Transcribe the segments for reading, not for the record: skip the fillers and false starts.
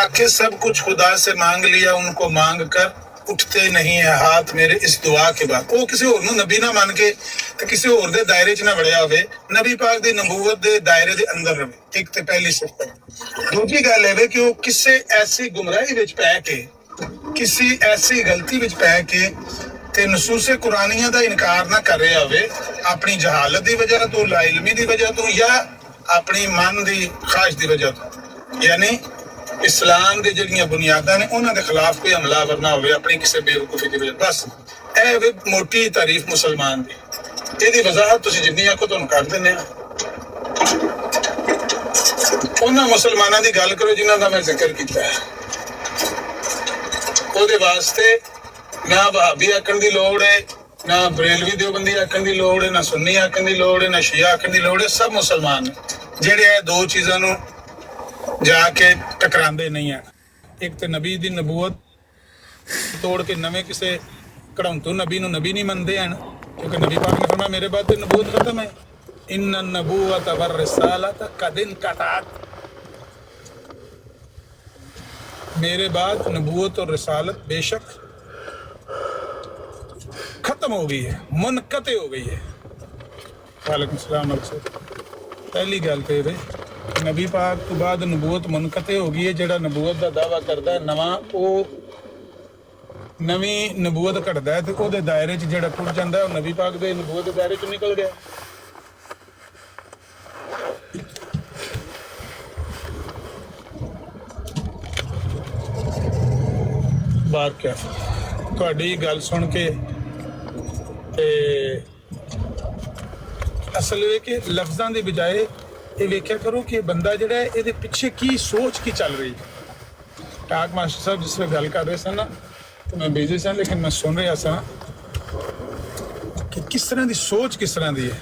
आके सब कुछ खुदा से मांग लिया, उनको मांग कर उठते नहीं है हाथ मेरे इस दुआ के बाद। ਉਹ ਕਿਸੇ ਹੋਰ ਨੂੰ ਨਬੀ ਨਾ ਮੰਨ ਕੇ ਤੇ ਕਿਸੇ ਹੋਰ ਦੇ ਦਾਇਰੇ 'ਚ ਨਾ ਵੜਿਆ ਹੋਵੇ, ਨਬੀ ਪਾਕ ਦੀ ਨਬੂਵਤ ਦੇ ਦਾਇਰੇ ਦੇ ਅੰਦਰ ਰਵੇ। ਇੱਕ ਤੇ ਪਹਿਲੀ ਸਿਫਤ। ਦੂਜੀ ਗੱਲ ਇਹ ਵੇ ਕਿ ਉਹ ਕਿਸੇ ਐਸੀ ਗੁੰਮਰਾਹੀ ਵਿੱਚ ਪੈ ਕੇ, ਕਿਸੇ ਐਸੀ ਗਲਤੀ ਵਿੱਚ ਪੈ ਕੇ ਤੇ ਨਸੂਸੇ ਕੁਰਾਨੀਆਂ ਦਾ ਇਨਕਾਰ ਨਾ ਕਰ ਰਿਹਾ ਹੋਵੇ, ਆਪਣੀ ਜਹਾਲਤ ਦੀ ਵਜ੍ਹਾ ਤੋਂ, ਲਾਇਲਮੀ ਦੀ ਵਜ੍ਹਾ ਤੋਂ, ਜਾਂ ਆਪਣੀ ਮਨ ਦੀ ਖਾਹਿਸ਼ ਦੀ ਵਜ੍ਹਾ ਤੋਂ। ਯਾਨੀ ਇਸਲਾਮ ਦੇ ਜਿਹੜੀਆਂ ਬੁਨਿਆਦਾਂ ਨੇ ਉਹਨਾਂ ਦੇ ਖਿਲਾਫ ਕੋਈ ਹਮਲਾਵਰ ਨਾ ਹੋਵੇ ਆਪਣੀ ਕਿਸੇ ਬੇਵਕੂਫੀ ਦੀ ਵਜ੍ਹਾ। ਬਸ ਇਹ ਵੇ ਮੋਟੀ ਤਾਰੀਫ ਮੁਸਲਮਾਨ ਦੀ। ਇਹਦੀ ਵਜ਼ਾਹਤ ਤੁਸੀਂ ਜਿੰਨੀ ਆਖੋ ਤੁਹਾਨੂੰ ਕਰ ਦਿੰਦੇ ਆ। ਉਹਨਾਂ ਮੁਸਲਮਾਨਾਂ ਦੀ ਗੱਲ ਕਰੋ ਜਿਨ੍ਹਾਂ ਦਾ ਮੈਂ ਜ਼ਿਕਰ ਕੀਤਾ ਹੈ। ਉਹਦੇ ਵਾਸਤੇ ਨਾ ਵਹਾਬੀ ਆਖਣ ਦੀ ਲੋੜ ਹੈ, ਨਾ ਬਰੇਲਵੀ ਦੇਵਬੰਦੀ ਆਖਣ ਦੀ ਲੋੜ ਹੈ, ਨਾ ਸੁन्नी ਆਖਣ ਦੀ ਲੋੜ ਹੈ, ਨਾ ਸ਼ੀਆ ਆਖਣ ਦੀ ਲੋੜ ਹੈ। ਸਭ ਮੁਸਲਮਾਨ ਨੇ ਜਿਹੜੇ ਇਹ ਦੋ ਚੀਜ਼ਾਂ ਨੂੰ ਜਾ ਕੇ ਟਕਰਾਉਂਦੇ ਨਹੀਂ ਆ। ਇੱਕ ਤੇ ਨਬੀ ਦੀ ਨਬੂਵਤ ਤੋੜ ਕੇ ਨਵੇਂ ਕਿਸੇ ਕਢਾਉਂਤੂ ਨਬੀ ਨੂੰ ਨਬੀ ਨਹੀਂ ਮੰਨਦੇ ਹਨ, ਕਿਉਂਕਿ ਨਬੀ ਪਾਕ ਨੇ ਫਰਮਾਇਆ ਮੇਰੇ ਬਾਅਦ ਤੇ ਨਬੂਵਤ ਖਤਮ ਹੈ। ਇਨ ਨਬੂਵਤ ਵਰ ਰਿਸਾਲਤ ਕਦ ਇਨਕਤਅਤ, मेरे बाद नबूवत और रिसालत बेशक खत्म हो गई है, मुनक़ते हो गई है। वालेकुम सलाम। पहली गल तो ये नबी पाक तो बाद नबूवत मुनक़ते हो गई है। जिहड़ा नबूवत का दावा करता है नवा, वो नवी नबूवत घटदा है तो उसदे दायरे च जिहड़ा टुट जाता है, नबी पाक दे नबूवत के दायरे च निकल गया। ਬਾਰ ਕਿਆ ਤੁਹਾਡੀ ਗੱਲ ਸੁਣ ਕੇ ਤੇ ਅਸਲ ਇਹ ਕਿ ਲਫ਼ਜ਼ਾਂ ਦੇ ਬਜਾਏ ਇਹ ਵੇਖਿਆ ਕਰੋ ਕਿ ਬੰਦਾ ਜਿਹੜਾ ਹੈ ਇਹਦੇ ਪਿੱਛੇ ਕੀ ਸੋਚ ਕੀ ਚੱਲ ਰਹੀ ਹੈ। ਟਾਕ ਮਾਸਟਰ ਸਾਹਿਬ ਜਿਸ ਵੇਲੇ ਗੱਲ ਕਰ ਰਹੇ ਸਨ ਨਾ ਤੇ ਮੈਂ ਬਿਜ਼ੀ ਸਾਂ, ਲੇਕਿਨ ਮੈਂ ਸੁਣ ਰਿਹਾ ਸਾਂ ਕਿ ਕਿਸ ਤਰ੍ਹਾਂ ਦੀ ਸੋਚ ਕਿਸ ਤਰ੍ਹਾਂ ਦੀ ਹੈ।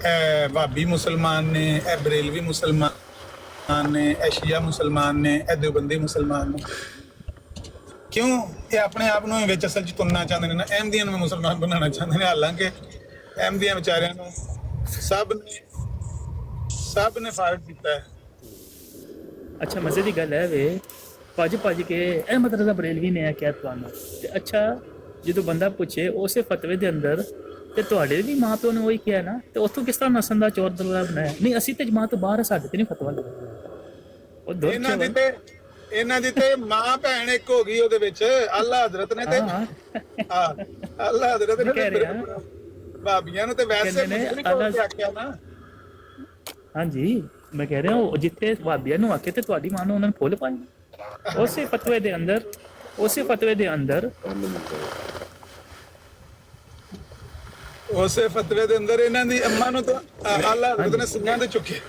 ਇਹ ਭਾਬੀ ਮੁਸਲਮਾਨ ਨੇ, ਇਹ ਬਰੇਲਵੀ ਮੁਸਲਮਾਨ ਨੇ, ਇਹ ਸ਼ੀਆ ਮੁਸਲਮਾਨ ਨੇ, ਇਹ ਦੇਵਬੰਦੀ ਮੁਸਲਮਾਨ ਨੇ। क्यों ये अपने आप ਨੂੰ ਵਿੱਚ ਅਸਲ 'ਚ ਤੁੰਨਾ ਚਾਹੁੰਦੇ ਨੇ ਨਾ, ਅਹਿਮਦੀਆਂ ਨੂੰ ਮੁਸਲਮਾਨ ਬਣਾਉਣਾ ਚਾਹੁੰਦੇ ਨੇ। ਹਾਲਾਂਕਿ ਅਹਿਮਦੀਆਂ ਵਿਚਾਰਿਆਂ ਨੂੰ ਸਭ ਨੇ ਫਾਇਰ ਕੀਤਾ ਹੈ। ਅੱਛਾ ਮਜ਼ੇ ਦੀ ਗੱਲ ਹੈ ਵੇ ਭੱਜ ਕੇ ਇਹ ਮਤਲਬ ਬਰੇਲਵੀ ਨੇ ਕਿਹਾ ਤੁਹਾਨੂੰ ਤੇ ਅੱਛਾ ਜਦੋਂ ਬੰਦਾ ਪੁੱਛੇ ਉਸੇ ਫਤਵੇ ਦੇ ਅੰਦਰ ਤੇ ਤੁਹਾਡੇ ਵੀ ਮਾਂ ਪਿਓ ਨੇ ਉਹੀ ਕਿਹਾ ਨਾ, ਤੇ ਉੱਥੋਂ ਕਿਸ ਤਰ੍ਹਾਂ ਨਸਲ ਦਾ ਚੋਰ ਦਰਵਾਜ਼ਾ ਬਣਾਇਆ? ਨਹੀਂ ਅਸੀਂ ਤੇ ਜਮਾਤ ਤੋਂ ਬਾਹਰ, ਸਾਡੇ ਤੇ ਨਹੀਂ ਫਤਵਾ ਲੱਗਦਾ। ਉਹ ਦੋ ਇਹਨਾਂ ਦੀ ਤੇ ਮਾਂ ਭੈਣ ਇੱਕ ਹੋ ਗਈ ਉਹਦੇ ਵਿੱਚ। ਅੱਲਾ ਹਜ਼ਰਤ ਨੇ ਤੇ ਅੱਲਾ ਹਜ਼ਰਤ ਨੇ ਭਾਬੀਆਂ ਨੂੰ ਤੇ ਵੈਸੇ ਆਖਿਆ ਨਾ। ਹਾਂਜੀ ਮੈਂ ਕਹਿ ਰਿਹਾ ਉਹ ਜਿੱਥੇ ਭਾਬੀਆਂ ਨੂੰ ਆਖੇ ਤੇ ਤੁਹਾਡੀ ਮਾਂ ਨੂੰ ਉਹਨਾਂ ਨੇ ਫੁੱਲ ਪਾਏ ਉਸੇ ਫਤਵੇ ਦੇ ਅੰਦਰ, ਉਸੇ ਫਤਵੇ ਦੇ ਅੰਦਰ ਇਹਨਾਂ ਦੀ ਅੰਮਾ ਨੂੰ ਤਾਂ ਅੱਲਾ ਹਜ਼ਰਤ ਨੇ ਸਿੰਘਾਂ ਤੇ ਚੁੱਕਿਆ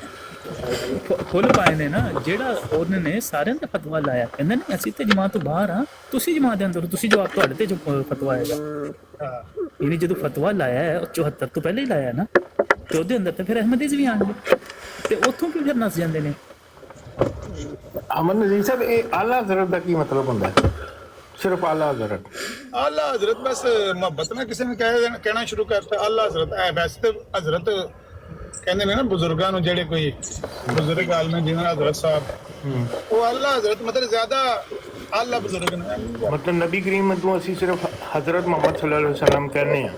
ਫੁੱਲ ਪਾਏ ਨੇ ਨਾ। ਜਿਹੜਾ ਉਹਨਾਂ ਨੇ ਸਾਰਿਆਂ ਦਾ ਫਤਵਾ ਲਾਇਆ, ਕਹਿੰਦੇ ਨੇ ਅਸੀਂ ਤੇ ਜਮਾਤ ਤੋਂ ਬਾਹਰ ਆ, ਤੁਸੀਂ ਜਮਾਤ ਦੇ ਅੰਦਰ, ਤੁਸੀਂ ਜਵਾਬ ਤੁਹਾਡੇ ਤੇ ਜੋ ਫਤਵਾ ਆਏਗਾ। ਇਹਨੇ ਜਦੋਂ ਫਤਵਾ ਲਾਇਆ ਹੈ 74 ਤੋਂ ਪਹਿਲਾਂ ਹੀ ਲਾਇਆ ਨਾ, ਤੇ ਉਹਦੇ ਅੰਦਰ ਤਾਂ ਫਿਰ ਅਹਿਮਦੀਜ਼ ਵੀ ਆਣਗੇ ਤੇ ਉੱਥੋਂ ਕਿਉਂ ਫਿਰ ਨਸ ਜਾਂਦੇ ਨੇ? ਅਮਨ ਨਜ਼ੀਰ ਸਾਹਿਬ ਇਹ ਆਲਾ ਹਜ਼ਰਤ ਦਾ ਕੀ ਮਤਲਬ ਹੁੰਦਾ ਹੈ? ਸਿਰਫ ਆਲਾ ਹਜ਼ਰਤ ਬਸ ਮੁਹੱਬਤ ਨਾਲ ਕਿਸੇ ਨੇ ਕਹਿਣਾ ਸ਼ੁਰੂ ਕਰਤਾ ਆਲਾ ਹਜ਼ਰਤ। ਵੈਸੇ ਤੇ ਹਜ਼ਰਤ ਕਹਿੰਦੇ ਨੇ ਨਾ ਬਜ਼ੁਰਗਾਂ ਨੂੰ, ਜਿਹੜੇ ਕੋਈ ਬਜ਼ੁਰਗ ਆਲਮ ਜਿਵੇਂ ਹਜ਼ਰਤ ਸਾਹਿਬ, ਉਹ ਆਲਾ ਹਜ਼ਰਤ ਮਤਲਬ ਜ਼ਿਆਦਾ ਆਲਾ ਬਜ਼ੁਰਗ ਨੇ। ਮਤਲਬ ਨਬੀ ਕਰੀਮ ਨੂੰ ਅਸੀਂ ਸਿਰਫ ਹਜ਼ਰਤ ਮੁਹੰਮਦ ਸੱਲੱਲਾਹੁ ਅਲੈਹਿ ਵਸੱਲਮ ਕਹਿੰਦੇ ਹਾਂ,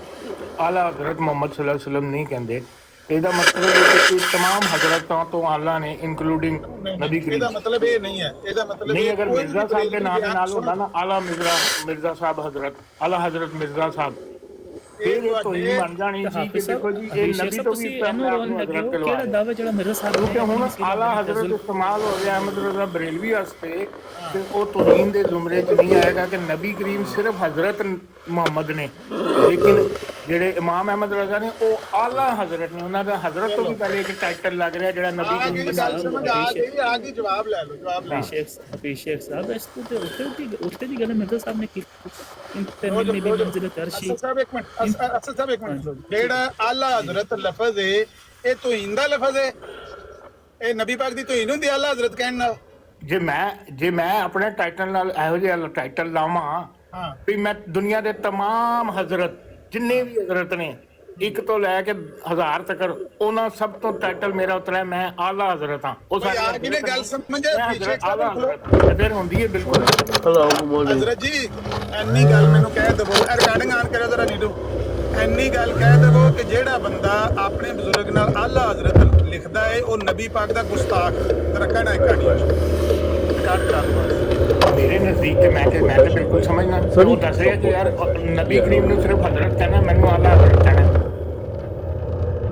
ਆਲਾ ਹਜ਼ਰਤ ਮੁਹੰਮਦ ਸੱਲੱਲਾਹੁ ਅਲੈਹਿ ਵਸੱਲਮ ਨਹੀਂ ਕਹਿੰਦੇ। ਇਹਦਾ ਮਤਲਬ ਹੈ ਕਿ तमाम ਹਜ਼ਰਤਾਂ ਤੋਂ ਆਲਾ ਨੇ ਇਨਕਲੂਡਿੰਗ ਨਬੀ ਕਰੀਮ। ਇਹਦਾ ਮਤਲਬ ਇਹ ਨਹੀਂ ਹੈ। ਇਹਦਾ ਮਤਲਬ ਨਹੀਂ, ਅਗਰ ਮਿਰਜ਼ਾ ਸਾਹਿਬ ਦੇ ਨਾਮ ਦੇ ਨਾਲ ਹੁੰਦਾ ਨਾ ਆਲਾ ਮਿਰਜ਼ਾ ਸਾਹਿਬ ਹਜ਼ਰਤ, ਆਲਾ ਹਜ਼ਰਤ ਮਿਰਜ਼ਾ ਸਾਹਿਬ, ਫਿਰ ਇਹ ਤੋਂ ਹੀ ਬਣ ਜਾਣੀ ਸੀ ਕਿ ਦੇਖੋ ਜੀ ਇਹ ਨਬੀ ਤੋਂ ਵੀ ਕਿਹੜਾ ਦਾਵਾ ਜਿਹੜਾ ਮਿਰਜ਼ਾ ਸਾਹਿਬ ਕਿਉਂਕਿ ਹੁਣ ਆਲਾ ਹਜ਼ਰਤ ਇਸਤੇਮਾਲ ਹੋ ਰਿਹਾ ਅਹਿਮਦ ਰਜ਼ਾ ਬਰੇਲਵੀ ਵਾਸਤੇ, ਤੇ ਉਹ ਤੋਹੀਨ ਦੇ ਜ਼ੁਮਰੇ 'ਚ ਨਹੀਂ ਆਏਗਾ ਕਿ ਨਬੀ ਕਰੀਮ ਸਿਰਫ ਹਜ਼ਰਤ ਮੁਹੰਮਦ ਨੇ, ਲੇਕਿਨ ਜਿਹੜੇ ਇਮਾਮ ਅਹਿਮਦ ਰਜ਼ਾ ਨੇ ਉਹ ਆਲਾ ਹਜ਼ਰਤ ਨੇ। ਉਹਨਾਂ ਦਾ ਹਜ਼ਰਤ ਤੋਂ ਵੀ ਪਹਿਲੇ ਇੱਕ ਟਾਈਟਲ ਲੱਗ ਰਿਹਾ ਜਿਹੜਾ ਨਬੀ ਕਰੀਮ ਦੇ ਨਾਲ। ਜਵਾਬ ਲੈ ਲਓ ਸ਼ੇਖ ਸਾਹਿਬ ਇਸ ਤੋਂ ਉੱਤੇ ਦੀ ਗੱਲ ਮਿਰਜ਼ਾ ਸਾਹਿਬ ਨੇ ਕੀਤੀ। ਇੱਕ ਮਿੰਟ ਜਿਹੜਾ ਆਲਾ ਹਜ਼ਰਤ ਲਫ਼ਜ਼ ਹੈ ਇਹ ਤੋਹੀਨ ਦਾ ਲਫ਼ਜ਼ ਹੈ? ਇਹ ਨਬੀ ਪਾਕ ਦੀ ਤੋਹੀਨ ਹੁੰਦੀ ਆਲਾ ਹਜ਼ਰਤ ਕਹਿਣ ਨਾਲ? ਜੇ ਮੈਂ ਆਪਣੇ ਟਾਈਟਲ ਨਾਲ ਇਹੋ ਜਿਹਾ ਟਾਈਟਲ ਲਾਵਾਂ ਵੀ ਮੈਂ ਦੁਨੀਆ ਦੇ तमाम ਹਜ਼ਰਤ ਜਿੰਨੇ ਵੀ ਹਜ਼ਰਤ ਨੇ 1 ਤੋਂ ਲੈ ਕੇ 1000 ਤੱਕ ਉਹਨਾਂ ਸਭ ਤੋਂ ਟਾਈਟਲ ਮੇਰਾ ਉਤਰਿਆ ਮੈਂ ਆਲਾ ਹਜ਼ਰਤ ਹਾਂ। ਉਹ ਕੋਈ ਆ ਕੇ ਨੇ ਗੱਲ ਸਮਝੇ ਸ਼ੇਖ ਆਲਾ ਸਾਹਿਬ ਹਜ਼ਰਤ ਫਿਰ ਹੁੰਦੀ ਹੈ ਬਿਲਕੁਲ। ਹਜ਼ਰਤ ਜੀ ਇੰਨੀ ਗੱਲ ਮੈਨੂੰ ਕਹਿ ਦੇਵੋ, ਰਿਕਾਰਡਿੰਗ ਆਨ ਕਰਿਓ ਜ਼ਰਾ ਨੀਡੂ, ਇੰਨੀ ਗੱਲ ਕਹਿ ਦੇਵੋ ਕਿ ਜਿਹੜਾ ਬੰਦਾ ਆਪਣੇ ਬਜ਼ੁਰਗ ਨਾਲ ਆਲਾ ਹਜ਼ਰਤ ਲਿਖਦਾ ਹੈ ਉਹ ਨਬੀ ਪਾਕ ਦਾ ਗੁਸਤਾਖ ਰੱਖਣਾ ਇੱਕ ਆਡੀਓ ਰਿਕਾਰਡ ਕਰ ਲਓ। ਮੇਰੇ ਨਜ਼ਦੀਕ ਤੇ ਮੈਂ ਤਾਂ ਬਿਲਕੁਲ ਸਮਝਣਾ ਉਹ ਦੱਸ ਰਿਹਾ ਕਿ ਯਾਰ ਨਬੀ ਕਰੀਮ ਨੂੰ ਸਿਰਫ ਹਜ਼ਰਤ ਕਹਿਣਾ, ਮੈਨੂੰ ਆਲਾ ਹਜ਼ਰਤ ਕਹਿਣਾ।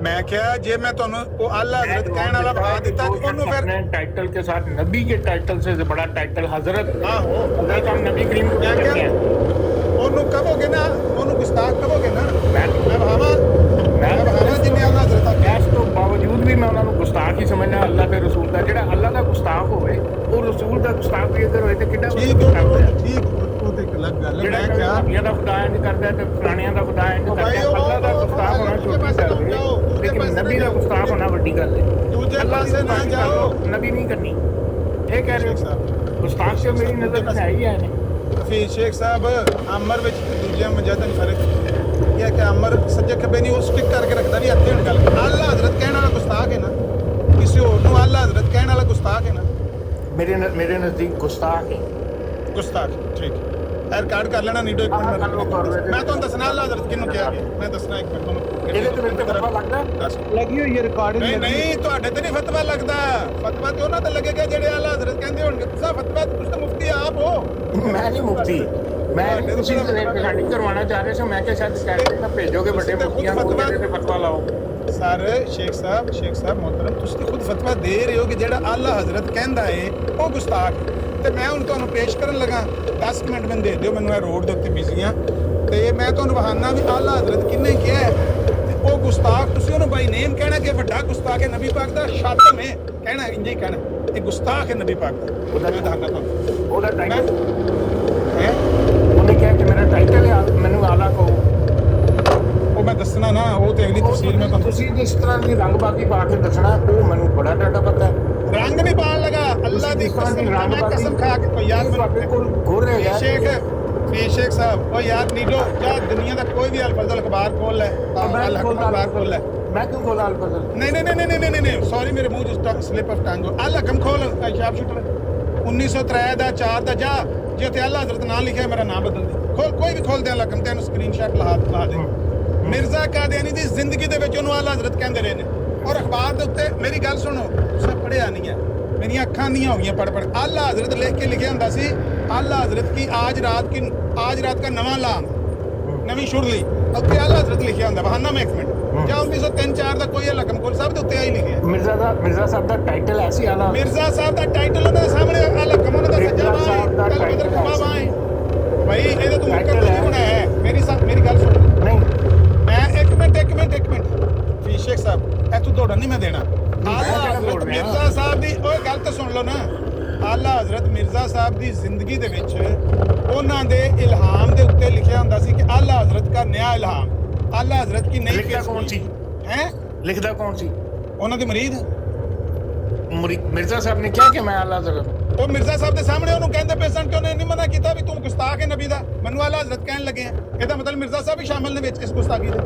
ਮੈਂ ਕਿਹਾ ਜੇ ਮੈਂ ਤੁਹਾਨੂੰ ਉਹ ਆਲਾ हजरत कहने वाला बता देता कि ਉਹਨੂੰ ਫਿਰ टाइटल के साथ नबी के टाइटल से बड़ा टाइटल हजरत ਆਹੋ हजरत हम नबी करीम को ਮੈਂ कहते ਕਿਹਾ हैं। ਉਹਨੂੰ ਕਹੋਗੇ ਨਾ, ਉਹਨੂੰ ਗੁਸਤਾਖ ਕਹੋਗੇ ਨਾ, मैं ਮੈਂ ਬਹਾਵਾ ਜਿੰਨੇ ਆਲਾ हजरत ਆ ਇਸ ਤੋਂ ਬਾਵਜੂਦ ਵੀ ਮੈਂ ਉਹਨਾਂ ਨੂੰ ਗੁਸਤਾਖ ਹੀ ਸਮਝਣਾ। ਅੱਲਾਹ ਤੇ ਰਸੂਲ ਦਾ ਜਿਹੜਾ ਅੱਲਾਹ ਦਾ ਗੁਸਤਾਖ ਹੋਵੇ ਉਹ ਰਸੂਲ ਦਾ ਗੁਸਤਾਖ ਵੀ ਅਗਰ ਹੋਏ ਤੇ ਕਿੱਡਾ ਠੀਕ ਹੈ ਠੀਕ ਉਹ ਤੇ ਇੱਕ ਅਲੱਗ ਗੱਲ ਹੈ। ਜਿਹੜਾ ਮੈਂ ਕਿਹਾ ਨਬੀਆਂ ਦਾ ਖੁਦਾ ਇੰਜ ਕਰਦਾ ਤੇ ਫਲਾਣਿਆਂ ਦਾ ਖੁਦਾ ਇੰਜ ਕਰਦਾ। ਅੱਲਾਹ ਦਾ ਗੁਸਤਾਖ ਹੋਣਾ ਛੋਟੀ ਗੱਲ ਹੈ, ਲੇਕਿਨ ਨਬੀ ਦਾ ਗੁਸਤਾਖ ਹੋਣਾ ਵੱਡੀ ਗੱਲ ਹੈ। ਦੂਜੇ ਪਾਸੇ ਨਾ ਜਾਓ। ਨਬੀ ਨਹੀਂ ਕਰਨੀ ਇਹ ਕਹਿ ਰਹੇ ਹੋ। ਗੁਸਤਾਖ ਤੇ ਮੇਰੀ ਨਜ਼ਰ ਚ ਹੈ ਹੀ ਹੈ ਨੇ। ਫਿਰ ਸ਼ੇਖ ਸਾਹਿਬ ਅਮਰ ਵਿੱਚ ਤੇ ਦੂਜਿਆਂ ਮਜਾਦਨ ਫਰਕ ਇਹ ਹੈ ਕਿ ਅਮਰ ਸੱਜੇ ਖੱਬੇ ਨਹੀਂ ਉਹ ਸਟਿਕ ਕਰਕੇ ਰੱਖਦਾ ਨਹੀਂ। ਇੱਥੇ ਹੁਣ ਗੱਲ ਆਲਾ ਹਜ਼ਰਤ ਕਹਿਣ ਵਾਲਾ ਗੁਸਤਾਖ ਹੈ ਨਾ, ਕਿਸੇ ਹੋਰ ਨੂੰ ਆਲਾ ਹਜ਼ਰਤ ਕਹਿਣ ਵਾਲਾ ਗੁਸਤਾਖ ਹੈ ਨਾ। ਮੇਰੇ ਨਜ਼ਦੀਕ ਗੁਸਤਾਖ ਹੈ ਗੁਸਤਾਖ ਠੀਕ ਹੈ। ਰਿਕਾਰਡ ਕਰ ਲੈਣਾ ਨੀਡੋ ਇੱਕ ਮਿੰਟ ਮੈਂ ਤੁਹਾਨੂੰ ਦੱਸਣਾ ਆਲਾ ਹਜ਼ਰਤ ਕਿਹਨੂੰ ਕਿਹਾ ਗਿਆ। ਮੈਂ ਦੱਸਣਾ ਇੱਕ ਮਿੰਟ ਤੁਹਾਨੂੰ ਇਹਦੇ ਤੇ ਮੈਨੂੰ ਫਤਵਾ ਲੱਗਦਾ ਲੱਗੀ ਹੋਈ ਹੈ ਰਿਕਾਰਡਿੰਗ। ਨਹੀਂ ਤੁਹਾਡੇ ਤੇ ਨਹੀਂ ਫਤਵਾ ਲੱਗਦਾ। ਫਤਵਾ ਤੇ ਉਹਨਾਂ ਤੇ ਲੱਗੇਗਾ ਜਿਹੜੇ ਆਲਾ ਹਜ਼ਰਤ ਕਹਿੰਦੇ ਹੋਣਗੇ। ਤੁਸੀਂ ਫਤਵਾ ਤੁਸੀਂ ਤਾਂ ਮੁਫਤੀ ਆਪ ਹੋ। ਮੈਂ ਨਹੀਂ ਮੁਫਤੀ। ਮੈਂ ਤੁਸੀਂ ਰਿਕਾਰਡਿੰਗ ਕਰਵਾਉਣਾ ਚਾਹ ਰਹੇ ਸੀ। ਮੈਂ ਕਿਹਾ ਸ਼ਾਇਦ ਕੈਮਰੇ ਨਾਲ ਭੇਜੋਗੇ ਵੱਡੇ ਮੁਫਤੀਆਂ ਕੋਲ ਤੇ ਫਤਵਾ ਲਾਓ। ਸਰ ਸ਼ੇਖ ਸਾਹਿਬ ਮੁਹਤਰਮ ਤੁਸੀਂ ਖੁਦ ਫਤਵਾ ਦੇ ਰਹੇ ਹੋ ਕਿ ਜਿਹੜਾ ਆਲਾ ਹਜ਼ਰਤ ਕਹਿੰਦਾ ਏ ਉਹ ਗੁਸਤਾਖ। ਤੇ ਮੈਂ ਹੁਣ ਤੁਹਾਨੂੰ ਪੇਸ਼ ਕਰਨ ਲੱਗਾ 10 ਮਿੰਟ ਮੈਨੂੰ ਦੇ ਦਿਓ, ਮੈਨੂੰ ਇਹ ਰੋਡ ਦੇ ਉੱਤੇ ਬਿਜ਼ੀ ਆ ਤੇ ਮੈਂ ਤੁਹਾਨੂੰ ਬਹਾਨਾ ਵੀ ਆਲਾ ਹਜ਼ਰਤ ਕਿੰਨੇ ਕਿਹਾ ਹੈ ਤੇ ਉਹ ਗੁਸਤਾਖ ਤੁਸੀਂ ਉਹਨੂੰ ਬਾਈ ਨੇਮ ਕਹਿਣਾ ਕਿ ਵੱਡਾ ਗੁਸਤਾਖ ਹੈ ਨਬੀ ਪਾਕ ਦਾ ਸ਼ਾਤਮ ਹੈ ਕਹਿਣਾ ਇੰਜ ਹੀ ਕਹਿਣਾ ਇਹ ਗੁਸਤਾਖ ਹੈ ਨਬੀ ਪਾਕ ਦਾ। ਉਹਦਾ ਬਹਾਨਾ ਤੁਹਾਨੂੰ ਉਹਦਾ ਟਾਈਟਲ ਹੈ ਉਹਨੇ ਕਿਹਾ ਕਿ ਮੇਰਾ ਟਾਈਟਲ ਹੈ ਮੈਨੂੰ ਆਲਾ ਕਹੋ। ਉਹ ਮੈਂ ਦੱਸਣਾ ਨਾ ਉਹ ਤੇ ਅਗਲੀ ਤਫਸੀਰ ਮੈਂ ਤੁਹਾਨੂੰ ਤੁਸੀਂ ਜਿਸ ਤਰ੍ਹਾਂ ਦੀ ਰੰਗਬਾਜ਼ੀ ਪਾ ਕੇ ਦੱਸਣਾ ਉਹ ਮੈਨੂੰ ਬੜਾ ਡਾਟਾ ਪਤਾ ਹੈ। ਰੰਗ ਨਹੀਂ ਪਾਣ ਲਗਾ ਅੱਲਾ ਦੀ ਕਸਮ ਖਾ ਕੇ ਕੋਈ ਯਾਰ ਤੁਹਾਡੇ ਕੋਲ ਗੁਰ ਹੈਗਾ ਸ਼ੇਖ ਸਾਹਿਬ ਉਹ ਯਾਰ ਨੀਡੋ ਜਾਂ ਦੁਨੀਆ ਦਾ ਕੋਈ ਵੀ ਅਲਫਜ਼ਲ ਅਖਬਾਰ ਖੋਲ ਲੈ ਅਖਬਾਰ ਖੋਲ ਲੈ। ਮੈਂ ਕਿਉਂ ਖੋਲਾ ਅਲਫਜ਼ਲ? ਨਹੀਂ ਸੌਰੀ ਮੇਰੇ ਮੂੰਹ ਚ ਸਲਿਪ ਆਫ ਟੰਗ ਅਲ ਹਕਮ ਖੋਲ ਸ਼ਾਪ ਸ਼ੂਟਰ 1903 ਦਾ 4 ਦਾ ਜਾ ਜੇ ਉੱਥੇ ਅੱਲਾ ਹਜ਼ਰਤ ਨਾਂ ਲਿਖਿਆ ਮੇਰਾ ਨਾਮ ਬਦਲ ਦੇ। ਖੋਲ ਕੋਈ ਵੀ ਖੋਲ ਦੇ ਅਲ ਹਕਮ ਤੈਨੂੰ ਸਕਰੀਨਸ਼ਾਟ ਲਾ ਦੇ। ਮਿਰਜ਼ਾ ਕਾਦੀਆਨੀ ਦੀ ਜ਼ਿੰਦਗੀ ਦੇ ਵਿੱਚ ਉਹਨੂੰ ਆਲਾ ਹਜ਼ਰਤ ਕਹਿੰਦੇ ਰਹੇ ਨੇ ਔਰ ਅਖਬਾਰ ਦੇ ਉੱਤੇ ਮੇਰੀ ਗੱਲ ਸੁਣੋ ਤੁਸੀਂ ਪੜ੍ਹਿਆ ਨਹੀਂ ਹੈ ਮੇਰੀਆਂ ਅੱਖਾਂ ਨੀਆਂ ਹੋ ਗਈਆਂ ਪੜ ਆਲਾ हजरत लिख के लिखा ਹੁੰਦਾ ਸੀ आला हजरत की आज रात का नवा लाम नवी शुरली ਉੱਤੇ आला हजरत लिखा ਹੁੰਦਾ ਬਹਾਨਾ ਮੈਂ ਇੱਕ ਮਿੰਟ ਜਾਂ 1903-4 ਦਾ ਕੋਈ ਲਕਮ ਕੋਲ ਸਭ ਦੇ ਉੱਤੇ ਆਈ ਲਿਖਿਆ ਮਿਰਜ਼ਾ ਸਾਹਿਬ ਦਾ ਟਾਈਟਲ ਐਸੀ ਆਲਾ ਮਿਰਜ਼ਾ ਸਾਹਿਬ ਦਾ ਟਾਈਟਲ ਉਹਨਾਂ ਦੇ ਸਾਹਮਣੇ ਲਕਮ ਉਹਨਾਂ ਦਾ ਸੱਜਾ ਬਾਈ ਬਦਰ ਖਮਾ ਬਾਈ ਭਾਈ ਇਹਦੇ ਤੋਂ ਮੁਕਰ ਨਹੀਂ ਹੋਣਾ ਹੈ ਮੇਰੀ ਗੱਲ ਸੁਣ ਨਹੀਂ ਮੈਂ ਇੱਕ ਮਿੰਟ ਫੀ ਸ਼ੇਖ ਸਾਹਿਬ ਇਹ ਤੂੰ ਦੌੜਨ ਨਹੀਂ ਮੈਂ ਦੇਣਾ ਆਲਾ ਹਜ਼ਰਤ ਮਿਰਜ਼ਾ ਸਾਹਿਬ ਦੀ ਓਏ ਗੱਲ ਤਾਂ ਸੁਣ ਲਓ ਨਾ ਆਲਾ ਹਜ਼ਰਤ ਮਿਰਜ਼ਾ ਸਾਹਿਬ ਦੀ ਜ਼ਿੰਦਗੀ ਦੇ ਵਿੱਚ ਉਹਨਾਂ ਦੇ ਇਲਹਾਮ ਦੇ ਉੱਤੇ ਲਿਖਿਆ ਹੁੰਦਾ ਸੀ ਕਿ ਆਲਾ ਹਜ਼ਰਤ ਦਾ ਨया ਇਲਹਾਮ ਆਲਾ ਹਜ਼ਰਤ ਕੀ ਨਈ ਲਿਖਦਾ ਕੌਣ ਸੀ ਹੈ ਲਿਖਦਾ ਕੌਣ ਸੀ ਉਹਨਾਂ ਦੇ ਮਰੀਦ ਮਿਰਜ਼ਾ ਸਾਹਿਬ ਨੇ ਕਿਹਾ ਕਿ ਮੈਂ ਆਲਾ ਹਜ਼ਰਤ ਉਹ ਮਿਰਜ਼ਾ ਸਾਹਿਬ ਦੇ ਸਾਹਮਣੇ ਉਹਨੂੰ ਕਹਿੰਦੇ ਪਏ ਸਨ ਕਿ ਉਹਨੇ ਨਹੀਂ ਮਨਾ ਕੀਤਾ ਵੀ ਤੂੰ ਗੁਸਤਾਖ ਹੈ ਨਬੀ ਦਾ ਮੈਨੂੰ ਆਲਾ ਹਜ਼ਰਤ ਕਹਿਣ ਲੱਗੇ ਆ ਇਹਦਾ ਮਤਲਬ ਮਿਰਜ਼ਾ ਸਾਹਿਬ ਵੀ ਸ਼ਾਮਲ ਨੇ ਵਿੱਚ ਇਸ ਗੁਸਤਾਖੀ ਦੇ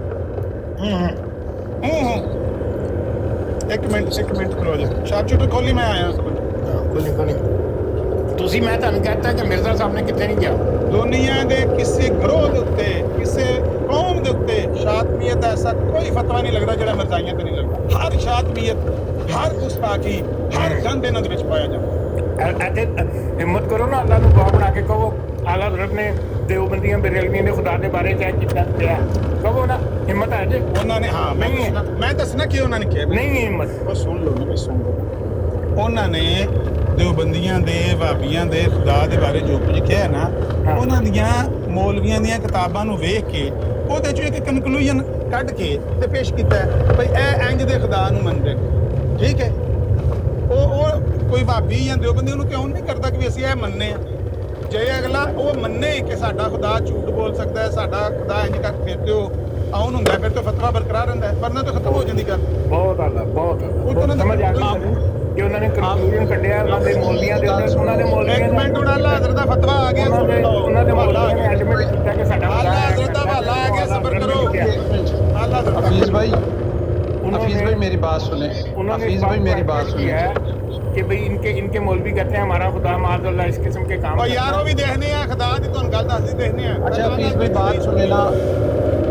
ਇੱਕ ਮਿੰਟ ਖਲੋ ਜਾ ਸ਼ਾਪ ਸ਼ੂਟਰ ਖੋਲੀ ਮੈਂ ਆਇਆ ਕੋਈ ਤੁਸੀਂ ਮੈਂ ਤੁਹਾਨੂੰ ਕਹਤਾ ਕਿ ਮਿਰਜ਼ਾ ਸਾਹਿਬ ਨੇ ਕਿੱਥੇ ਨਹੀਂ ਗਿਆ ਦੁਨੀਆ ਦੇ ਕਿਸੇ ਗਰੋਹ ਦੇ ਉੱਤੇ ਕਿਸੇ ਕੌਮ ਦੇ ਉੱਤੇ ਸ਼ਾਤਮੀਅਤ ਦਾ ਐਸਾ ਕੋਈ ਫਤਵਾ ਨਹੀਂ ਲੱਗਦਾ ਜਿਹੜਾ ਮਿਰਜ਼ਾਈਆਂ ਤੇ ਨਹੀਂ ਲੱਗਦਾ ਹਰ ਸ਼ਾਤਮੀਅਤ ਹਰ ਗੁਸਤਾਖੀ ਹਰ ਗੰਦ ਇਹਨਾਂ ਦੇ ਵਿੱਚ ਪਾਇਆ ਜਾਂਦਾ ਅਤੇ ਹਿੰਮਤ ਕਰੋ ਨਾ ਅੱਲਾਹ ਨੂੰ ਗਵਾਹ ਬਣਾ ਕੇ ਕਹੋ ਆਲਾ ਹਜ਼ਰਤ ਨੇ ਦੇਵਬੰਦੀਆਂ ਬਰੇਲਵੀਆਂ ਨੇ ਖੁਦਾ ਦੇ ਬਾਰੇ ਚਾਹ ਕੀਤਾ ਪਿਆ ਕਹੋ ਨਾ ਹਿੰਮਤ ਹੈ ਜੇ ਉਹਨਾਂ ਨੇ ਹਾਂ ਮੈਂ ਦੱਸਣਾ ਕਿ ਉਹਨਾਂ ਨੇ ਕਿਹਾ ਨਹੀਂ ਹਿੰਮਤ ਉਹ ਸੁਣ ਲਓ ਨਾ ਸੁਣ ਲਓ ਉਹਨਾਂ ਨੇ ਦੇਵਬੰਦੀਆਂ ਦੇ ਵਾਬੀਆਂ ਦੇ ਖੁਦਾ ਦੇ ਬਾਰੇ ਜੋ ਕੁਝ ਕਿਹਾ ਨਾ ਉਹਨਾਂ ਦੀਆਂ ਮੌਲਵੀਆਂ ਦੀਆਂ ਕਿਤਾਬਾਂ ਨੂੰ ਵੇਖ ਕੇ ਉਹਦੇ ਚੋਂ ਇੱਕ ਕਨਕਲੂਜਨ ਕੱਢ ਕੇ ਤੇ ਪੇਸ਼ ਕੀਤਾ ਭਈ ਇਹ ਇੰਜ ਦੇ ਖੁਦਾ ਨੂੰ ਮੰਨਦੇ ਠੀਕ ਹੈ ਉਹ ਕੋਈ ਵਾਬੀ ਜਾਂ ਦੇਵਬੰਦੀ ਉਹਨੂੰ ਕਿਉਂ ਨਹੀਂ ਕਰਦਾ ਕਿ ਅਸੀਂ ਇਹ ਮੰਨਨੇ ਆ ਜੇ ਅਗਲਾ ਉਹ ਮੰਨੇ ਕਿ ਸਾਡਾ ਖੁਦਾ ਝੂਠ ਬੋਲ ਸਕਦਾ ਹੈ ਸਾਡਾ ਖੁਦਾ ਇੰਜ ਕਰ ਫਿਰ ਤੇ ਉਹ ਆਉਣ ਹੁੰਦਾ ਫਿਰ ਤਾਂ ਫਤਵਾ ਬਰਕਰਾਰ ਰਹਿੰਦਾ ਹੈ ਵਰਨਾ ਤਾਂ ਖਤਮ ਹੋ ਜਾਂਦੀ ਗੱਲ ਬਹੁਤ ਸਮਝ ਆ ਗਈ ਕਿ ਉਹਨਾਂ ਨੇ ਕਨਕਲੂਜਨ ਕੱਢਿਆ ਉਹਨਾਂ ਦੇ ਮੌਲਵੀਆਂ ਦੇ ਉਹਨਾਂ ਦੇ ਮੌਲਵੀਆਂ ਇੱਕ ਮਿੰਟ ਹੁਣ ਆਲਾ ਹਜ਼ਰਤ ਦਾ ਫਤਵਾ ਆ ਗਿਆ ਉਹਨਾਂ ਦੇ ਮੌਲਵੀਆਂ ਨੇ ਐਡਮਿਟ ਕੀਤਾ ਕਿ ਸਾਡਾ ਆਲਾ ਹਜ਼ਰਤ ਦਾ ਹਵਾਲਾ ਆ ਗਿਆ ਸਬਰ ਕਰੋ ਆਲਾ حفیظ بھائی انہوں نے میری بات سنیں. انہوں نے حفیظ بھائی میری بات کیا سنیں. ہے کہ بھئی ان کے مولوی کہتے ہیں ہمارا خدا معاذ اللہ اس قسم کے کام اور کرتا یار ہے. وہ بھی دیکھنے ہیں خدا دی تو گل دس دی دیکھنے ہیں. اچھا حفیظ بھائی بات سنیں نا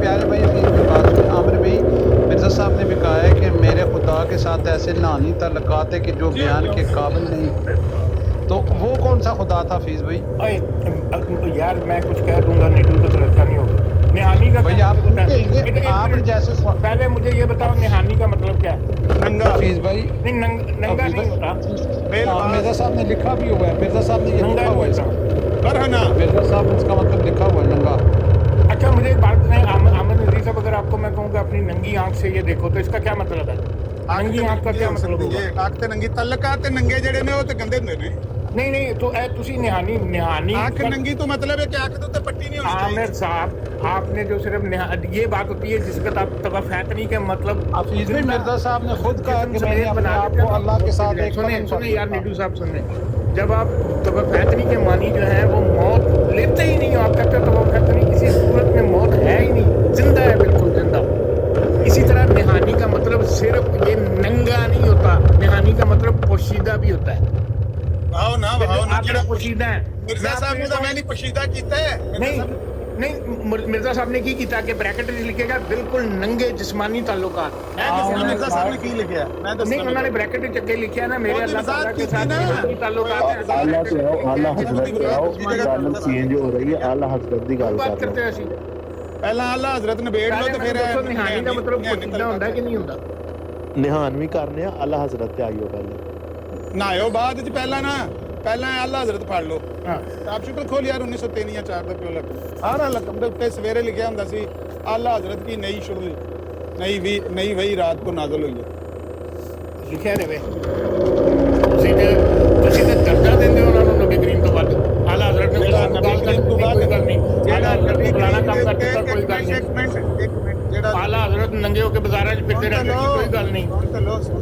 پیارے بھائی. حفیظ بھائی بات سنیں. عامر بھائی مرزا صاحب نے بھی کہا ہے کہ میرے خدا کے ساتھ ایسے نہانی تعلقات ہے کہ جو بیان کے قابل نہیں. تو وہ کون سا خدا تھا حفیظ بھائی؟ یار میں کچھ کہہ دوں گا نیٹو تو غلطہ نہیں ہوگا. نہانی کا بھائی آپ آپ جیسے پہلے مجھے یہ بتاؤ نہانی کا مطلب کیا ہے؟ ننگا. حفیظ بھائی نہیں ننگا نہیں ہوتا. مرزا صاحب نے لکھا بھی ہوا ہے. مرزا صاحب نے یہ ننگا لکھا ہوا ہے نہیں اس ہوتا. کا. برہنا. مرزا صاحب نے اس کا مطلب لکھا ہوا ہے ننگا. اچھا مجھے ایک بات بتائیں عامر نذیر صاحب اگر آپ کو میں کہوں کہ اپنی ننگی آنکھ سے یہ دیکھو تو اس کا کیا مطلب ہے؟ ننگی آنکھ کا کیا مطلب ہوگا؟ اکھ تے ننگی تعلقات تے ننگے جڑے نے وہ تے گندے ہوندے نے. نہیں تو اے تسی نہانی اکھ ننگی تو مطلب ہے کہ اکھ دے اوپر پٹی نہیں ہونی چاہیے. عامر صاحب آپ نے جو صرف یہ بات ہوتی ہے جس کا توفیتنی کے مطلب حفیظ بھائی مرزا صاحب نے خود کہا کہ میں نے اپنے آپ کو اللہ کے ساتھ ایک قدم سنیں یار نیڈو صاحب سنیں. جب آپ توفیتنی کے معنی جو ہے وہ موت لیتے ہی نہیں ہو. آپ کہتے ہیں توفیتنی کسی صورت میں موت ہے ہی نہیں, زندہ ہے, بالکل زندہ. اسی طرح نہانی کا مطلب صرف یہ ننگا نہیں ہوتا. نہانی کا مطلب پوشیدہ بھی ہوتا ہے. بھاؤ نا آپ جڑا پوشیدہ ہیں. مرزا صاحب نے تو میں نہیں پوشیدہ کیتا ہے. نہیں مرزا صاحب نے کی کیتا کہ بریکٹ لکھے گا بالکل ننگے جسمانی تعلقات. مرزا صاحب نے کی لکھیا میں نہیں انہوں نے بریکٹ چکے لکھا نا میرے اللہ تعالیٰ کے ساتھ جسمانی تعلقات ہیں. اعلیٰ حضرت گل چینج ہو رہی ہے. اعلیٰ حضرت دی گل بات کر کرتے رہے ہیں اسی. پہلا اللہ حضرت نے بیٹھ لو تو پھر نہانی کا مطلب پوشیدہ ہوتا ہے کہ نہیں ہوتا؟ نہان بھی کرنے اعلیٰ حضرت تے آئیو پہلے نہایو بعد وچ پہلا اللہ حضرت پڑھ لو. آپ شکر کھول یار 1903 یا 4 دا پیو لکم سارا لکم دے تے سویرے لکھیا ہوندا سی اعلی حضرت کی نئی شروع نئی وہی رات کو نازل ہوئی ہے. لکھیا رہے تسی تے درجہ دیندے ہو انہاں نوں نبی کریم تو بعد. اعلی حضرت نے گل کرتی کوئی گل نہیں. اعلی حضرت نے فلانا کام کر دیتا کوئی گل نہیں. ایک منٹ جڑا اعلی حضرت ننگے ہو کے بازاراں وچ پھرتے رہندے سی کوئی گل نہیں.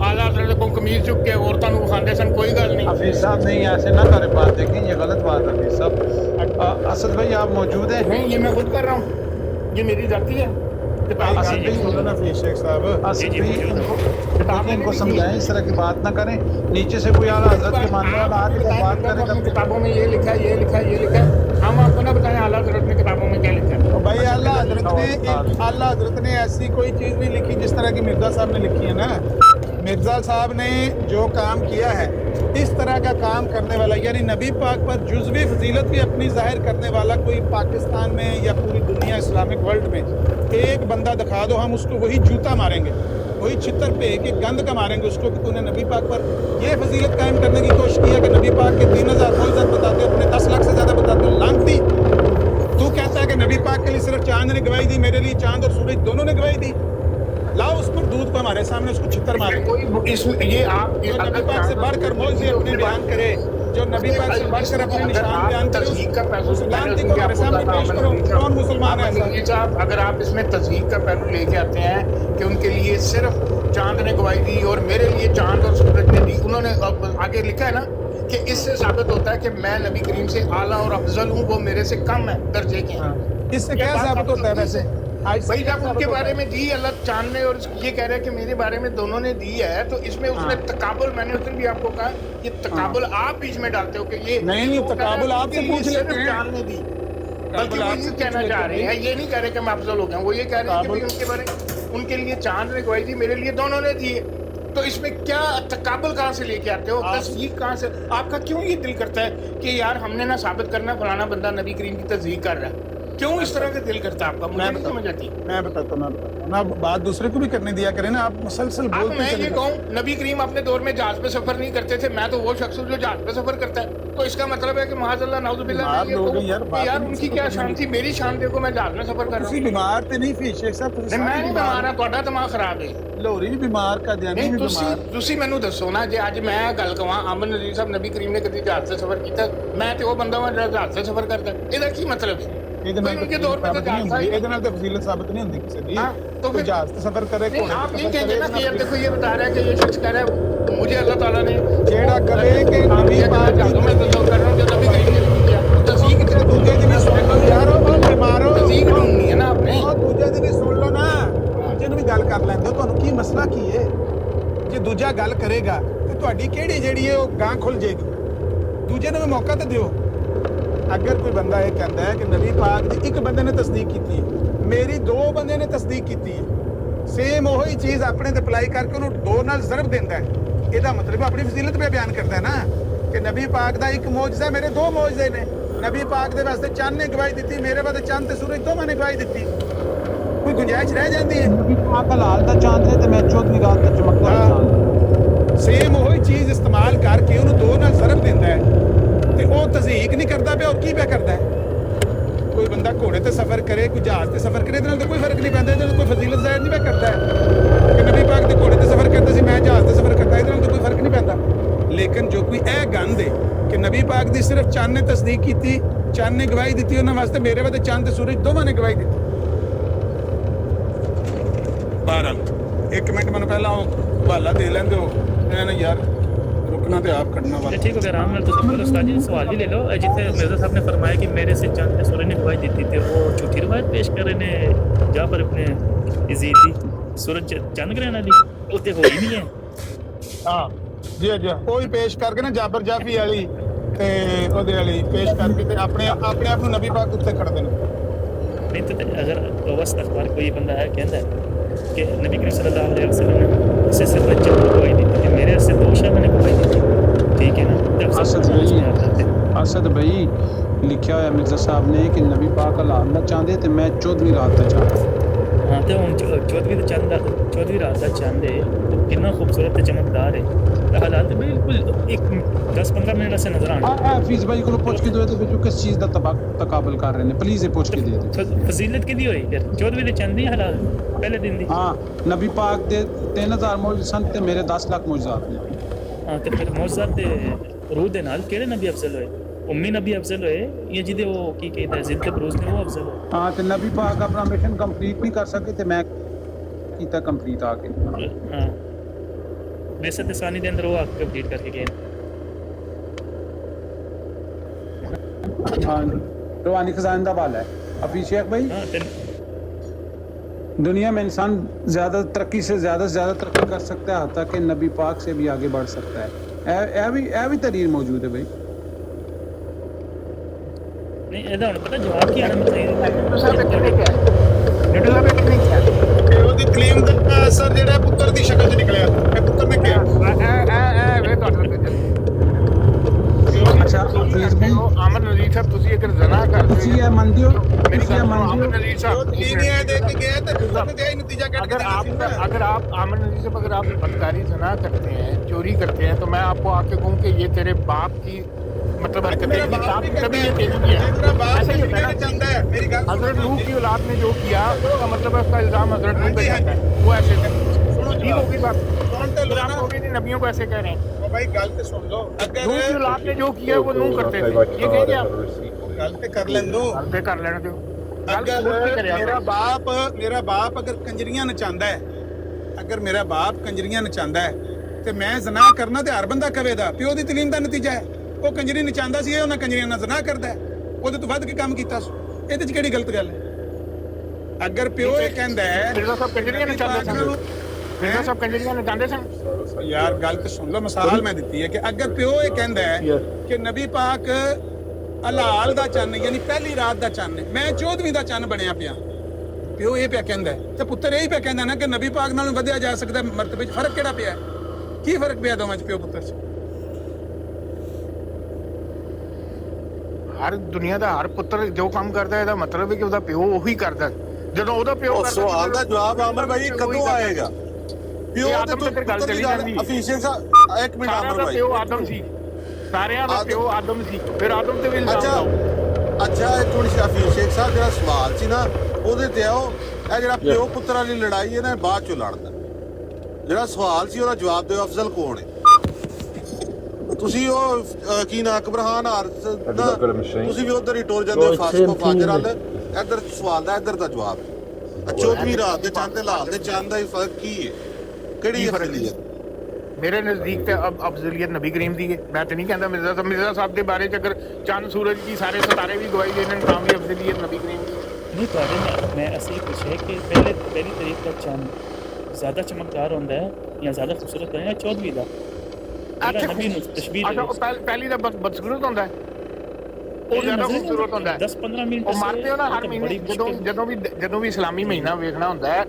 اعلی حضرت کو قمیض چک کے عورتاں نوں کھاندے سن کوئی گل نہیں. حفیظ صاحب نہیں ایسے نہ کرے بات. دیکھیں یہ غلط بات ہے حفیظ صاحب. اسد بھائی آپ موجود ہیں؟ نہیں یہ میں خود کر رہا ہوں, یہ میری ذاتی ہے. اسد بھائی شیخ صاحب اسد بھائی ان کو سمجھائیں اس طرح کی بات نہ کریں. نیچے سے کوئی اعلیٰ حضرت کے ماننے والا آ کے بات کرے اپنی کتابوں میں یہ لکھا ہے یہ لکھا ہے یہ لکھا ہے. ہم آپ کو نہ بتائیں اعلیٰ حضرت نے کتابوں میں کیا لکھا ہے. بھائی اللہ حضرت نے ایسی کوئی چیز نہیں لکھی جس طرح کی مرزا صاحب نے لکھی ہے نا. مرزا صاحب نے جو کام کیا ہے اس طرح کا کام کرنے والا یعنی نبی پاک پر جزوی فضیلت بھی اپنی ظاہر کرنے والا کوئی پاکستان میں یا پوری دنیا اسلامک ورلڈ میں ایک بندہ دکھا دو, ہم اس کو وہی جوتا ماریں گے, وہی چھتر پہ کہ گند کا ماریں گے اس کو کہ تو نے نبی پاک پر یہ فضیلت قائم کرنے کی کوشش کی ہے کہ نبی پاک کے 3000 معجزات بتاتے ہو, اپنے 10 لاکھ سے زیادہ بتاتے ہو. لعنتی تو کہتا ہے کہ نبی پاک کے لیے صرف چاند نے گواہی دی, میرے لیے چاند اور سورج دونوں نے گواہی دی. لاؤ اس پر دودھ کو ہمارے سامنے اس کو چھتر مارے. یہ آپ جو نبی پاک سے بڑھ کر معجزے اپنے بیان کرے, جو نبی پاک سے بڑھ کر اپنے نشان بیان کرے, اس لعنتی کو ہمارے سامنے پیش کرو. کون مسلمان ہے ایسا؟ اگر آپ اس میں تصدیق کا پہلو لے کے آتے ہیں کہ ان کے لیے صرف چاند نے گواہی دی اور میرے لیے چاند اور سورج نے دی, انہوں نے آگے لکھا ہے نا کہ اس سے ثابت ہوتا ہے کہ میں نبی کریم سے اعلیٰ اور افضل ہوں, وہ میرے سے کم ہے درجے کے ہیں. اس سے کیا ثابت ہوتا ہے ویسے؟ بھائی جب ان کے بارے میں دی اللہ چاند نے اور یہ کہہ رہا ہے کہ میرے بارے میں دونوں نے دی ہے تو اس میں اس نے تقابل, میں نے اس دن بھی آپ کو کہا یہ تقابل آپ بیچ میں ڈالتے ہو کہ یہ نہیں تقابل آپ سے پوچھ لیتے ہیں. چاند نے دی بلکہ وہ یہ کہنا چاہ رہے ہیں, یہ نہیں کہہ رہے کہ میں افضل ہو گیا ہوں, وہ یہ کہہ رہے ہیں کہ ان کے بارے ان کے لیے چاند نے گواہی دی, میرے لیے دونوں نے دی ہے. تو اس میں کیا تقابل کہاں سے لے کے آتے ہو, تصدیق کہاں سے؟ آپ کا کیوں یہ دل کرتا ہے کہ یار ہم نے نہ ثابت کرنا فلانا بندہ نبی کریم کی تصدیق کر رہا ہے, کیوں اس طرح کا دل کرتا ہے آپ کا؟ مجھے نہیں سمجھ آتی. میں بتاتا ہوں بات دوسرے کو بھی کرنے دیا کریں نا, آپ مسلسل بولتے میں یہ کہوں نبی کریم اپنے دور میں جہاز پہ سفر نہیں کرتے تھے, میں تو وہ شخص ہوں جو جہاز پہ سفر کرتا ہے, تو اس کا مطلب ہے کہ معاذ اللہ نعوذ باللہ یار ان کی کیا شان تھی, میری شان دیکھو میں جہاز میں سفر کر رہا ہوں. بیمار تے نہیں فی شیخ صاحب, میں نہیں بیمار ہوں, تہاڈا دماغ خراب ہے. لوری بھی بیمار کا دیانی بھی بیمار. تسی مینوں دسو نا, جے اج میں گل کہاں عامر نذیر صاحب نبی کریم نے کدی جہاز سے سفر کیتا, میں تے وہ بندہ ہوں جو جہاز سے سفر کرتا ہے, یہ کی مطلب ہے؟ فضیلت ثابت نہیں ہوتی کسی کی جہاز سے سفر کرے. آپ نہیں کہیں گے نا کہ دیکھو یہ بتا رہا ہے کہ یہ شخص کہہ رہا ہے مجھے اللہ تعالیٰ نے جیڑا کرے کہ نبی پاک جہازوں میں تصور کر رہا ہوں جو نبی کریم نے نہیں کیا, تصدیق تے دوجے دی سن لو یار, او بیمار ہو تصدیق ڈھونڈنی ہے نا آپ نے. دوجے دی سن لو نا, دوجے نوں بھی ਖੁੱਲ ਜੇਗੀ। ਦੂਜੇ ਨੂੰ ਵੀ ਮੌਕਾ ਤਾਂ ਦਿਓ। ਅਗਰ ਕੋਈ ਬੰਦਾ ਇਹ ਕਹਿੰਦਾ ਹੈ ਕਿ ਨਬੀ ਪਾਕ ਦੀ ਇੱਕ ਬੰਦੇ ਨੇ ਤਸਦੀਕ ਕੀਤੀ ਹੈ, ਮੇਰੀ 2 ਬੰਦੇ ਨੇ ਤਸਦੀਕ ਕੀਤੀ ਹੈ, ਸੇਮ ਉਹੀ ਚੀਜ਼ ਆਪਣੇ ਤੇ ਅਪਲਾਈ ਕਰਕੇ ਉਹਨੂੰ 2 ਨਾਲ ਜ਼ਰਬ ਦਿੰਦਾ ਹੈ, ਇਹਦਾ ਮਤਲਬ ਆਪਣੀ ਫਜ਼ੀਲਤ पे ਬਿਆਨ ਕਰਦਾ ਹੈ ਨਾ ਕਿ ਨਬੀ ਪਾਕ ਦਾ ਇੱਕ ਮੌਜਜ਼ਾ, ਮੇਰੇ 2 ਮੌਜਜ਼ੇ ਨੇ। ਨਬੀ ਪਾਕ ਦੇ ਵਾਸਤੇ ਚੰਨ ਨੇ ਗਵਾਹੀ ਦਿੱਤੀ, ਮੇਰੇ ਵਾਸਤੇ ਚੰਨ ਤੇ ਸੂਰਜ ਦੋਵਾਂ ਨੇ ਗਵਾਹੀ ਦਿੱਤੀ। ਕੋਈ ਗੁੰਜਾਇਸ਼ ਰਹਿ ਜਾਂਦੀ ਹੈ? ਨਬੀ ਪਾਕ ਹਲਾਲ ਦਾ ਚਾਂਦ ਹੈ ਤੇ ਮੈਂ 14ਵੀਂ ਰਾਤ ਦਾ ਚਮਕਦਾ ਚਾਂਦ। ਸੇਮ ਉਹੀ ਚੀਜ਼ ਇਸਤੇਮਾਲ ਕਰਕੇ ਉਹਨੂੰ 2 ਨਾਲ ਜ਼ਰਬ ਦਿੰਦਾ ਹੈ ਤੇ ਉਹ ਤਜ਼ਹੀਕ ਨਹੀਂ ਕਰਦਾ ਪਿਆ, ਹੋਰ ਕੀ ਪਿਆ ਕਰਦਾ ਹੈ? ਕੋਈ ਬੰਦਾ ਘੋੜੇ ਤੇ ਸਫ਼ਰ ਕਰੇ, ਕੋਈ ਜਹਾਜ਼ ਤੇ ਸਫ਼ਰ ਕਰੇ, ਇਹਦੇ ਨਾਲ ਤਾਂ ਕੋਈ ਫਰਕ ਨਹੀਂ ਪੈਂਦਾ, ਇਹਦੇ ਨਾਲ ਕੋਈ ਫਜ਼ੀਲਤ ਜ਼ਾਹਿਰ ਨਹੀਂ ਪਿਆ ਕਰਦਾ ਹੈ ਕਿ ਨਬੀ ਪਾਕ ਦੇ ਘੋੜੇ ਤੇ ਸਫ਼ਰ ਕਰਦੇ ਸੀ, ਮੈਂ ਜਹਾਜ਼ ਤੇ ਸਫ਼ਰ ਕਰਦਾ, ਇਹਦੇ ਨਾਲ ਤਾਂ ਕੋਈ ਫਰਕ ਨਹੀਂ ਪੈਂਦਾ। ਲੇਕਿਨ ਜੋ ਕੋਈ ਇਹ ਗੰਦ ਹੈ ਕਿ ਨਬੀ ਪਾਕ ਦੀ ਸਿਰਫ ਚੰਨ ਨੇ ਤਸਦੀਕ ਕੀਤੀ, ਚੰਨ ਨੇ ਗਵਾਹੀ ਦਿੱਤੀ ਉਹਨਾਂ ਵਾਸਤੇ, ਮੇਰੇ ਵਾਸਤੇ ਚੰਨ ਤੇ ਸੂਰਜ ਦੋਵਾਂ ਨੇ ਗਵਾਹੀ ਦਿੱਤੀ। ਬਹਰਹਾਲ 1 ਮਿੰਟ ਮੈਨੂੰ ਪਹਿਲਾਂ ਉਹ ਹਵਾਲਾ ਦੇ ਲੈਂਦੇ ਹੋ, ਇਹਨਾਂ ਨੇ ਯਾਰ ਰੁਕਣਾ ਤੇ ਆਪ ਕੱਢਣਾ ਵਾ। ठीक हो गया आराम तुम बोलो उस्ताद जी सवाल भी ले लो जिथे मिर्जा साहब ने फरमाया कि मेरे से चंद ने सूरज ने गवाही दी थी वो झूठी रवायत पेश कर रहे ने जा पर अपने यजीद दी सूरज चंद ग्रहण वाली उत्ते हो ही नहीं है। ਹਾਂ ਜੀ ਜੀ ਕੋਈ ਪੇਸ਼ ਕਰਕੇ ਨਾ ਜਾਬਰ ਜਾਫੀ ਵਾਲੀ ਤੇ ਉਹਦੇ ਵਾਲੀ ਪੇਸ਼ ਕਰਕੇ ਤੇ ਆਪਣੇ ਆਪ ਨੂੰ ਨਬੀ ਪਾਕ ਉੱਤੇ ਖੜਦੇ ਨੇ। नहीं तो अगर वस्त अखबार कोई बंदा है कहता है कि नबी करीम सल्लल्लाहु अलैहि वसल्लम ने इससे सिर्फ बच्चों को गवाही दी थी मेरे से 2 शाह ने गवाही दी थी, ठीक है ना? तो असद भाई लिखा होया मिर्जा साहब ने कि नबी पाक हलाल दा चांद है ते मैं 14ਵੀਂ ਰਾਤ ਦਾ चांद। हाँ तो हम 14ਵੀਂ रात का चंद है तो कितना खूबसूरत ते चमकदार है तो हालात बिल्कुल एक 10-15 मिनट से नजर आना। हाफिज भाई को पूछ के दो ते विचों किस चीज दा तकाबल कर रहे ने, प्लीज ये पूछ के दे दो। फजीलत की दी हुई फिर 14ਵੀਂ ਦੇ ਚੰਦ ਦੀ ਹਾਲਾਤ ਪਹਿਲੇ ਦਿਨ ਦੀ। हाँ नबी पाक दे 3000 मौजूद सन ते मेरे 10 लाख मौजूदात ने। हाँ तो फिर मौजूदात दे रूह दे नाल किहड़े नबी अफजल होए? उम्मी नबी अफजल होए या जिदे वो की कहता है जिद बरूज ने वो अफजल होए? हाँ ते नबी पाक अपना मिशन कंप्लीट नहीं कर सके ते मैं कीता कंप्लीट आके। हाँ वैसे तो सानी दे अंदर वो आके कंप्लीट करके गए। हाँ रवानी खजान दा वाला है अफीज शेख भाई। हाँ तो दुनिया में इंसान ज़्यादा तरक्की से ज़्यादा तरक्की कर सकता है ताकि नबी पाक से भी आगे बढ़ सकता है। ए भी तरीर मौजूद है भाई। नहीं ਇਹਦਾ ਹੁਣ ਪਤਾ ਜਵਾਬ ਕੀ ਆਣਾ ਚਾਹੀਦਾ ਨਿਡਲਾ ਕਿੰਨੇ ਕਿਹਾ ਤੇ ਉਹਦੀ ਕਲੇਮ ਦਾ ਅਸਰ ਜਿਹੜਾ ਪੁੱਤਰ ਦੀ ਸ਼ਕਲ 'ਚ ਨਿਕਲਿਆ, ਇਹ ਪੁੱਤਰ ਨੇ ਕਿਹਾ। ਵੇ ਤੁਹਾਡੇ अच्छा अफीज भाई ਅਮਨ ਨਜ਼ੀਰ ਸਾਹਿਬ ਤੁਸੀਂ ਅਗਰ ਜ਼ਨਾ ਕਰਦੇ ਤੁਸੀਂ ਇਹ ਮੰਨਦੇ ਹੋ? मेरी ਤੁਸੀਂ ਇਹ बात सुनो, ਮੰਨਦੇ अमन ਹੋ? नजीर साहब तीन ही देख के गया तो पुत्तर ने क्या ही नतीजा काट के अगर देना आप थी ना। अगर आप आमन नजीर साहब अगर आप बदकारी जना करते हैं, चोरी करते हैं, तो मैं आपको आके कहूँ कि ये तेरे बाप की मतलब हरकतें मेरा हैं, बाप भी तभी करता ये है, तेरी भी है। मेरा बाप ऐसा ही होता है भी ना। जानता है, मेरी गल सुनो। हजरत नूह की औलाद ने जो किया उसका मतलब है उसका इल्जाम हजरत नूह पे जाता है, वो ऐसे सुनो ठीक होगी बात। कौन तो फिर आप लोना कहोगे नहीं नबियों को ऐसे कह रहे हैं। ओ भाई गल तो सुन लो। नूह की अगर औलाद ने जो किया वो नूह करते थे, ये कहेंगे आप गल तो कर लें दो। गलते कर लेने दो। अगर मेरा बाप अगर कंजरियां नचांदा है, अगर मेरा बाप कंजरियां नचांदा है ਤੇ ਮੈਂ ਜ਼ਨਾ ਕਰਨਾ ਤੇ ਹਰ ਬੰਦਾ ਕਵੇਦਾ ਪਿਓ ਦੀ ਤਲੀਮ ਦਾ ਨਤੀਜਾ ਹੈ। ਉਹ ਕੰਜਰੀ ਨਚਾਂਦਾ ਸੀ, ਉਹਨਾਂ ਕੰਜਰੀਆਂ ਨਾਲ ਜ਼ਨਾ ਕਰਦਾ ਹੈ, ਉਹਦੇ ਤੋਂ ਵੱਧ ਕੇ ਕੰਮ ਕੀਤਾ ਸੀ। ਇਹਦੇ 'ਚ ਕਿਹੜੀ ਗਲਤ ਗੱਲ ਹੈ? ਅਗਰ ਪਿਓ ਇਹ ਕਹਿੰਦਾ ਹੈ ਮਿਰਜ਼ਾ ਸਾਹਿਬ ਕੰਜਰੀਆਂ ਨਚਾਉਂਦੇ ਸਨ, ਮਿਰਜ਼ਾ ਸਾਹਿਬ ਕੰਜਰੀਆਂ ਨਚਾਉਂਦੇ ਸਨ। ਯਾਰ ਗੱਲ ਤੇ ਸੁਣ ਲਓ, ਮਿਸਾਲ ਮੈਂ ਦਿੱਤੀ ਹੈ ਕਿ ਅਗਰ ਪਿਓ ਇਹ ਕਹਿੰਦਾ ਹੈ ਕਿ ਨਬੀ ਪਾਕ ਹਲਾਲ ਦਾ ਚੰਨ ਯਾਨੀ ਪਹਿਲੀ ਰਾਤ ਦਾ ਚੰਨ ਹੈ, ਮੈਂ 14ਵੀਂ ਦਾ ਚੰਨ ਬਣਿਆ ਪਿਆ, ਪਿਓ ਇਹ ਪਿਆ ਕਹਿੰਦਾ ਹੈ ਤੇ ਪੁੱਤਰ ਇਹ ਪਿਆ ਕਹਿੰਦਾ ਨਾ ਕਿ ਨਬੀ ਪਾਕ ਨਾਲੋਂ ਵਧਿਆ ਜਾ ਸਕਦਾ ਮਰਤਬੇ 'ਚ। ਫਰਕ ਕਿਹੜਾ ਪਿਆ? ਕੀ ਫਰਕ ਪਿਆ ਦੋਵਾਂ 'ਚ ਪਿਓ ਪੁੱਤਰ 'ਚ? ਹਰ ਦੁਨੀਆ ਦਾ ਹਰ ਪੁੱਤਰ ਜੋ ਕੰਮ ਕਰਦਾ ਇਹਦਾ ਮਤਲਬ ਹੈ ਕਿ ਉਹਦਾ ਪਿਓ ਉਹੀ ਕਰਦਾ। ਜਦੋਂ ਉਹਦਾ ਪਿਓ ਕਰਦਾ ਸਵਾਲ ਦਾ ਜਵਾਬ ਆਮਰ ਭਾਈ ਕਦੋਂ ਆਏਗਾ? ਪਿਓ ਤੇ ਆਦਮ ਤੇ ਫਿਰ ਗੱਲ ਚਲੀ ਜਾਂਦੀ। ਅਫੀਸ਼ੀਅਲ ਸਾਹਿਬ ਇੱਕ ਮਿੰਟ ਸਾਰਿਆਂ ਆਮਰ ਦਾ ਭਾਈ। ਪਿਓ ਆਦਮ ਸੀ, ਸਾਰਿਆਂ ਦਾ ਪਿਓ ਆਦਮ ਸੀ, ਫਿਰ ਆਦਮ ਤੇ ਵੀ ਇਲਜ਼ਾਮ ਅੱਛਾ ਲਾਓ। ਅੱਛਾ ਇਹ ਥੋੜੀ ਸ਼ਾਫੀ ਸ਼ੇਖ ਸਾਹਿਬ ਜਿਹੜਾ ਸਵਾਲ ਸੀ ਨਾ ਉਹਦੇ ਤੇ ਆਓ। ਇਹ ਜਿਹੜਾ ਪਿਓ ਪੁੱਤਰਾਂ ਦੀ ਲੜਾਈ ਹੈ ਨਾ ਬਾਅਦ ਚੋਂ ਲੜਦਾ। ਜਿਹੜਾ ਸਵਾਲ ਸੀ ਉਹਦਾ ਜਵਾਬ ਦਿਓ, ਅਫਜ਼ਲ ਕੌਣ ਹੈ? ਤੁਸੀਂ ਉਹ ਕੀ ਨਾ ਅਕਬਰਹਾਨ ਆਰਸ ਦਾ ਤੁਸੀਂ ਵੀ ਉਧਰ ਹੀ ਟੁਰ ਜਾਂਦੇ ਹੋ ਫਾਸਕੋ ਫਾਜਰ ਵਾਲ। ਇੱਧਰ ਸਵਾਲ ਦਾ ਇੱਧਰ ਦਾ ਜਵਾਬ। 14ਵੀਂ ਰਾਤ ਦੇ ਚੰਦ ਤੇ ਲਾਲ ਦੇ ਚੰਦ ਦਾ ਹੀ ਫਰਕ ਕੀ ਹੈ? ਕਿਹੜੀ ਅਫਜ਼ਲੀਅਤ? ਮੇਰੇ ਨਜ਼ਦੀਕ ਤੇ ਅਫਜ਼ਲੀਅਤ ਨਬੀ ਕਰੀਮ ਦੀ ਹੈ। ਮੈਂ ਤਾਂ ਨਹੀਂ ਕਹਿੰਦਾ ਮਿਰਜ਼ਾ ਸਾਹਿਬ ਦੇ ਬਾਰੇ ਚ ਅਗਰ ਚੰਦ ਸੂਰਜ ਦੀ ਸਾਰੇ ਸਿਤਾਰੇ ਵੀ ਗਵਾਹੀ ਦੇਣ ਤਾਂ ਵੀ ਅਫਜ਼ਲੀਅਤ ਨਬੀ ਕਰੀਮ ਦੀ ਹੈ। नहीं तो मैं ऐसे ही पूछे कि पहली तारीख का चंद ज़्यादा चमकदार होता है या ज़्यादा खूबसूरत है या 14ਵੀਂ ਦਾ? ਜਿਹੜਾ ਨਬੀ ਨੂੰ ਤਸ਼ਬੀਹ ਅੱਛਾ ਉਹ ਪਹਿਲੀ ਦਾ ਬਦਸੂਰਤ ਹੁੰਦਾ ਹੈ, ਉਹ ਜ਼ਿਆਦਾ ਖੂਬਸੂਰਤ ਹੁੰਦਾ ਹੈ। 10-15 ਮਿੰਟ ਉਹ ਮਰਦੇ ਹੋ ਨਾ ਹਰ ਮਹੀਨੇ ਜਦੋਂ ਵੀ ਇਸਲਾਮੀ ਮਹੀਨਾ ਵੇਖਣਾ ਹੁੰਦਾ ਹੈ,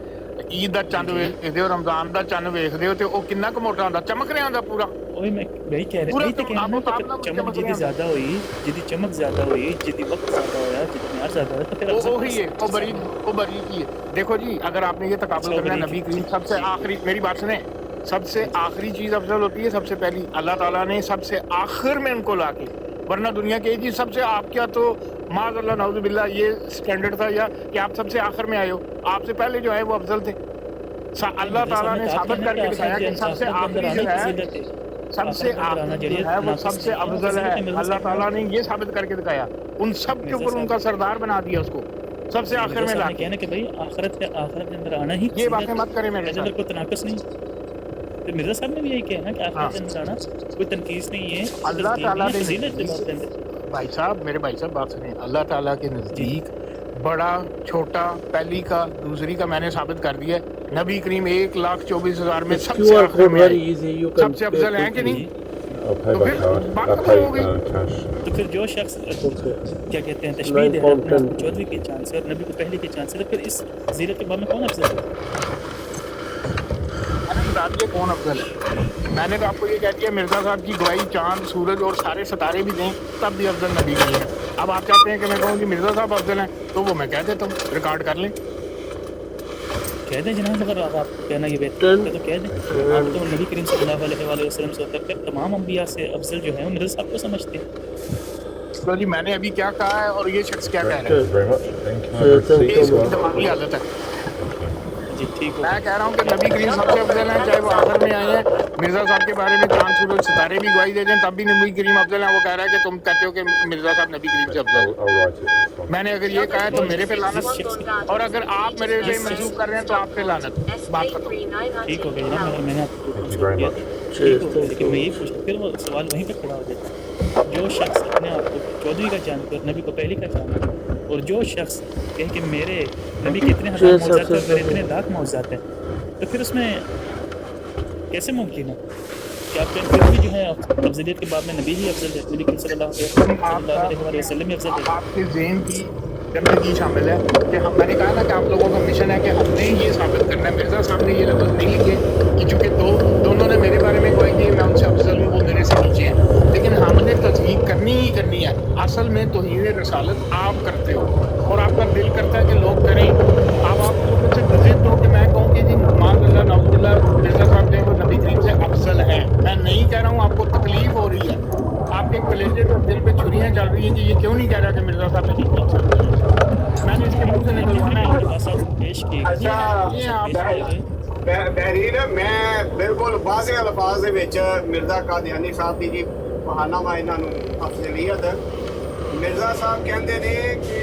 ਈਦ ਦਾ ਚੰਦ ਵੇਖਦੇ ਹੋ, ਰਮਜ਼ਾਨ ਦਾ ਚੰਦ ਵੇਖਦੇ ਹੋ, ਤੇ ਉਹ ਕਿੰਨਾ ਕੁ ਮੋਟਾ ਹੁੰਦਾ, ਚਮਕ ਰਿਹਾ ਹੁੰਦਾ ਪੂਰਾ। ਉਹੀ ਮੈਂ ਵਹੀ ਕਹਿ ਰਿਹਾ ਸੀ ਕਿ ਚਮਕ ਜਿਹਦੀ ਜ਼ਿਆਦਾ ਹੋਈ, ਜਿਹਦੀ ਚਮਕ ਜ਼ਿਆਦਾ ਹੋਈ, ਜਿਹਦੀ वक्त ज्यादा होया, जितनी यार ज्यादा होया, तो फिर वो ही है, वो बरी की है। देखो जी, अगर आपने ये तकाबुल करना है, नबी करीम सबसे आखिरी, मेरी बात सुने, सबसे आखिरी चीज अफजल होती है सबसे पहली। अल्लाह ताला ने सबसे आखिर में उनको लाके, वरना दुनिया के जी सबसे, आप क्या तो माज़अल्लाह नाउज़ुबिल्लाह ये स्टैंडर्ड था या कि आप सबसे आखिर में आए हो, आपसे पहले जो है वो अफजल थे। अल्लाह ताला ने साबित करके दिखाया कि सबसे आखिरी जो है, सबसे आखिरी जो है वो सबसे अफजल है। अल्लाह ताला ने ये साबित करके दिखाया, उन सब के ऊपर उनका सरदार बना दिया उसको, सबसे आखिर में लाके। कहना कि भाई आखिरत के अंदर आना ही, ये बातें मत करें मेरे साथ, कोई तनाकस नहीं। तो मिर्जा साहब ने भी यही कहा ना कि आखिरत के अंदर आना कोई तनकीस नहीं है, अल्लाह ताला ने ज़ीनत के अंदर। भाई साहब, मेरे भाई साहब बात सुनिए, अल्लाह ताला के नज़दीक बड़ा छोटा, पहली का दूसरी का मैंने साबित कर दिया है। नबी करीम 1,24,000 में सबसे आखिर में सबसे अफजल हैं कि नहीं? तो फिर बात खत्म हो गई। तो फिर जो शख्स क्या कहते हैं तशबीह दे रहा है अपने चौधरी के चांद से और नबी को पहले के चांद से, तो फिर इस ज़ीरत के बाद में कौन अफजल है? मैंने बता दिया कौन अफजल है। मैंने तो आपको ये कह दिया, मिर्जा साहब की गवाही चांद सूरज और सारे सितारे भी दें तब भी अफजल नबी नहीं है। अब आप चाहते हैं कि मैं कहूँ कि मिर्जा साहब अफजल हैं, तो वो मैं कह देता हूँ, रिकॉर्ड कर लें। कह दें जनाब, अगर आप कहना ये बेहतर है तो कह दें। आप तो नबी करीम सल्लल्लाहु अलैहि वसल्लम से होकर तमाम अंबिया से अफजल जो है वो मिर्जा साहब को समझते हैं। तो जी मैंने अभी क्या कहा है और ये शख्स क्या कह रहा है, ये इसकी दिमागी हालत है। जी ठीक हो। मैं कह रहा हूँ कि नबी करीम सबसे अफजल हैं, चाहे वो आखिर में आए हैं। मिर्जा साहब के बारे में चांद सूरज सितारे भी गवाही दे दें तब भी नबी करीम अफजल हैं। वो कह रहा है कि तुम कहते हो कि मिर्जा साहब नबी करीम से अफजल। मैंने अगर ये कहा है तो मेरे पे लानत, और अगर आप मेरे पे मंसूब कर रहे हैं तो आप पे लानत। बात खत्म। ठीक हो गया जनाब, मगर मैंने आपको किया था, ठीक हो गया, लेकिन मैं ये पूछा फिर वो सवाल वहीं पर खड़ा हो जाता है। जो शख्स अपने आप को चौधरी का जानते और नबी को पहली का जानते, और जो शख्स कहे कि मेरे नबी कितने हजार मौजूद हैं, मेरे इतने लाख मौजूद हैं, तो फिर उसमें कैसे मुमकिन है कि आप फिर भी जो है अफजलियत के बाद में नबी ही अफजल है, नबी सल्लल्लाहु अलैहि वसल्लम ही अफजल है? आपके ज़हन की गंदगी शामिल है कि हम, मैंने कहा ना कि आप लोगों का मिशन है कि हमने ये साबित करना है। मिर्जा साहब ने ये लफ्ज़ नहीं लिखे कि चूँकि दोनों ने मेरे बारे में कोई कि मैं उनसे अफजल हूँ, वो मेरे से नीचे हैं, लेकिन हमने तस्दीक करनी ही करनी है। असल में तौहीद रसालत आप करते हो और आपका दिल करता है कि लोग करें। अब आप लोगों से जिद हो कि मैं कहूँ कि जी माज़अल्लाह नाउज़ुबिल्लाह मिर्जा साहब जो वो नबी करीम से अफजल हैं। मैं नहीं कह रहा हूँ, आपको तकलीफ हो रही है, आपके कलेजे और दिल पे छुरियाँ चल रही हैं कि ये क्यों नहीं कह रहा कि मिर्जा साहब नहीं पीछ सकते। मैंने इसके मुंह से निकलवाना है। अच्छा बहरीन, मैं बिल्कुल वाज़े अल्फाज दे विच मिर्जा कादियानी साहब दी जी बहानामा इन्हां नूं अफजलियत मिर्जा साहब कहंदे ने कि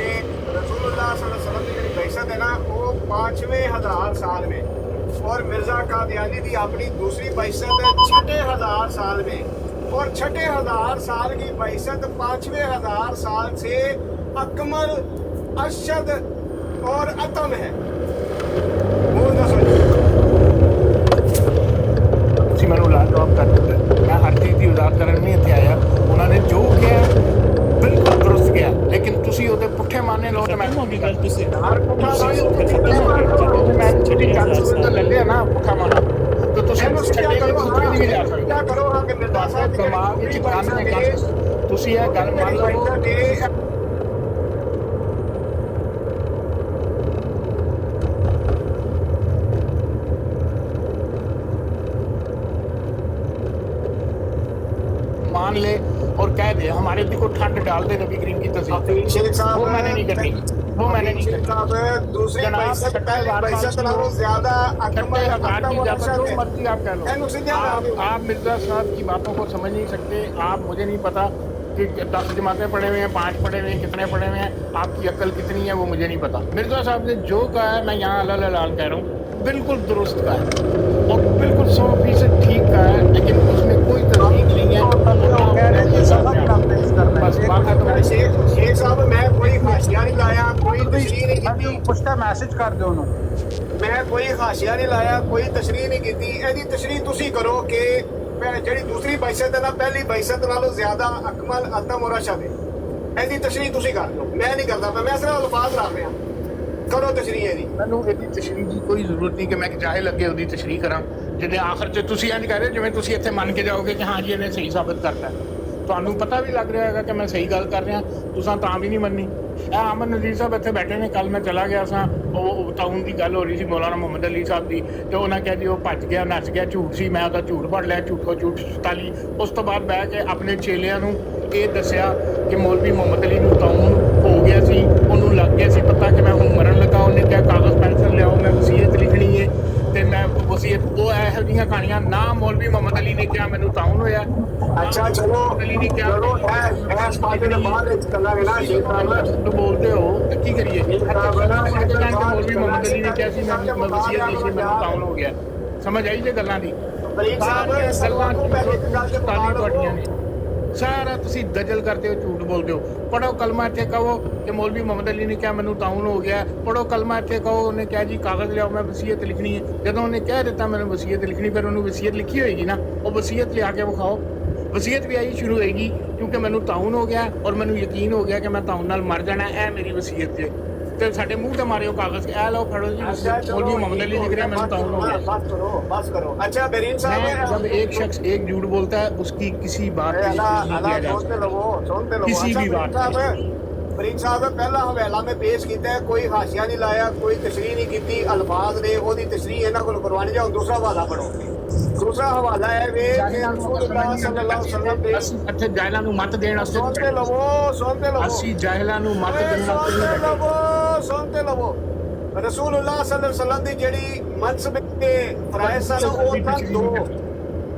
रसूलुल्लाह सल्लल्लाहु अलैहि वसल्लम दी जेहड़ी बैसत है ना वो 5,000 साल में, और मिर्जा कादियानी दी अपनी दूसरी बैसत 6,000 साल में, और 6,000 साल की बैसत 5,000 साल से अकमल, अशद और अतम है। वो ना ਤੁਸੀਂ ਮੈਨੂੰ ਲਾ ਜਵਾਬ ਕਰ ਦਿੱਤਾ। ਮੈਂ ਹਰ ਚੀਜ਼ ਦੀ ਵਜ਼ਾਹਤ ਕਰਨ ਨਹੀਂ ਇੱਥੇ ਆਇਆ। ਉਹਨਾਂ ਨੇ ਜੋ ਕਿਹਾ ਬਿਲਕੁਲ ਦੁਰਸਤ ਕਿਹਾ, ਲੇਕਿਨ ਤੁਸੀਂ ਉਹਦੇ ਪੁੱਠੇ ਮਾਨੇ ਲਓ ਤਾਂ ਮੈਂ होगी गल तुझसे ਹਰ ਪੁੱਠਾ ਮੈਂ ਜਿਹੜੀ ਗੱਲ ਸੁਣ ਤਾਂ ਲੈ ਲਿਆ ਨਾ ਪੁੱਠਾ ਮਾਨਾ, ਤਾਂ ਤੁਸੀਂ ਇਹਨੂੰ ਛੱਡੇ ਵੀ ਦੂਸਰੀ ਦੀ ਵੀ ਜਾ ਸਕਦੇ। क्या करो हाँ कि मिर्जा साहब ਦਿਮਾਗ ਵਿੱਚ ਕੰਨ ਨੇ ਕੰਨ, ਤੁਸੀਂ ਇਹ ਗੱਲ ਮੰਨ ਲਓ। मान ले और कह दे हमारे दिल को ठंड डाल दे नबी करीम की तस्वीर, शेख साहब वो मैंने नहीं करनी, वो मैंने नहीं करनी। साहब दूसरी बैसत पहली बैसत नालों ज्यादा अकमल, जो मर्जी आप कह लो, आप मिर्जा साहब की बातों को समझ नहीं सकते। आप, मुझे नहीं पता कि 10 जमातें पढ़े हुए हैं, 5 पढ़े हुए हैं, कितने पढ़े हुए हैं, आपकी अक्ल कितनी है वो मुझे नहीं पता। मिर्जा साहब ने जो कहा है, मैं यहाँ अल्लाह लाल कह रहा हूँ, बिल्कुल दुरुस्त का है और बिल्कुल 100% ठीक का है, लेकिन उसमें कोई तस्दीक नहीं है। बस बात है। शेख साहब मैं कोई हाशिया नहीं लाया, कोई तशरीह नहीं की, पुछता मैसेज कर दो उन्होंने। मैं कोई हाशिया नहीं लाया, कोई तशरीह नहीं की। ਇਹਦੀ तशरीह ਤੁਸੀਂ करो कि ਜਿਹੜੀ ਦੂਸਰੀ ਬਹਿਸ਼ਤ ਹੈ ਨਾ ਪਹਿਲੀ ਬਹਿਸ਼ਤ ਨਾਲੋਂ ਜ਼ਿਆਦਾ ਅਕਮਲ ਅਤਮ ਔਰ ਅਸ਼ਦ ਹੈ। ਇਹਦੀ ਤਸ਼ਰੀਹ ਤੁਸੀਂ ਕਰ ਲਓ, ਮੈਂ ਨਹੀਂ ਕਰਦਾ, ਮੈਂ ਸਿਰਫ ਅਲਫਾਜ਼ ਰੱਖ ਰਿਹਾ। ਕਰੋ ਤਸ਼ਰੀਹ ਇਹਦੀ। ਮੈਨੂੰ ਇਹਦੀ ਤਸ਼ਰੀਹ ਦੀ ਕੋਈ ਜ਼ਰੂਰਤ ਨਹੀਂ ਕਿ ਮੈਂ ਚਾਹੇ ਲੱਗੇ ਉਹਦੀ ਤਸ਼ਰੀਹ ਕਰਾਂ, ਜਿਹਦੇ ਆਖਰ 'ਚ ਤੁਸੀਂ ਇੰਝ ਕਹਿ ਰਹੇ ਜਿਵੇਂ ਤੁਸੀਂ ਇੱਥੇ ਮੰਨ ਕੇ ਜਾਓਗੇ ਕਿ ਹਾਂ ਜੀ ਇਹਨੇ ਸਹੀ ਸਾਬਤ ਕਰਤਾ। ਤੁਹਾਨੂੰ ਪਤਾ ਵੀ ਲੱਗ ਰਿਹਾ ਹੈਗਾ ਕਿ ਮੈਂ ਸਹੀ ਗੱਲ ਕਰ ਰਿਹਾ, ਤੁਸੀਂ ਤਾਂ ਵੀ ਨਹੀਂ ਮੰਨੀ। ਇਹ ਅਮਨ ਨਜ਼ੀਰ ਸਾਹਿਬ ਇੱਥੇ ਬੈਠੇ ਨੇ, ਕੱਲ ਮੈਂ ਚਲਾ ਗਿਆ ਸਾਂ, ਉਹ ਤਾਊਨ ਦੀ ਗੱਲ ਹੋ ਰਹੀ ਸੀ ਮੌਲਾਨਾ ਮੁਹੰਮਦ ਅਲੀ ਸਾਹਿਬ ਦੀ, ਤੇ ਉਹਨਾਂ ਕਿਹਾ ਜੀ ਉਹ ਭੱਜ ਗਿਆ, ਨੱਚ ਗਿਆ, ਝੂਠ ਸੀ, ਮੈਂ ਉਹਦਾ ਝੂਠ ਫੜ ਲਿਆ, ਝੂਠੋ ਝੂਠ ਤਾਲੀ। ਉਸ ਤੋਂ ਬਾਅਦ ਬਹਿ ਕੇ ਆਪਣੇ ਚੇਲਿਆਂ ਨੂੰ ਇਹ ਦੱਸਿਆ ਕਿ ਮੌਲਵੀ ਮੁਹੰਮਦ ਅਲੀ ਨੂੰ ਤਾਊਨ ਹੋ ਗਿਆ ਸੀ, ਉਹਨੂੰ ਲੱਗ ਗਿਆ ਸੀ ਪਤਾ ਕਿ ਮੈਂ ਹੁਣ ਮਰਨ ਲੱਗਾ। ਉਹਨੇ ਕਿਹਾ ਕਾਗਜ਼ ਪੈਨਸਲ ਲਿਆਓ, ਮੈਂ ਵਸੀਅਤ ਲਿਖਣੀ ਹੈ, ਤੇ ਮੈਂ ਵਸੀਅਤ ਉਹ ਇਹੋ ਜਿਹੀਆਂ ਕਹਾਣੀਆਂ ਨਾ ਮੌਲਵੀ ਮੁਹੰਮਦ ਅਲੀ ਨੇ ਕਿਹਾ ਮੈਨੂੰ ਤਾਊਨ ਹੋਇਆ। ਅੱਛਾ ਚਲੋ ਅਲੀ ਨੇ ਕਿਹਾ ਇਸ ਪਾਸੇ ਦੇ ਬਾਅਦ ਵਿੱਚ ਚੱਲਾਂਗੇ ਨਾ ਸ਼ੇਖ ਸਾਹਿਬ। ਬੋਲਦੇ ਹੋ ਤੇ ਕੀ ਕਰੀਏ? ਮੌਲਵੀ ਮੁਹੰਮਦ ਅਲੀ ਨੇ ਕਿਹਾ ਸੀ ਮੈਂ ਵਸੀਅਤ ਲਿਖੀ, ਮੈਨੂੰ ਤਾਊਨ ਹੋ ਗਿਆ। ਸਮਝ ਆਈ ਜੇ ਗੱਲਾਂ ਦੀ? ਬਰੀਕ ਸਾਹਿਬ ਗੱਲਾਂ ਇੱਕ ਗੱਲ ਤੇ ਤੁਹਾਡੀਆਂ ਨੇ ਸਾਰਾ ਤੁਸੀਂ ਦਜਲ ਕਰਦੇ ਹੋ, ਝੂਠ ਬੋਲਦੇ ਹੋ। ਪੜੋ ਕਲਮਾ ਇੱਥੇ ਕਹੋ ਕਿ ਮੌਲਵੀ ਮੁਹੰਮਦ ਅਲੀ ਨੇ ਕਿਹਾ ਮੈਨੂੰ ਤਾਊਨ ਹੋ ਗਿਆ। ਪੜੋ ਕਲਮਾ ਇੱਥੇ ਕਹੋ ਉਹਨੇ ਕਿਹਾ ਜੀ ਕਾਗਜ਼ ਲਿਆਓ ਮੈਂ ਵਸੀਅਤ ਲਿਖਣੀ ਹੈ। ਜਦੋਂ ਉਹਨੇ ਕਹਿ ਦਿੱਤਾ ਮੈਨੂੰ ਵਸੀਅਤ ਲਿਖਣੀ, ਫਿਰ ਉਹਨੂੰ ਵਸੀਅਤ ਲਿਖੀ ਹੋਏਗੀ ਨਾ, ਉਹ ਵਸੀਅਤ ਲਿਆ ਕੇ ਵਿਖਾਓ। ਵਸੀਅਤ ਵੀ ਆਈ ਸ਼ੁਰੂ ਹੋਏਗੀ ਕਿਉਂਕਿ ਮੈਨੂੰ ਤਾਊਨ ਹੋ ਗਿਆ ਔਰ ਮੈਨੂੰ ਯਕੀਨ ਹੋ ਗਿਆ ਕਿ ਮੈਂ ਤਾਊਨ ਨਾਲ ਮਰ ਜਾਣਾ, ਇਹ ਮੇਰੀ ਵਸੀਅਤ ਜੇ। ਤੇ ਸਾਡੇ ਮੂੰਹ ਤੇ ਮਾਰਿਓ ਕਾਗਜ਼, ਇਹ ਲਓ ਫੜੋ ਜੀ ਮੌਲਵੀ ਮੁਹम्मद अली लिख रहा है मैंने ताउन हो गया। बस करो। अच्छा बेरीन साहब, जब एक शख्स एक झूठ बोलता है उसकी किसी बात पे यकीन नहीं किया जा सकता, किसी भी बात पे। ਬਰੀਕ ਸਾਹਿਬ ਪਹਿਲਾ ਹਵਾਲਾ ਮੈਂ ਪੇਸ਼ ਕੀਤਾ ਹੈ, ਕੋਈ ਹਾਸ਼ੀਆ ਨਹੀਂ ਲਾਇਆ, ਕੋਈ ਤਸ਼ਰੀਹ ਨਹੀਂ ਕੀਤੀ, ਅਲਫਾਜ਼ ਨੇ ਉਹਦੀ ਤਸ਼ਰੀਹ ਇਹਨਾਂ ਕੋਲ ਕਰਵਾਉਣੀ। ਜਾਓ ਦੂਸਰਾ ਹਵਾਲਾ ਪੜੋ। ਦੂਸਰਾ ਹਵਾਲਾ ਹੈ ਵੇ ਰਸੂਲੁल्लाह सल्लल्लाहु अलैहि वसल्लम ਦੇ ਅੱਛੇ ਜਾਹਿਲਾਂ ਨੂੰ ਮਤ ਦੇਣ ਵਾਸਤੇ ਸੁਣਦੇ ਲਵੋ ਅਸੀਂ ਜਾਹਿਲਾਂ ਨੂੰ ਮਤ ਦੇਣ ਵਾਸਤੇ ਸੁਣਦੇ ਲਵੋ। ਰਸੂਲੁल्लाह सल्लल्लाहु अलैहि वसल्लम ਦੀ ਜਿਹੜੀ ਮਨਸਬ ਤੇ ਫਰਾਇਜ਼ ਸਨ ਉਹ ਤਾਂ ਦੋ,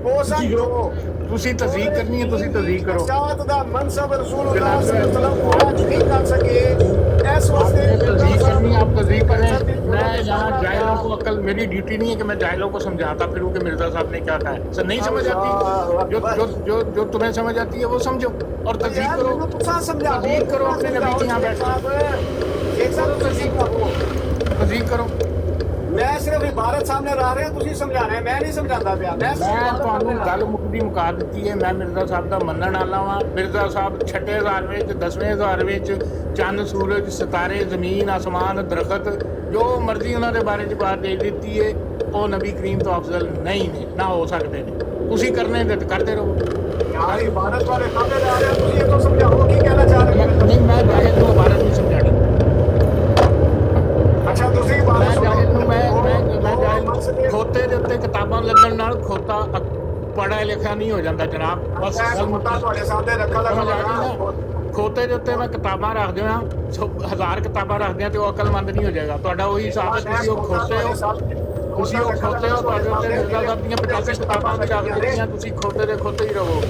ਉਹ ਸਨ ਦੋ। ਤੁਸੀਂ ਤਸਦੀਕ ਕਰਨੀ ਹੈ, ਤੁਸੀਂ ਤਸਦੀਕ ਕਰੋ। ਸ਼ਾਹਤ ਦਾ ਮਨਸਬ ਰਸੂਲੁल्लाह सल्लल्लाहु अलैहि वसल्लम ਪੂਰਾ ਨਹੀਂ ਕਰ ਸਕੇ, ਇਸ ਵਾਸਤੇ तस्दीक करनी आप तस्दीक करें। मैं यहाँ जाहिलों को अकल, मेरी ड्यूटी नहीं है कि मैं जाहिलों को समझाता फिरूँ कि मिर्जा साहब ने क्या कहा है। सर नहीं समझ आती, जो जो जो जो तुम्हें समझ आती है वो समझो और तस्दीक करो। तस्दीक करो अपने नबी के यहाँ बैठो, तस्दीक करो। ਮੈਂ ਸਿਰਫ ਇਬਾਰਤ ਸਾਹਮਣੇ ਲਾ ਰਿਹਾ, ਤੁਸੀਂ ਸਮਝਾਣਾ ਹੈ, ਮੈਂ ਨਹੀਂ ਸਮਝਾਉਂਦਾ ਪਿਆ। ਮੈਂ ਤੁਹਾਨੂੰ ਗੱਲ ਮੁੱਕਦੀ ਮੁਕਾ ਦਿੱਤੀ ਹੈ। ਮੈਂ ਮਿਰਜ਼ਾ ਸਾਹਿਬ ਦਾ ਮੰਨਣ ਵਾਲਾ ਵਾਂ। ਮਿਰਜ਼ਾ ਸਾਹਿਬ 6ਵੇਂ ਹਜ਼ਾਰ ਵਿੱਚ 10ਵੇਂ ਹਜ਼ਾਰ ਵਿੱਚ ਚੰਨ ਸੂਰਜ ਸਿਤਾਰੇ ਜ਼ਮੀਨ ਆਸਮਾਨ ਦਰਖਤ ਜੋ ਮਰਜ਼ੀ ਉਹਨਾਂ ਦੇ ਬਾਰੇ 'ਚ ਬਾਤ ਦੇ ਦਿੱਤੀ ਹੈ, ਉਹ ਨਬੀ ਕਰੀਮ ਤੋਂ ਅਫਜ਼ਲ ਨਹੀਂ ਨੇ, ਨਾ ਹੋ ਸਕਦੇ ਨੇ। ਤੁਸੀਂ ਕਰਨੇ ਤੇ ਕਰਦੇ ਰਹੋ। ਯਾਰ ਇਬਾਰਤ ਵਾਲੇ ਸਾਹਮਣੇ ਲਾ ਰਿਹਾ, ਤੁਸੀਂ ਇਹ ਤੋਂ ਸਮਝਾਓ ਕੀ ਕਹਿਣਾ ਚਾਹ ਰਹੇ ਹੋ। ਨਹੀਂ ਮੈਂ ਜਾਹਿਲ ਨੂੰ ਇਬਾਰਤ ਨਹੀਂ ਸਮਝਾਣੀ। ਅੱਛਾ ਤੁਸੀਂ ਇਬਾਰਤ ਮੈਂ ਜਾਹਿਲ ਨੂੰ ਮੈਂ ਜਾਹਿਲ ਖੋਤੇ ਦੇ ਉੱਤੇ ਕਿਤਾਬਾਂ ਲੱਗਣ ਨਾਲ ਖੋਤਾ ਪੜ੍ਹਿਆ ਲਿਖਿਆ ਨਹੀਂ ਹੋ ਜਾਂਦਾ ਜਨਾਬ। ਬਸ ਗੱਲ ਮੁੱਕਾ ਤੁਹਾਡੇ ਸਾਹਮਣੇ ਰੱਖਾ ਲਗਾ। ਖੋਤੇ ਦੇ ਉੱਤੇ ਮੈਂ ਕਿਤਾਬਾਂ ਰੱਖਦੇ ਹਾਂ, 1000 ਕਿਤਾਬਾਂ ਰੱਖਦੇ ਹਾਂ ਤੇ ਉਹ ਅਕਲਮੰਦ ਨਹੀਂ ਹੋ ਜਾਏਗਾ। ਤੁਹਾਡਾ ਉਹੀ ਹਿਸਾਬ ਹੈ, ਤੁਸੀਂ ਉਹ ਖੋਤੇ ਹੋ, ਤੁਸੀਂ ਉਹ ਖੋਤੇ ਹੋ। ਤੁਹਾਡੇ ਉੱਤੇ ਮਿਰਜ਼ਾ ਸਾਹਿਬ ਦੀਆਂ 85 ਕਿਤਾਬਾਂ ਵੀ ਰੱਖ ਦਿੱਤੀਆਂ, ਤੁਸੀਂ ਖੋਤੇ ਦੇ ਖੋਤੇ ਹੀ ਰਹੋ।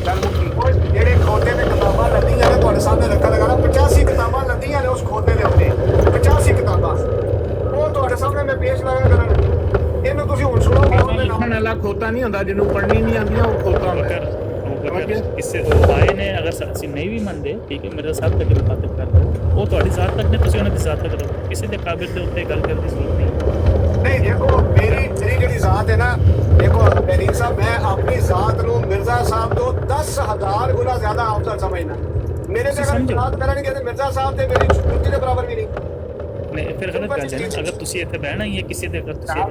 ਗੱਲ ਮੁੱਕੀ। ਜਿਹੜੇ ਖੋਤੇ ਦੇ ਕਿਤਾਬਾਂ ਲੱਦੀਆਂ ਨੇ ਤੁਹਾਡੇ ਸਾਹਮਣੇ ਰੱਖਾ ਲਗਾ, 85 ਕਿਤਾਬਾਂ ਲੱਦੀਆਂ ਨੇ ਉਸ ਖੋਤੇ ਦੇ ਉੱਤੇ, 85 ਕਿਤਾਬਾਂ ਉਹ ਤੁਹਾਡੇ ਸਾਹਮਣੇ ਮੈਂ ਪੇਸ਼ ਲਗਾ ਕਰਾਂ। ਇਹਨੂੰ ਤੁਸੀਂ ਹੁਣ ਸੁਣੋ। ਲਿਖਣ ਵਾਲਾ ਖੋਤਾ ਨਹੀਂ ਹੁੰਦਾ, ਜਿਹਨੂੰ ਪੜ੍ਹਨੀ ਨਹੀਂ ਆਉਂਦੀਆਂ ਉਹ ਖੋਤਾ ਹੁੰਦਾ। इससे वो आए ने अगर ਅਸੀਂ ਨਹੀਂ ਵੀ ਮੰਨਦੇ, ਠੀਕ ਹੈ, ਮੇਰੇ ਸਾਹਿਬ ਤੱਕ ਮੁਖਾਤਬ ਕਰ ਲਓ, ਉਹ ਤੁਹਾਡੀ ਜ਼ਾਤ ਤੱਕ ਨੇ, ਤੁਸੀਂ ਉਹਨਾਂ ਦੀ ਜ਼ਾਤ ਤੱਕ ਰਹੋ। ਕਿਸੇ ਦੇ ਕਾਬਿਲ ਦੇ ਉੱਤੇ ਗੱਲ ਕਰਨ ਦੀ ਜ਼ਰੂਰਤ ਨਹੀਂ। ਨਹੀਂ ਦੇਖੋ ਮੇਰੀ ਜਿਹੜੀ ਜ਼ਾਤ ਹੈ ਨਾ, ਦੇਖੋ ਬਰੀਕ ਸਾਹਿਬ, ਮੈਂ ਆਪਣੀ ਜ਼ਾਤ ਨੂੰ ਮਿਰਜ਼ਾ ਸਾਹਿਬ ਤੋਂ 10,000 ਗੁਣਾ ਜ਼ਿਆਦਾ ਅਫਜ਼ਲ ਸਮਝਦਾ। ਮੇਰੇ ਤੇ ਅਗਰ ਬਾਤ ਕਰਨਗੇ ਤੇ ਮਿਰਜ਼ਾ ਸਾਹਿਬ ਤੇ ਮੇਰੀ ਜੁੱਤੀ ਦੇ ਬਰਾਬਰ ਵੀ ਨਹੀਂ। ਨਹੀਂ ਫਿਰ ਗਲਤ ਗੱਲ ਹੈ ਨਾ। ਅगर ਤੁਸੀਂ ਇੱਥੇ ਬਹਿਣਾ ਹੀ ਹੈ ਕਿਸੇ ਦੇ, अगर ਤੁਸੀਂ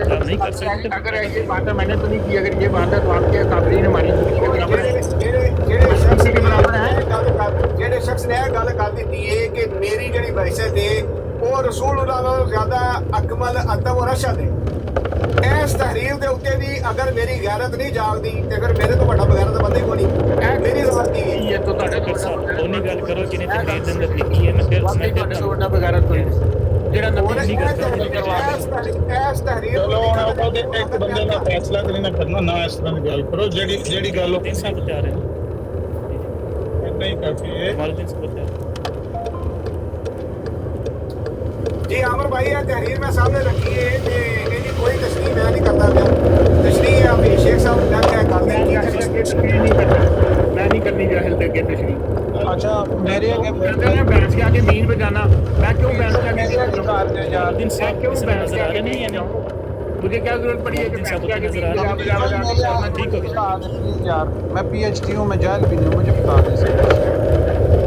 ਗੱਲ ਨਹੀਂ ਕਰ ਸਕਦੇ। अगर ये बात है मैंने तो नहीं की, अगर ये बात है तो आपके काबरीन हमारी जिंदगी के बराबर है। ਜਿਹੜੇ ਸ਼ਖਸ ਦੇ ਬਰਾਬਰ ਹੈ, ਜਿਹੜੇ ਸ਼ਖਸ ਨੇ ਇਹ ਗੱਲ ਕਰ ਦਿੱਤੀ ਹੈ ਕਿ ਮੇਰੀ ਜਿਹੜੀ ਬਹਿਸ਼ਤ ਹੈ ਉਹ ਰਸੂਲੁल्लाह ਨਾਲੋਂ ਜ਼ਿਆਦਾ ਅਕਮਲ ਅਤਮ ਔਰ ਅਸ਼ਦ ਹੈ। ਇਸ ਤਹਰੀਰ ਦੇ ਉੱਤੇ ਵੀ ਅਗਰ ਮੇਰੀ ਗੈਰਤ ਨਹੀਂ ਜਾਗਦੀ ਤੇ ਫਿਰ ਮੇਰੇ ਤੋਂ ਵੱਡਾ ਬਗੈਰਤ ਬੰਦੇ ਕੋਈ ਨਹੀਂ। ਮੇਰੀ ਜ਼ਾਤ ਕੀ ਹੈ? ये तो ਤੁਹਾਡੇ ਤੋਂ ਉਹਨੇ ਗੱਲ ਕਰੋ ਜਿਹਨੇ ਤਕਰੀਰ ਦੇ ਅੰਦਰ ਲਿਖੀ ਹੈ। ਮੈਂ ਫਿਰ ਤੁਹਾਡੇ ਤੋਂ ਵੱਡਾ ਬਗੈਰਤ ਕੋਈ ਨਹੀਂ ਜਿਹੜਾ ਨਬੀ ਨਹੀਂ ਕਰਵਾ ਇਸ ਤਹਰੀਰ ਚਲੋ ਹੁਣ ਉਹਦੇ ਇੱਕ ਬੰਦੇ ਦਾ ਫੈਸਲਾ ਕਰਨਾ ਕਰਨਾ ਨਾ, ਇਸ ਤਰ੍ਹਾਂ ਦੀ ਗੱਲ ਕਰੋ। ਜਿਹੜੀ ਗੱਲ ਉਹ तीन साल बता रहे हैं, ਨਹੀਂ ਕਰਦੀ ਹੈ। हमारे दिन से बता रहे हैं। जी आमिर भाई ये तहरीर में सामने रखी है कि इनकी कोई तशरीह मैं नहीं करता पिया। तशरीह अभी शेख साहब ने क्या कर दी मैं नहीं करनी जाहिल दे के तशरीह। अच्छा मेरे आगे कहते हैं बैठ के आगे मीन पे जाना, मैं क्यों बैठ के आगे हमारे दिन से क्यों किसी में नजर आ रहे नहीं है नहीं। मुझे क्या जरूरत पड़ी है कि दिन मैं साहब क्या को नजर आ बजा बजा के करना ठीक हो गया। बता दें प्लीज यार, मैं PhD हूँ, मैं जाहिल भी नहीं हूँ, मुझे बता दें सर।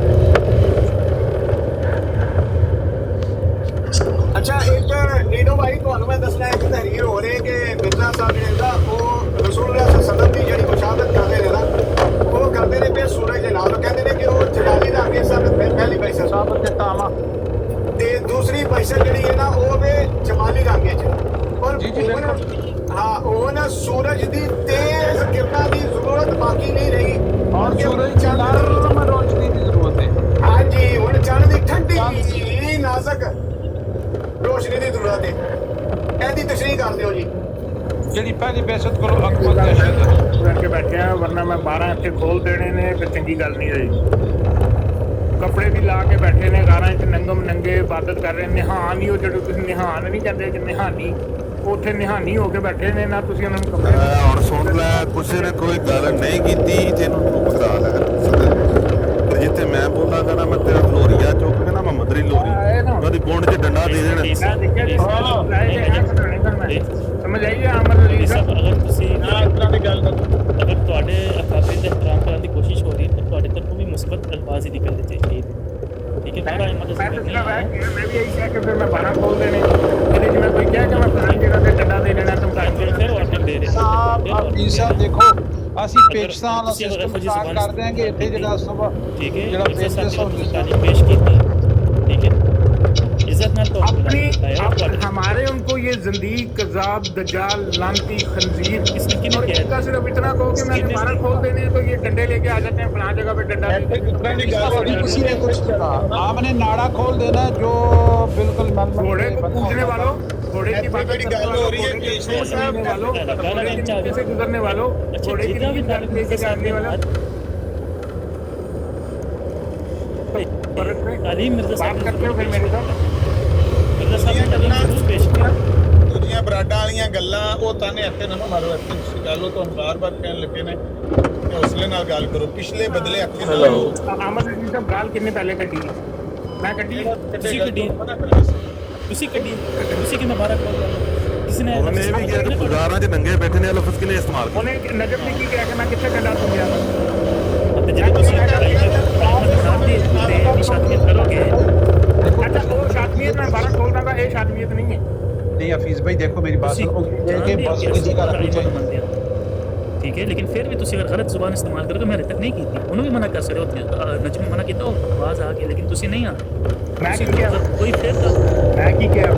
ਅੱਛਾ ਇੱਕ ਨੀਡੋ ਭਾਈ ਤੁਹਾਨੂੰ ਮੈਂ ਦੱਸਣਾ ਇੱਕ ਤਹਿਰੀਰ ਹੋ ਰਹੀ ਕਿ ਮਿਰਜ਼ਾ ਸਾਹਿਬ ਜਿਹੜੇ ਦਾ ਉਹ ਰਸੂਲullah ਸੱਲਮ ਦੀ ਜਿਹੜੀ ਮੁਸ਼ਾਹਦਤ ਕਰਦੇ ਨੇ ਨਾ ਉਹ ਕਰਦੇ ਨੇ ਪਏ ਸੂਰਜ ਦੇ ਨਾਲ ਕਹਿੰਦੇ ਨੇ ਕਿ ਉਹ ਜਲਾਲੀ ਦਾ ਅੱਗੇ ਸਭ ਪਹਿਲੀ ਬੈਸਾ साहब के तामा ਤੇ ਦੂਸਰੀ ਬੈਸਾ ਜਿਹੜੀ ਹੈ ਨਾ ਉਹ ਵੇ ਜਮਾਲੀ ਰੰਗ ਵਿੱਚ ਪਰ ਜੀ, ਜੀ, ਉਹ ਨਾ- ਹਾਂ ਉਹ ਨਾ ਸੂਰਜ ਦੀ ਤੇਜ਼ ਕਿਰਨਾਂ ਦੀ ਜ਼ਰੂਰਤ ਬਾਕੀ ਨਹੀਂ ਰਹੀ और ਕਿ सूरज की ਚੰਦ- लाल में रोशनी की जरूरत है। ਹਾਂਜੀ ਹੁਣ ਚੰਨ ਦੀ ਠੰਡੀ ਨਾਜ਼ਕ ਰੋਸ਼ਨੀ ਦੀ ਜ਼ਰੂਰਤ ਹੈ ਇਹਦੀ ਤਸ਼ਰੀਹ ਕਰ ਦਿਓ ਜੀ ਜਿਹੜੀ ਪਹਿਲੀ ਬਹਿਸ਼ਤ ਕਰੋ ਅਕਬਰ ਦਾ ਸ਼ਹਿਰ ਕਰਕੇ ਬੈਠੇ ਆ, ਵਰਨਾ ਮੈਂ 12 ਇੱਥੇ ਖੋਲ ਦੇਣੇ ਨੇ ਤੇ ਚੰਗੀ ਗੱਲ ਨਹੀਂ ਹੋਈ। ਕੱਪੜੇ ਵੀ ਲਾ ਕੇ ਬੈਠੇ ਨੇ ਗਾਰਾਂ 'ਚ ਨੰਗਮ ਨੰਗੇ ਇਬਾਦਤ ਕਰ ਰਹੇ, ਨਿਹਾਨ ਨਹੀਂ ਉਹ ਜਿਹੜੇ ਤੁਸੀਂ ਨਿਹਾਨ ਨਹੀਂ ਕਹਿੰਦੇ ਕਿ ਨਿਹਾਨੀ, ਉੱਥੇ ਨਿਹਾਨੀ ਹੋ ਕੇ ਬੈਠੇ ਨੇ ਨਾ ਤੁਸੀਂ ਉਹਨਾਂ ਨੂੰ ਕੱਪੜੇ ਹੁਣ ਸੁਣ ਲੈ, ਕਿਸੇ ਨੇ ਕੋਈ ਗੱਲ ਨਹੀਂ ਕੀਤੀ ਤੈਨੂੰ ਤੂੰ ਪਕੜਾ ਲੈ ਤੇ ਜਿੱਥੇ ਮੈਂ ਬੋਲਾਂਗਾ ਨਾ ਮੈਂ ਤੇਰਾ ਲੋਰੀਆ ਚੁੱਕ ਕੇ ਨਾ ਮੈਂ ਮਦਰੀ ਲੋਰੀ ਉਹਦੀ ਬੁੰਡ 'ਚ ਡੰਡਾ ਦੇ ਦੇਣਾ। ਮੈਂ ਦੇਖਿਆ ਜੀ ਸਮਝ ਆਈ ਅਮਰ ਇਹ ਅਲੀ ਸਭ ਸਾਹਿਬ ਅਗਰ ਤੁਸੀਂ ਇਸ ਤਰ੍ਹਾਂ ਦੀ ਗੱਲ ਅਗਰ ਤੁਹਾਡੇ ਅਕਾਬਿਰ ਦੇ ਇhtਰਾਮ ਕਰਨ ਦੀ ਕੋਸ਼ਿਸ਼ ਹੋ ਰਹੀ ਹੈ ਤਾਂ ਤੁਹਾਡੇ ਤਰਫੋਂ ਵੀ ਮੁਸਬਤ ਅਲਫਾਜ਼ ਹੀ ਨਿਕਲਣੇ ਚਾਹੀਦੇ ਠੀਕ ਹੈ। ਬੜਾ ਮੈਂ ਮਤਲਬ ਤਾਂ ਨਹੀਂ ਸਿਰਫ ਹੈ ਮੈਂ ਵੀ ਇਹੀ ਕਿਹਾ ਕਿ ਫਿਰ ਮੈਂ 12 ਖੋਲ ਦੇਣੇ ਇਹਦੇ 'ਚ ਮੈਂ ਕੋਈ ਕਿਹਾ ਕਿ ਮੈਂ ਫਲਾਂ ਜਗ੍ਹਾ ਤੇ ਡੰਡਾ ਦੇ ਦੇਣਾ ਧਮਕਾਈ ਦੇ ਫਿਰ ਵਾਰਨਿੰਗ ਦੇ ਰਹੇ ਸਾਹਿਬ ਪੀਰ ਸਾਹਿਬ ਦੇਖੋ ਅਸੀਂ ਪਾਕਿਸਤਾਨ ਦਾ ਸਿਸਟਮ ਸਟਾਰਟ ਕਰ ਦਿਆਂਗੇ ਇੱਥੇ ਜਿਹੜਾ ਸਭ ਠੀਕ ਹੈ ਜਿਹੜਾ ਮਿਰਜ਼ਾ ਪੇਸ਼ ਸਾਹਿਬ ਹੁੰਦਾ ने तालीम पेश की थी ठीक है इज्जत ना तो अपनी बताया हमारे उनको ये जंदीक कजाब दजाल लानती खंजीर इसने किन्हें और किया? इनका सिर्फ इतना कहो कि मैंने 12 खोल देने हैं तो ये डंडे लेके आ जाते हैं फलां जगह पे डंडा किसी ने कुछ कहा आपने नाड़ा खोल देना है जो बिल्कुल घोड़े को पूजने वालों घोड़े की बात बड़ी गाल हो रही है कि वालों घोड़े की नीचे से गुजरने वालों अच्छा घोड़े की जितना भी नीचे लेके जाने वाला तालीम मिर्जा बात साहब करते हो फिर मेरे साथ मिर्जा साहब ने तालीम जरूर पेश की ਦੂਜੀਆਂ ਬਰਾਡਾਂ ਵਾਲੀਆਂ ਗੱਲਾਂ ਉਹ ਤਾਨੇ ਹੱਥੇ ਨਾ ਮਾਰੋ, ਇੱਥੇ ਤੁਸੀਂ ਗੱਲ ਉਹ ਤੁਹਾਨੂੰ ਬਾਰ-ਬਾਰ ਕਹਿਣ ਲੱਗੇ ਨੇ ਕਿ ਹੌਸਲੇ ਨਾਲ ਗੱਲ ਕਰੋ, ਪਿਛਲੇ ਬਦਲੇ ਹੱਥੇ ਨਾ ਲਾਓ। अहमद अली साहब गाल कितने पहले कटी मैं कटी ਤੁਸੀਂ ਕੱਢੀ ਤੁਸੀਂ ਕੱਢੀ ਤੁਸੀਂ ਕਿੰਨਾ 12 ਕੋਲ ਕਿਸੇ ਨੇ ਉਹਨੇ ਇਹ ਵੀ ਕਿਹਾ ਕਿ ਗੁਜ਼ਾਰਾਂ 'ਚ ਨੰਗੇ ਬੈਠੇ ਨੇ ਲਫ਼ਜ਼ ਕਿਨੇ ਇਸਤੇਮਾਲ ਕੀਤਾ। ਉਹਨੇ ਨਜਬ ਨੇ ਕੀ ਕਿਹਾ ਕਿ ਮੈਂ ਕਿੱਥੇ ਡੰਡਾ ਤੋਂ ਗਿਆ ਤੇ ਜਦੋਂ ਤੁਸੀਂ ਸਾਹਿਬ ਦੀ ਨਿਸ਼ਾਨੀਅਤ ਕਰੋਗੇ अच्छा वो शादमियत में 12 खोल रहा था ये शादमियत नहीं है नहीं हफीज भाई देखो मेरी बात सुनो कि बस की जगह रखनी चाहिए ठीक है लेकिन फिर भी तुसी अगर गलत जुबान इस्तेमाल करोगे मैं तक नहीं की थी उन्होंने भी मना कर सकते हो नजम मना किया आवाज आ गई लेकिन तुसी नहीं आ मैं की किया कोई फिर मैं की किया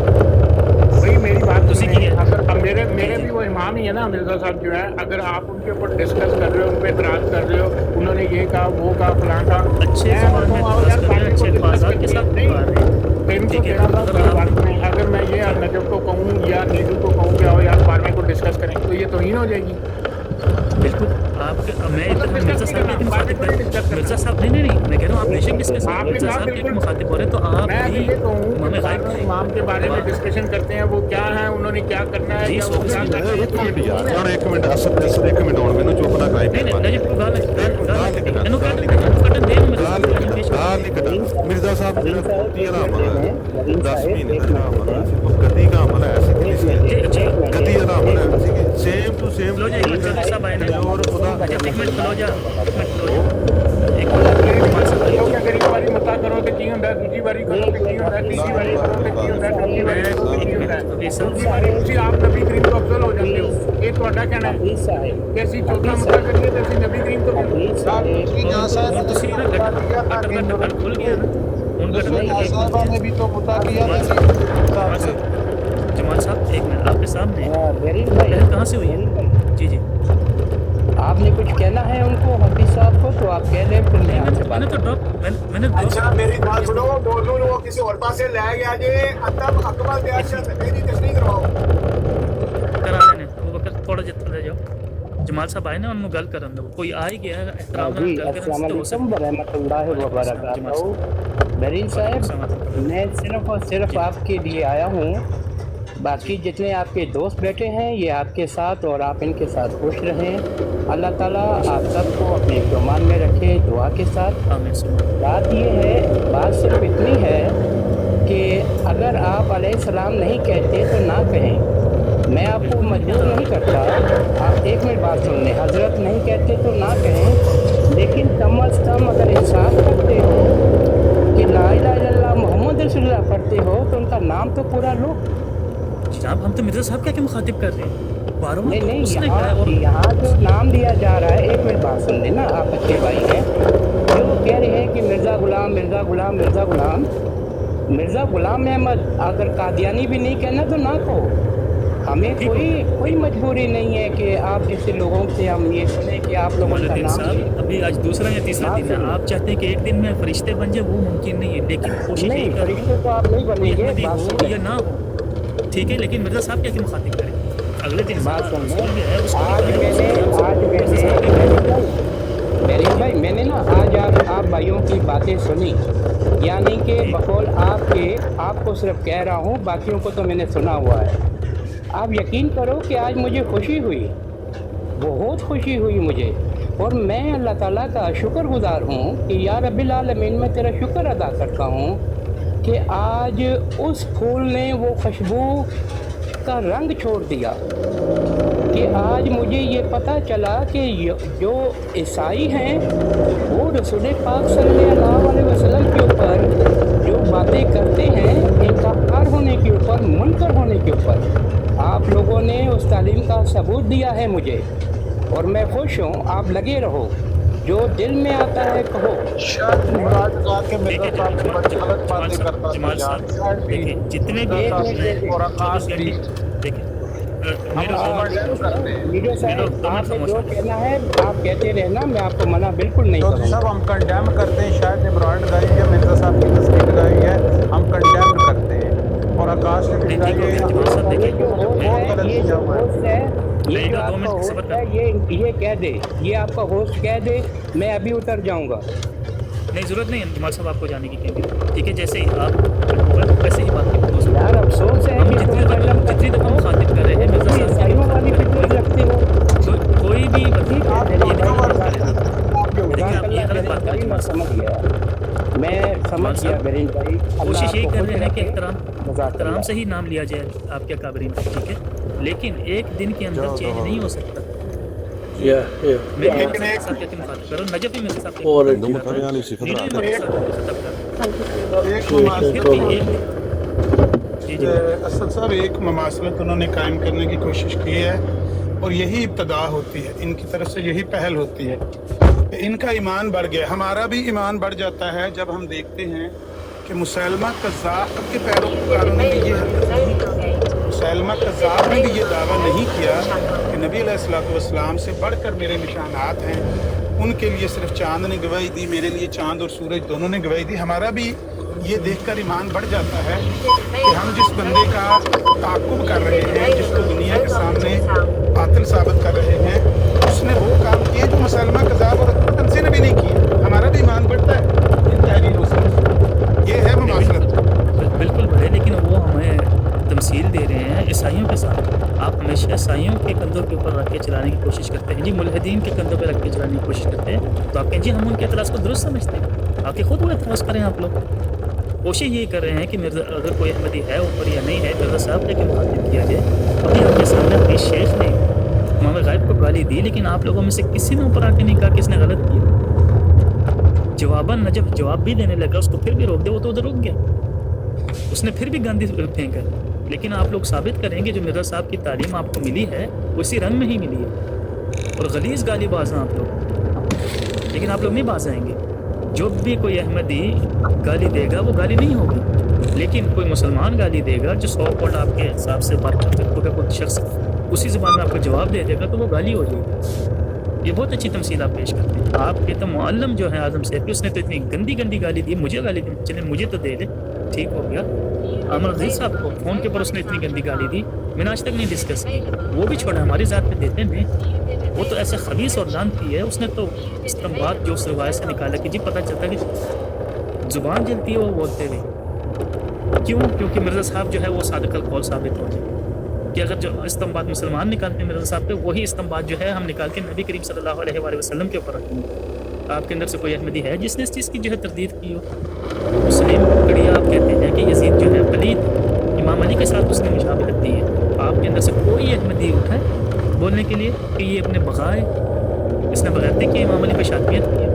भाई मेरी बात तुसी सुनिए। की है। अगर अब मेरे भी वो इमाम ही है ना मिर्जा साहब जो है अगर आप उनके ऊपर डिस्कस कर रहे हो उन पे एतराज कर रहे हो उन्होंने ये कहा वो कहा फलां कहा अच्छे मैं ज़बान में बोलता हूँ, एतराज़ यार, कर रहे हैं, अच्छे बात अल्फाज़ के साथ नहीं, बता रहे हैं। प्रेम ठीक है, तेरा बात अगर कोई आप- बात नहीं अगर मैं ये नजब को कहूँ या नीडू को कहूँ कि आओ यार 12वें को डिस्कस करें तो ये तौहीन हो जाएगी बिल्कुल आपके मैं इतना मिर्जा साहब के मुखातिब कर मिर्जा साहब नहीं मैं कह रहा हूँ आप बेशक डिस्कस करें आपने मिर्जा कहा साहब के बिल्कुल। मुखातिब हो रहे तो आप मैं भी अभी ये कहूँ इमाम गायब थे इमाम के बारे में डिस्कशन करते हैं वो क्या है उन्होंने क्या करना है जी, या वो क्या सोच करना है ਇੱਕ ਮਿੰਟ ਯਾਰ ਹੁਣ ਇੱਕ ਮਿੰਟ ਅਸਲ ਇੱਕ ਮਿੰਟ ਹੁਣ ਮੈਨੂੰ ਚੁੱਪ ਨਾ ਕਰਾਈ नहीं ਮਿਹਰਬਾਨੀ। नजब को गाल गाल नहीं कटा। ਇਹਨੂੰ ਕੱਢ ਦੇ ਗਾਲ ਨਹੀਂ ਕੱਢਾ ਮਿਰਜ਼ਾ ਸਾਹਿਬ ਜਿਹੜਾ ਕੁੱਤੀ ਦਾ ਅਮਲ ਹੈ 10 ਮਹੀਨੇ ਦਾ ਜਿਹੜਾ ਅਮਲ ਹੈ ਉਹ ਗਦੀ ਦਾ ਅਮਲ ਹੈ ਅਸੀਂ ਨਹੀਂ ਸੀ जी ਗਦੀ ਦਾ ਅਮਲ ਹੈ ਅਸੀਂ ਸੇਮ ਟੂ ਸੇਮ लो जाइए मिर्जा साहब आए ना और खुदा एक मिनट खलो जा एक मिनट ਲੋਕ ਅਗਰ ਇੱਕ ਵਾਰੀ ਮਤਾ ਕਰੋ ਤੇ ਕੀ ਹੁੰਦਾ ਦੂਜੀ ਵਾਰੀ ਕਰੋ ਤੇ ਕੀ ਹੁੰਦਾ ਤੀਜੀ ਵਾਰੀ ਕਰੋ ਤੇ ਕੀ ਹੁੰਦਾ ਚੌਥੀ ਵਾਰੀ ਕਰੋ ਤੇ ਕੀ ਹੁੰਦਾ ਚੌਥੀ ਵਾਰੀ ਤੁਸੀਂ ਆਪ ਨਬੀ ਕਰੀਮ ਤੋਂ ਅਫਜ਼ਲ ਹੋ ਜਾਂਦੇ ਹੋ ਇਹ ਤੁਹਾਡਾ ਕਹਿਣਾ ਹੈ ਕਿ ਅਸੀਂ ਚੌਥਾ ਮਤਾ ਕਰੀਏ ਤੇ ਅਸੀਂ ਨਬੀ ਕਰੀਮ ਤੋਂ साहब दूसरी जहाँ साहब ਤੁਸੀਂ ਨਾ मुता किया था कि गट खुल गया ना उन दूसरे जहाँ गट साहब ने भी तो मुता किया था कि साहब से जमाल साहब एक मिनट आपके सामने वेरी पहल कहाँ से हुई है जी जी आपने कुछ कहना है उनको हफीज साहब को तो आप कह लें फिर मैं आपसे मैंने बात तो ड्रॉप मैंने ਅੱਛਾ ਮੇਰੀ ਗੱਲ ਸੁਣੋ ਮੌਜੂ ਨੂੰ ਉਹ ਕਿਸੇ ਹੋਰ ਪਾਸੇ ਲੈ ਗਿਆ ਜੇ ਅਤਬ ਅਕਬਰ ਦੇ ਅਰਸ਼ਦ ਇਹਦੀ ਤਸਦੀਕ ਕਰਵਾਓ करा लेने वो वक्त थोड़ा जितना ले जाओ जमाल साहब आए ना उन्होंने गल करन दो कोई आ ही गया है एहतराम जी नाल गल अस्सलाम करन तो हो वालेकुम वरहमतुल्लाहि वबरकातुहू बरीन साहब मैं सिर्फ और सिर्फ आपके लिए आया हूँ बाकी जितने आपके दोस्त बैठे हैं ये आपके साथ और आप इनके साथ खुश रहें अल्लाह ताला आप सबको अपने गुमान में रखे दुआ के साथ आमीन सुबह बात ये है बात सिर्फ इतनी है कि अगर आप अलैहिस्सलाम नहीं कहते तो ना कहें मैं आपको मजबूर नहीं करता। आप एक मिनट बात सुन लें। हजरत नहीं कहते तो ना कहें, लेकिन कम अज़ कम अगर एहसास करते हो कि ला इलाहा इल्लल्लाह मोहम्मद रसूलुल्लाह पढ़ते हो तो उनका नाम तो पूरा लो। जनाब हम तो मिर्जा साहब क्या मुखातिब कर रहे हैं, बारों नहीं नहीं, उसने कहा है। और यहाँ जो नाम लिया जा रहा है, एक मिनट बात सुन लेना, आप अच्छे भाई हैं। जो कह रहे हैं कि मिर्ज़ा गुलाम मिर्ज़ा गुलाम मिर्ज़ा गुलाम, मिर्ज़ा गुलाम अहमद अगर कादियानी भी नहीं कहना तो ना कहो। हमें कोई मजबूरी नहीं है कि आप जैसे लोगों से हम ये सुने कि आप लोगों का मौलवी नाम साहब अभी आज दूसरा या तीसरा दिन है, आप चाहते हैं कि एक दिन में फरिश्ते बन जाए, वो मुमकिन नहीं है, लेकिन कोशिश नहीं, यही कर रहे फरिश्ते तो आप नहीं बनेंगे। हैं बात हो सुन या लें, ना हो, ठीक है, लेकिन मिर्जा साहब क्या मुखातिब करें अगले दिन। बात सुन उसको लें। भी है, उसको आज भी है, मेरीन भाई मैंने ना आज आप भाइयों की बातें सुनी, यानी कि बकौल आपको सिर्फ कह रहा हूँ, बाकियों को तो मैंने सुना हुआ है। आप यकीन करो कि आज मुझे खुशी हुई, बहुत खुशी हुई मुझे, और मैं अल्लाह ताला का शुक्रगुजार हूँ कि या रब्बिल आलमीन, मैं तेरा शुक्र अदा करता हूँ कि आज उस फूल ने वो खुशबू का रंग छोड़ दिया, कि आज मुझे ये पता चला कि जो ईसाई हैं वो रसूल पाक सल्लल्लाहु अलैहि वसल्लम के ऊपर जो बातें करते हैं, इनकार होने के ऊपर, मुनकर होने के ऊपर, आप लोगों ने उस तालीम का सबूत दिया है मुझे, और मैं खुश हूँ। आप लगे रहो, जो दिल में आता है कहो। जमाल साहब देखिए, जितने भी और आकाश भी देखिए वीडियो साहब, आपने जो कहना है आप कहते रहना, मैं आपको मना बिल्कुल नहीं चौधरी करूँगा। साहब, हम कंडेम करते हैं, शायद ने ब्रांड गाई है, मिर्जा साहब की तस्वीर गाई है, हम कंडेम करते हैं, और आकाश ने भी गाई है। बहुत गलत किया हुआ है। ये जो दो आपका मिनट होस्ट सब्र है, ये कह दे, ये आपका होस्ट कह दे, मैं अभी उतर जाऊंगा। नहीं, जरूरत नहीं है जमाल साहब आपको जाने की, क्योंकि ठीक है, जैसे ही आप वैसे ही बात करें। यार अफसोस है हम कि जितनी दफ़ा मुखातिब कर रहे हैं मिर्जा साहब ईसाइयों वाली फितरत रखते हो। कोई भी ठीक है, ये गलत बात करें। मैं समझ गया, मैं समझ गया बेरिन भाई। कोशिश यही कर रहे हैं कि एहतराम से ही नाम लिया जाए आपके काबरीन का, ठीक है, लेकिन एक दिन के अंदर चेंज नहीं हो सकता। लेकिन एक साथ क्या मुखातिब करो, नजफ ही मेरे साथ असद साहब एक ममासलत उन्होंने कायम करने की कोशिश की है, और यही इब्तदा होती है, इनकी तरफ से यही पहल होती है। इनका ईमान बढ़ गया, हमारा भी ईमान बढ़ जाता है जब हम देखते हैं कि मुसैलमा कज़्ज़ाब के पैरोकारों ने भी ये हरकत नहीं की। मुसैलमा कज़्ज़ाब ने भी ये दावा नहीं किया कि नबी अलैहिस्सलाम से बढ़कर मेरे निशानात हैं। उनके लिए सिर्फ चांद ने गवाही दी, मेरे लिए चांद और सूरज दोनों ने गवाही दी। हमारा भी ये देखकर ईमान बढ़ जाता है कि हम जिस बंदे का ताक़ुब कर रहे हैं, जिसको दुनिया के सामने बातिल साबित कर रहे हैं, उसने वो काम किए जो मुसलमान कज़ाब और तनसे ने भी नहीं किया। हमारा भी ईमान बढ़ता है इन तहरीरों से। ये है मुमासलत। बिल्कुल बढ़े, लेकिन वो हमें तमसील दे रहे हैं ईसाइयों के साथ। आप हमेशा ईसाइयों के कंधों के ऊपर रख के चलाने की कोशिश करते हैं जी, मुल्हिदीन के कंधों पर रख के चलाने की कोशिश करते हैं, तो आप कहें जी हम उनके एतराज़ को दुरुस्त समझते हैं, आके खुद वो एतराज़ करें। आप लोग कोशिश यही कर रहे हैं कि मिर्ज़ा अगर कोई अहमदी है ऊपर या नहीं है, मिर्ज़ा साहब के मुखातिब किया जाए। अभी आपके सामने अपने शेख ने इमाम गायब को गाली दी, लेकिन आप लोगों में से किसी ने ऊपर आके नहीं कहा कि इसने गलत किया। जवाबन नजब जवाब भी देने लगा, उसको फिर भी रोक दे, वो तो उधर रुक गया, उसने फिर भी गांधी फेंका। लेकिन आप लोग साबित करेंगे जो मिर्ज़ा साहब की तालीम आपको मिली है वो इसी रंग में ही मिली है, और गलीज़ गाली बाज हैं आप लोग, लेकिन आप लोग नहीं बाज आएंगे। जो भी कोई अहमदी गाली देगा वो गाली नहीं होगी, लेकिन कोई मुसलमान गाली देगा जो 100 पॉइंट आपके हिसाब से बात करते कोई शख्स उसी ज़बान में आपको जवाब दे देगा तो वो गाली हो जाएगी। ये बहुत अच्छी तमसील आप पेश करते हैं। आपके तो मुअल्लम जो है आज़म सैफ, उसने तो इतनी गंदी गंदी गाली दी, मुझे गाली दी, चले मुझे तो दे दे, ठीक हो गया। अमर अजीज़ साहब को फ़ोन के ऊपर उसने इतनी गंदी गाली दी, मैंने आज तक नहीं डिस्कस की, वो भी छोड़ा, हमारी ज़ात पे देते हैं। वो तो ऐसे खबीस और लानती है, उसने तो इस्तेमाल जो उस रवायत से निकाला कि जी पता चलता कि ज़ुबान जलती है वो बोलते हुए। क्यों? क्योंकि मिर्ज़ा साहब जो है वो सादिक़ुल कौल साबित हो जाए कि अगर जो इस्तेमाल मुसलमान निकालते हैं मिर्ज़ा साहब पे, वही इस्तेमाल जो है हम निकाल के नबी करीम सल्लल्लाहु अलैहि वसल्लम के ऊपर रखेंगे। आपके अंदर से कोई अहमदी है जिसने इस चीज़ की जो है तरदीद की हो? मुस्लिम कड़िया आप कहते हैं कि यजीद जो है पलीद, इमाम अली के साथ उसने मुशाबहत दी है। آپ کے اندر سے کوئی احمدی اٹھا ہے بولنے کے لیے کہ یہ اپنے بغا ہے، اس نے بغیرتی کی امام علی پہ شاطمیت کی ہے؟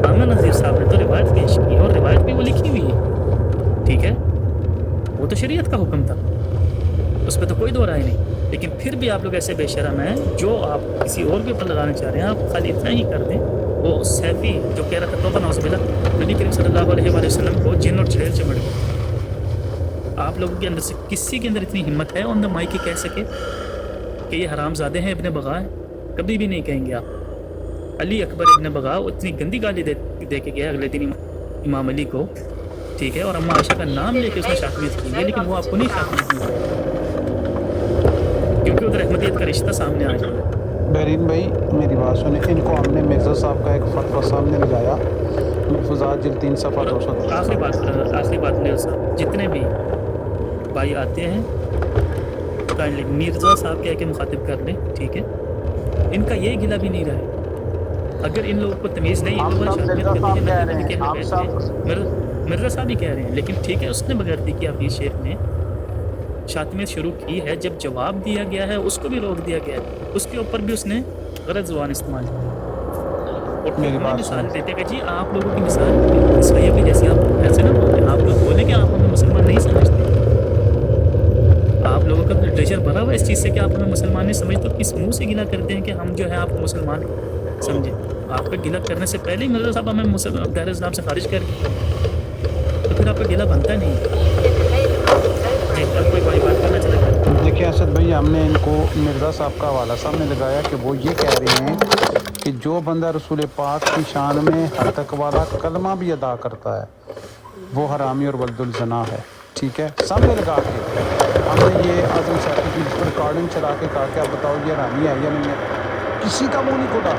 عامر نذیر صاحب نے تو روایت پیش کی اور روایت بھی وہ لکھی ہوئی ہے، ٹھیک ہے، وہ تو شریعت کا حکم تھا، اس پہ تو کوئی دو رائے نہیں، لیکن پھر بھی آپ لوگ ایسے بے شرم ہیں جو آپ کسی اور کے اوپر لگانا چاہ رہے ہیں، آپ خالی اتنا ہی کر دیں۔ وہ سیفی جو کہہ رہا تھا توبہ نعوذ باللہ، نبی کریم صلی اللہ علیہ وآلہ وسلم کو جن اور چھیل چمڑ گئے۔ آپ لوگوں کے اندر سے کسی کے اندر اتنی ہمت ہے آن دا مائک کہہ سکے کہ یہ حرام زادے ہیں، ابن بغا ہیں؟ کبھی بھی نہیں کہیں گے آپ۔ علی اکبر ابن بغا اتنی گندی گالی دے کے گیا اگلے دن امام علی کو، ٹھیک ہے، اور اماں عائشہ کا نام لے کے اس نے شاطمیت کی ہے، لیکن وہ آپ کو نہیں شاطمیت کی کیونکہ ادھر احمدیت کا رشتہ سامنے آ جائے۔ بحرین بھائی میری بات سنیں، ان کو ہم نے مرزا صاحب کا ایک فتویٰ سامنے لگایا، ملفوظات جلد 3 صفحہ 210۔ آخری بات نیل صاحب، جتنے بھی بھائی آتے ہیں کائنڈلی مرزا صاحب کہہ کے مخاطب کر لیں، ٹھیک ہے، ان کا یہ گلہ بھی نہیں رہا ہے۔ اگر ان لوگوں کو تمیز نہیں ہے تو وہ شاطمیت کرتے ہیں، نبی کے اہل بیت میں مرزا صاحب ہی کہہ رہے ہیں، لیکن ٹھیک ہے، اس نے بغیرتی کی حفیظ شیخ نے شاطمیت شروع کی ہے، جب جواب دیا گیا ہے اس کو بھی روک دیا گیا ہے، اس کے اوپر بھی اس نے غلط زبان استعمال کی اور پھر میری انہیں بات مثال سنیں، دیتے کہ جی آپ لوگوں کی مثال عیسائیوں کی جیسی، آپ ایسے نہ بولیں، آپ لوگ بولیں کہ آپ ہمیں مسلمان نہیں سمجھتے، آپ لوگوں کا لٹریچر بھرا ہوا ہے اس چیز سے کہ آپ ہمیں مسلمان نہیں سمجھتے، تو کس منہ سے گلہ کرتے ہیں کہ ہم جو ہے آپ کو مسلمان سمجھیں؟ آپ کا گلہ کرنے سے پہلے ہی مرزا صاحب ہمیں دائرہ اسلام سے خارج کر گئے، تو پھر آپ کا گلہ بنتا نہیں ہے۔ جی اب کوئی بھائی بات کرنا چاہتا ہے؟ دیکھیں اسد بھائی، ہم نے ان کو مرزا صاحب کا حوالہ سامنے لگایا کہ وہ یہ کہہ رہے ہیں کہ جو بندہ رسول پاک کی شان میں حد والا کلمہ بھی ادا کرتا ہے وہ حرامی اور ولد الزنا ہے، ٹھیک ہے، سامنے لگا کے ہم نے یہ اعظم سیفی کی ریکارڈنگ چلا کے کہا کہ آپ بتاؤ یہ حرامی ہے یا نہیں ہے، کسی کا منہ نہیں کھلا،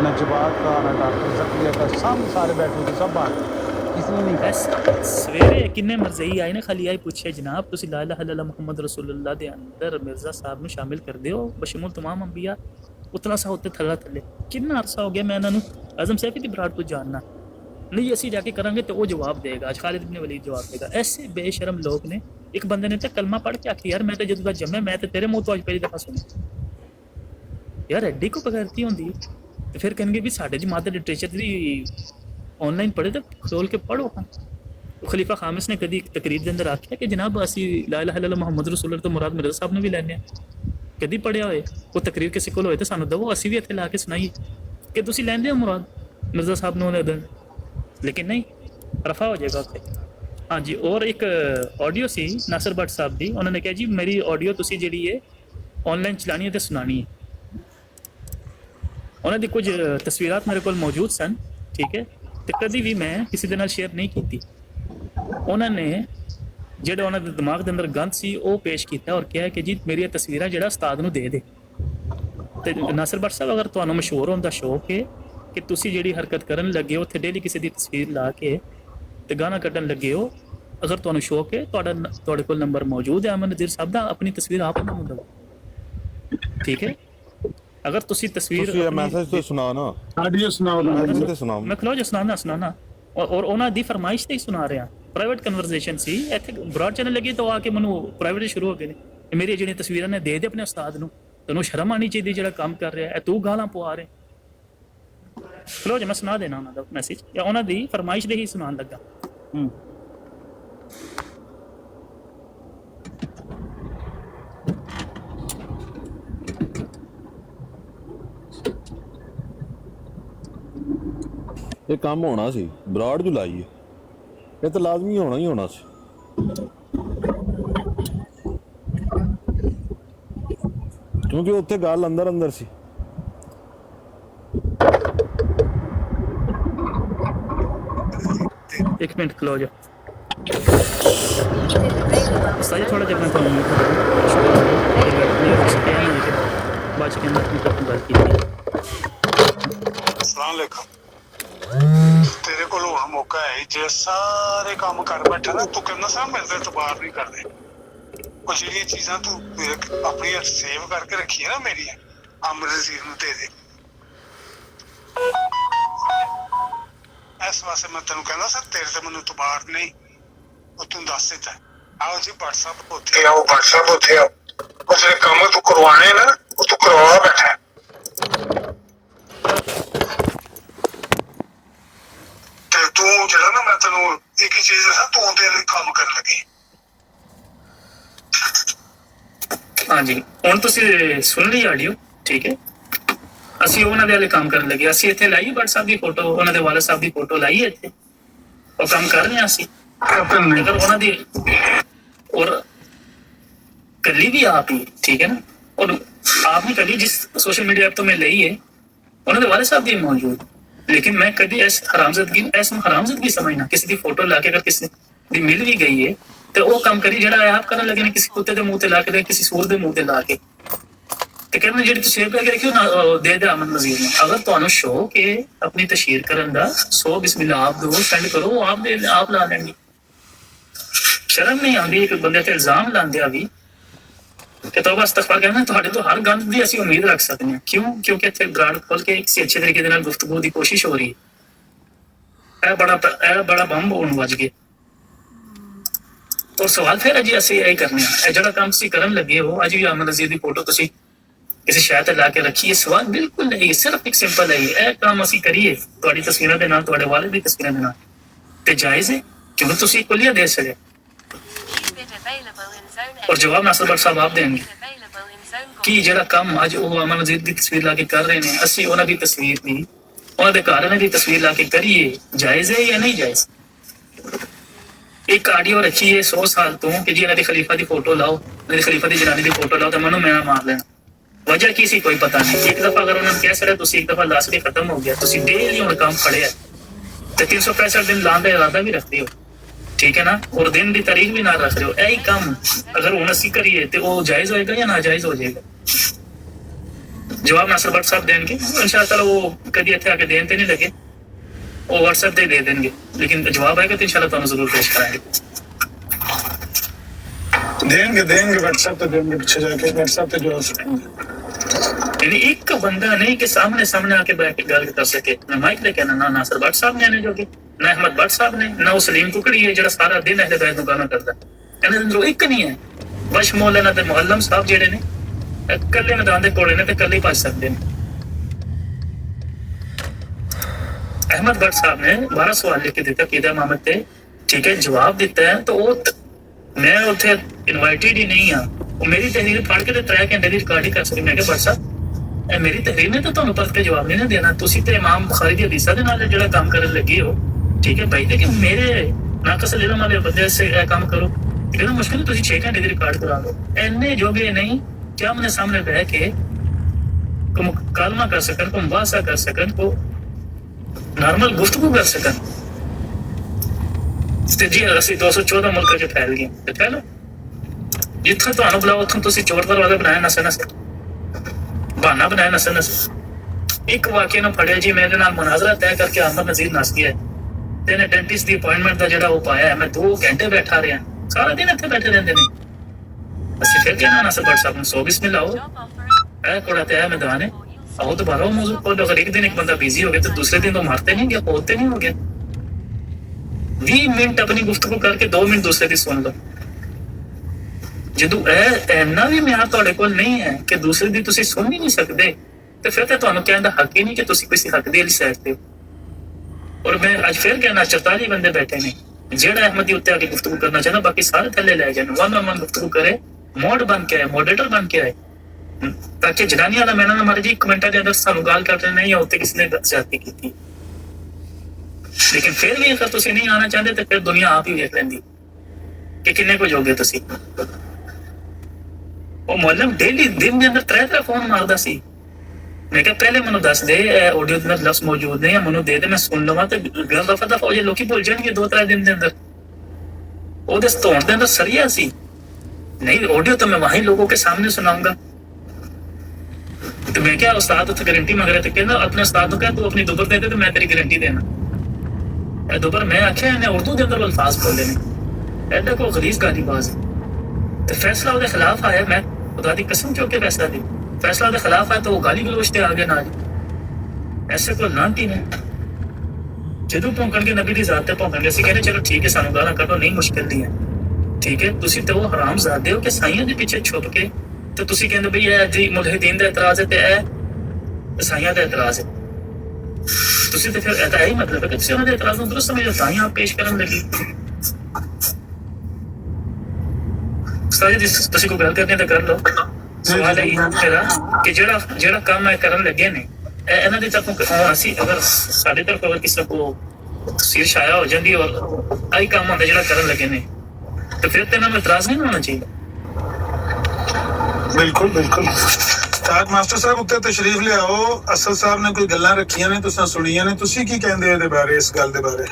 نہ جواد کا، نہ ڈاکٹر زکریا کا، سارے بیٹھے تھے، سب باہر تھے، کسی نے نہیں بس کہا۔ سویرے کنے مرضی آئے نا، خالی آئی پوچھے جناب تسی لا الہ الا اللہ محمد رسول اللہ دے اندر مرزا صاحب نو شامل کر دیو بشمول تمام انبیاء، اتنا سا ہوتے تھلا تھلے کنا عرصہ ہو گیا میں انہاں نو اعظم سیفی دی براد تو جاننا نہیں، اسی جا کے کریں گے تو وہ جواب دے گا، آج خالد ابن ولید جواب دے گا۔ ایسے بے شرم لوگ نے، ایک بندے نے تے کلمہ پڑھ کے آکھی یار میں تے جدوں دا جمع میں تے تیرے منہ تو آج پہلی دفعہ سنا، یار ایڈی کو بغیرتی ہوندی تے پھر کہیں گے بھی ساڈے جماعت دے لٹریچر دی آن لائن پڑھے تے کھول کے پڑھو۔ خلیفہ خامس نے کدی تقریر دے اندر آکھیا کہ جناب اسی لا الہ الا اللہ محمد رسول اللہ تو مراد مرزا صاحب نے بھی لینے کدی پڑھیا ہوئے وہ تقریر کسی کول ہوئے تے سانو دو اسی بھی اتنے لا کے سنائیے کہ تسی لیندے ہو مراد مرزا صاحب نے دن، لیکن نہیں، رفع ہو جائے گا اتنے۔ ہاں جی، اور ایک آڈیو سی ناصر بٹ صاحب دی، انہوں نے کہا جی میری آڈیو تسی جیڑی ہے آن لائن چلانی ہے تے سنانی ہے، انہوں دی کچھ تصویرات میرے کول موجود سن، ٹھیک ہے، تے کدی بھی میں کسی دے نال شیئر نہیں کیتی، انہوں نے جہاں انہوں نے دماغ کے اندر گند سی وہ پیش کیتا اور کہا کہ جی میری تصویریں جہاں استاد نو دے دے۔ تے ناصر بٹ صاحب اگر تمہیں مشہور ہونے کا شوق ہے کہ تسی جیڑی حرکت کرن لگے ہو اتنے ڈیلی کسی دی تصویر لا کے تے گانا کڈن لگے ہو، اگر تمہیں شوق ہے تواڈے کول نمبر موجود ہے عامر نذیر صاحب دا، اپنی تصویر آپ انہوں دو، ٹھیک ہے، اگر تسی تصویر ਤੁਸੀਂ ਇਹ ਮੈਸੇਜ ਤੇ ਸੁਣਾ ਨਾ آڈیو سناؤ نا۔ ਮੈਸੇਜ ਤੇ ਸੁਣਾਓ میں کھلو جو سنانا اور انہاں دی فرمائش تے ہی سنا رہا، پرائیویٹ کنورزیشن سی، ایتھے براڈ چینل لگی تو آ کے منو پرائیویٹ شروع ہو گئے نے کہ میری جڑی تصویراں نے دے اپنے استاد نو، تینوں شرم آنی چاہیے جڑا کام کر رہا ہے، تو گالاں پوا رہے۔ کھلو جو میں سنا دینا انہاں دا میسج، یا انہاں دی فرمائش دے ہی سنان لگا۔ ਇਹ ਕੰਮ ਹੋਣਾ ਸੀ ਬਰਾੜ ਜੋ ਲਾਈਏ, ਇਹ ਤਾਂ ਲਾਜ਼ਮੀ ਹੋਣਾ ਹੀ ਹੋਣਾ ਸੀ। ਕਿਉਂਕਿ ਉੱਥੇ ਗੱਲ ਅੰਦਰ ਅੰਦਰ ਸੀ। ایک منٹ کھلو جا سائی تھوڑا جب میں تو بعد کے اندر بات کی تھی۔ السلام علیکم، تیرے کو ہوں موقع ہے جی سارے کام کر بیٹھا نا، تو کہنا سا میرے تو باہر نہیں کر دے، کچھ یہ چیزاں تو اپنی سیو کر کے رکھی ہے نا میری، عامر نذیر نو دے دے، اس واسطے میں تینوں کہنا سر تیرے سے منو تو باہر نہیں، وہ تم دس دیتا ہے۔ ਆਓ ਜੀ WhatsApp ਉੱਥੇ ਆਓ, WhatsApp ਉੱਥੇ ਆਓ। ਉਹ ਜਿਹੜੇ ਕੰਮ ਤੂੰ ਕਰਵਾਣੇ ਨਾ ਉਹ ਤੂੰ ਕਰਵਾ ਬੈਠਾ। ਤੇ ਤੂੰ ਜਿਹੜਾ ਨਾ ਮੈਂ ਤੈਨੂੰ ਇੱਕ ਹੀ ਚੀਜ਼ ਦੱਸਾਂ, ਤੂੰ ਉਹਦੇ ਲਈ ਕੰਮ ਕਰਨ ਲੱਗੀ। ਹਾਂਜੀ ਹੁਣ ਤੁਸੀਂ ਸੁਣ ਲਈ ਆਡੀਓ, ਠੀਕ ਹੈ। ਅਸੀਂ ਉਹਨਾਂ ਦੇ ਵਾਲੇ ਕੰਮ ਕਰਨ ਲੱਗੇ। ਅਸੀਂ ਇੱਥੇ ਲਾਈ ਭੱਟ ਸਾਹਿਬ ਦੀ ਫੋਟੋ, ਉਹਨਾਂ ਦੇ ਵਾਲਦ ਸਾਹਿਬ ਦੀ ਫੋਟੋ ਲਾਈ ਇੱਥੇ, ਉਹ ਕੰਮ ਕਰ ਰਹੇ ਹਾਂ ਅਸੀਂ। ਅਗਰ ਉਹਨਾਂ ਦੀ ਔਰ ਕੱਲੀ ਵੀ ਆਪ ਹੀ, ਠੀਕ ਹੈ ਨਾ, ਔਰ ਆਪ ਨੇ ਕੱਲੀ ਜਿਸ ਸੋਸ਼ਲ मीडिया ऐप तो मैं ਲਈ है, ਉਹਨਾਂ ਦੇ ਵਾਲਦ ਸਾਹਿਬ ਵੀ ਮੌਜੂਦ। लेकिन मैं कभी ऐसी हरामजदगी समझना किसी की फोटो ला के अगर किसी ਦੀ ਮਿਲ ਵੀ ਗਈ ਹੈ ਤੇ ਉਹ ਕੰਮ ਕਰੀ ਜਿਹੜਾ ਆਪ ਕਰਨ ਲੱਗੇ ਨੇ, ਕਿਸੇ ਕੁੱਤੇ ਦੇ ਮੂੰਹ ਤੇ ਲਾ ਕੇ, ਕਿਸੇ ਸੂਰ ਦੇ ਮੂੰਹ ਤੇ ਲਾ ਕੇ। ਤੇ ਕਹਿੰਦੇ ਜਿਹੜੀ ਤਸ਼ਹੀਰ ਕਰਕੇ ਕਿਉਂ ਨਾ ਦੇ ਦੇ ਅਮਨ ਨਜ਼ੀਰ ਨੂੰ। ਅਗਰ ਤੁਹਾਨੂੰ ਸ਼ੌਕ ਹੈ ਆਪਣੀ ਤਸ਼ਹੀਰ ਕਰਨ ਦਾ, 100 ਬਿਸਮਿਲ੍ਲਾ ਆਪ ਦੋ, ਸੈਂਡ ਕਰੋ, ਆਪ ਲਾ ਲੈਣਗੇ। ਸ਼ਰਮ ਨਹੀਂ ਆਉਂਦੀ ਇੱਕ ਬੰਦੇ ਤੇ ਇਲਜ਼ਾਮ ਲਾਉਂਦੇ ਆ ਵੀ ਕਿ ਤੋਬਾ ਇਸਤਗਫਾਰ ਕਰਨਾ। ਤੁਹਾਡੇ ਤੋਂ ਹਰ ਗੱਲ ਦੀ ਅਸੀਂ ਉਮੀਦ ਰੱਖ ਸਕਦੇ ਹਾਂ। ਕਿਉਂ? ਕਿਉਂਕਿ ਇੱਥੇ ਗਰਾਊਂਡ ਖੋਲ ਕੇ ਕਿਸੇ ਅੱਛੇ ਤਰੀਕੇ ਦੇ ਨਾਲ ਗੁਫ਼ਤਗੂ ਦੀ ਕੋਸ਼ਿਸ਼ ਹੋ ਰਹੀ ਹੈ। ਇਹ ਬੜਾ ਬੰਬ ਹੋਣ ਵੱਜ ਗਿਆ। तो सवाल फिर जी असं यही करने जो काम करन लगे हो, अज भी अमन नज़ीर की फोटो तुसी किसी शहर ला के रखिए। सवाल बिल्कुल नहीं, सिर्फ एक सिंपल है, यह काम असी करिए तुहाडी तस्वीरां दे नाल, तुहाडे वालिद दी तस्वीरां दे नाल, ते जायज़ है क्योंकि तुसी कुलिया दे सके। और जवाब नासिर भट्ट साहब आप देंगे कि जिहड़ा काम अज वो अमन नज़ीर की तस्वीर ला के कर रहे हैं, असी उन्हां दी तस्वीर दी, उन्हां दे घर दी तस्वीर ला के करिए, जायज़ है या नहीं जायज़? एक आडियो रखी है 100 साल तो कि जी इन्हां दे खलीफा की फोटो लाओ, इन्हां दे खलीफा की जनानी की फोटो लाओ तो मनो मैं मार लेना। वजह की सी कोई पता नहीं। एक दफा अगर उन्होंने कह सके तुसी एक दफा लाश भी खत्म हो गया, तुसी डेली हुण काम फड़िया ते 365 दिन लाने का इरादा भी रखते हो, ठीक है ना, और दिन की तारीख भी ना रख रहे हो। यही काम अगर हुण असीं करिए तो वो जायज़ होएगा या नाजायज़ हो जाएगा? जवाब नासिर भट्ट साहब देंगे इंशाअल्लाह। वो कभी इत्थे आके देन ते नहीं लगे, वो व्हाट्सएप दे देंगे, लेकिन जवाब आएगा तो इंशाल्लाह तुहानू जरूर पेश कराएंगे। देंगे व्हाट्सएप पे देंगे, पीछे जाके व्हाट्सएप पे जवाब सुनेंगे। यानी एक बंदा नहीं कि सामने आके बैठ के गल कर सके। ना माइक लेके ना नासिर भट्ट साहब ने जोगे, ना अहमद भट्ट साहब ने, ना वो सलीम कुकड़ी है जो सारा दिन अहले बैत नूं गाना करदा। इन्हां दे अंदरों एक नहीं है। बशमोल इन्हां दे मुअल्लम साहब जिहड़े ने कल्ले मैदान दे कोले ने ते कल्ले भज सकदे ने। अहमद भट्ट साहब ने 12 सवाल लिख के दिता कीदा मोहम्मद ते, ठीक है, जवाब दिता है तो वो मैं उत्थे इनवाइटेड ही नहीं हाँ। वो मेरी तहरीर पढ़ के 3 घंटे की रिकॉर्ड ही कर सकती। मैं भट्ट साहब मेरी तहरीर ने तो तुहानू परत के जवाब नहीं देना। तुसी ते इमाम बुखारी दी हदीसां दे नाल जिहड़ा काम करन लगे हो, ठीक है भाई, लेकिन मेरे नाकस इल्म वाले बंदे से काम करो। इतना मुश्किल तुसी 6 घंटे की रिकॉर्ड करा लो। इन्ने जोगे नहीं क्या अपने सामने बह के कालमा कर सकन, को मुबासा कर सकन, को नॉर्मल गुफ्तगू कर सकन। जी असं 214 मुल्क च फैल गए तो फैलो। जिथे तुहानू बुलाओ उत्थों तुसी चोर दरवाजा बनाया नसे बहाना बनाया नसे। एक वाकई ने फड़िया जी, मेरे नाल मुनाजरा तय करके अहमद नज़ीर नस गया है, तेने डेंटिस्ट की अपॉइंटमेंट का जो पाया है, मैं 2 घंटे बैठा रहा, सारा दिन इतने बैठे रहते हैं। असं फिर कहना नासिर भट्ट साहब 100 बिस्मिल्लाह आओ, ऐ कोड़ा ते मैदान है, आओ दोबारा मौजूद खोलो। अगर एक दिन एक बंदा बिजी हो गया तो दूसरे दिन तो मारते नहीं गया, बोलते नहीं हो गया। 20 मिनट अपनी गुफ्तगू करके 2 मिनट दूसरे की सुन लो। ਜਦੋਂ ਇੰਨਾ ਵੀ ਮਿਆਰ ਤੁਹਾਡੇ ਕੋਲ ਨਹੀਂ ਹੈ ਕਿ ਦੂਸਰੇ ਦੀ ਤੁਸੀਂ ਸੁਣ ਹੀ ਨਹੀਂ ਸਕਦੇ, ਤੇ ਫਿਰ ਤਾਂ ਤੁਹਾਨੂੰ ਕਹਿਣ ਦਾ ਹੱਕ ਹੀ ਨਹੀਂ ਕਿ ਤੁਸੀਂ ਕਿਸੇ ਹੱਕ ਦੀ ਵਾਲੀ ਸਾਈਡ ਤੇ ਹੋ। ਔਰ ਮੈਂ ਅੱਜ ਫਿਰ ਕਹਿਣਾ 44 ਬੰਦੇ ਬੈਠੇ ਨੇ, ਜਿਹੜਾ ਅਹਿਮਦ ਦੀ ਉੱਤੇ ਆ ਕੇ ਗੁਫ਼ਤਗੂ ਕਰਨਾ ਚਾਹੁੰਦਾ ਬਾਕੀ ਸਾਰੇ ਥੱਲੇ ਲੈ ਜਾਣ, ਵਨ ਔਨ ਵਨ ਗੁਫ਼ਤਗੂ ਕਰੇ, ਮੋਡ ਬਣ ਕੇ ਆਏ, ਮੋਡਰੇਟਰ ਬਣ ਕੇ ਆਏ, ताकि जनानी वाला मैंने ना मर्जी कमेंटा के अंदर सानू गाल करते नहीं या उत्ते किसी ने ज्यादती की थी। लेकिन फिर भी अगर तुसी नहीं आना चाहते तो फिर दुनिया आप ही देख लेंदी कि किन्ने को जोगे तुसी। वो मुअल्लिम डेली दिन के अंदर 3 फोन मारदा सी। मैं क्या पहले मैनू दस दे ऑडियो के अंदर लफ्ज मौजूद नहीं है, मैनू दे मैं सुन लवां ते गल दफा दफा हो जाए, लोग भुल जाएंगे 2-3 दिन के अंदर। ओदे धोण दे अंदर सरिया सी नहीं, ऑडियो तो मैं वहीं लोगों के सामने सुनाऊंगा। तो मैं क्या उस्ताद उत्थे गारंटी मंग रहे थे, कहना अपने उस्ताद को कह तू अपनी दुबर दे दे तो मैं तेरी गारंटी देना। दुबर मैं आख्या इन्हें उर्दू के अंदर अल्फाज बोले ने, ऐडा को गलीज गालीबाज है। तो फैसला उसके खिलाफ आया, मैं खुदा दी कसम चुक के फैसला दी, फैसला उसके खिलाफ आया तो वो गाली गलोच ते आ गए नाल। ऐसे कोई लांती नहीं। जदों भौंकण के नबी दी जात ते भौंकण, असीं कहने चलो ठीक है सानू गालां कढो, नहीं मुश्किल दी है, ਠੀਕ ਹੈ, ਤੁਸੀਂ ਤੇ ਉਹ ਹਰਾਮਜ਼ਾਦੇ ਹੋ ਕਿ ਸਾਈਆਂ ਦੇ ਪਿੱਛੇ ਛੁਪ ਕੇ ਤੇ ਤੁਸੀਂ ਕਹਿੰਦੇ ਬਈ ਇਹ ਜੀ ਮੁਲਹਿਦੀਨ ਦਾ ਇਤਰਾਜ਼ ਹੈ ਤੇ ਇਹ ਸਾਈਆਂ ਦਾ ਇਤਰਾਜ਼ ਹੈ। ਤੁਸੀਂ ਤੇ ਫਿਰ ਇਹਦਾ ਹੀ ਮਤਲਬ ਹੈ ਕਿ ਤੁਸੀਂ ਉਹਨਾਂ ਦੇ ਇਤਰਾਜ਼ ਨੂੰ ਦਰੁਸਤ ਸਮਝੋ ਤਾਂ ਹੀ ਆਪ ਪੇਸ਼ ਕਰਨ ਲੱਗੇ। ਜੀ ਤੁਸੀਂ ਕੋਈ ਗੱਲ ਕਰਨੀ ਤਾਂ ਕਰ ਲਓ। ਸਵਾਲ ਇਹ ਮੇਰਾ ਕਿ ਜਿਹੜਾ ਕੰਮ ਇਹ ਕਰਨ ਲੱਗੇ ਨੇ ਇਹਨਾਂ ਦੀ ਤਰਫੋਂ ਅਸੀਂ ਅਗਰ ਸਾਡੇ ਤਰਫ ਅਗਰ ਕਿਸੇ ਕੋ ਸਿਰ ਛਾਇਆ ਹੋ ਜਾਂਦੀ ਔਰ ਆਹੀ ਕੰਮ ਹੁੰਦਾ ਜਿਹੜਾ ਕਰਨ ਲੱਗੇ ਨੇ ਤਾਂ ਫਿਰ ਤੇ ਇਹਨਾਂ ਨੂੰ ਇਤਰਾਜ਼ ਨਹੀਂ ਹੋਣਾ ਚਾਹੀਦਾ। ਬਿਲਕੁਲ ਬਿਲਕੁਲ। ਤਾਜ ਮਾਸਟਰ ਸਾਹਿਬ ਉੱਤੇ ਤਸ਼ਰੀਫ ਲਿਆਓ। ਅਸਲ ਸਾਹਿਬ ਨੇ ਕੋਈ ਗੱਲਾਂ ਰੱਖੀਆਂ ਨੇ, ਤੁਸੀਂ ਸੁਣੀਆਂ ਨੇ, ਤੁਸੀਂ ਕੀ ਕਹਿੰਦੇ ਹੋ ਇਹਦੇ ਬਾਰੇ, ਇਸ ਗੱਲ ਦੇ ਬਾਰੇ?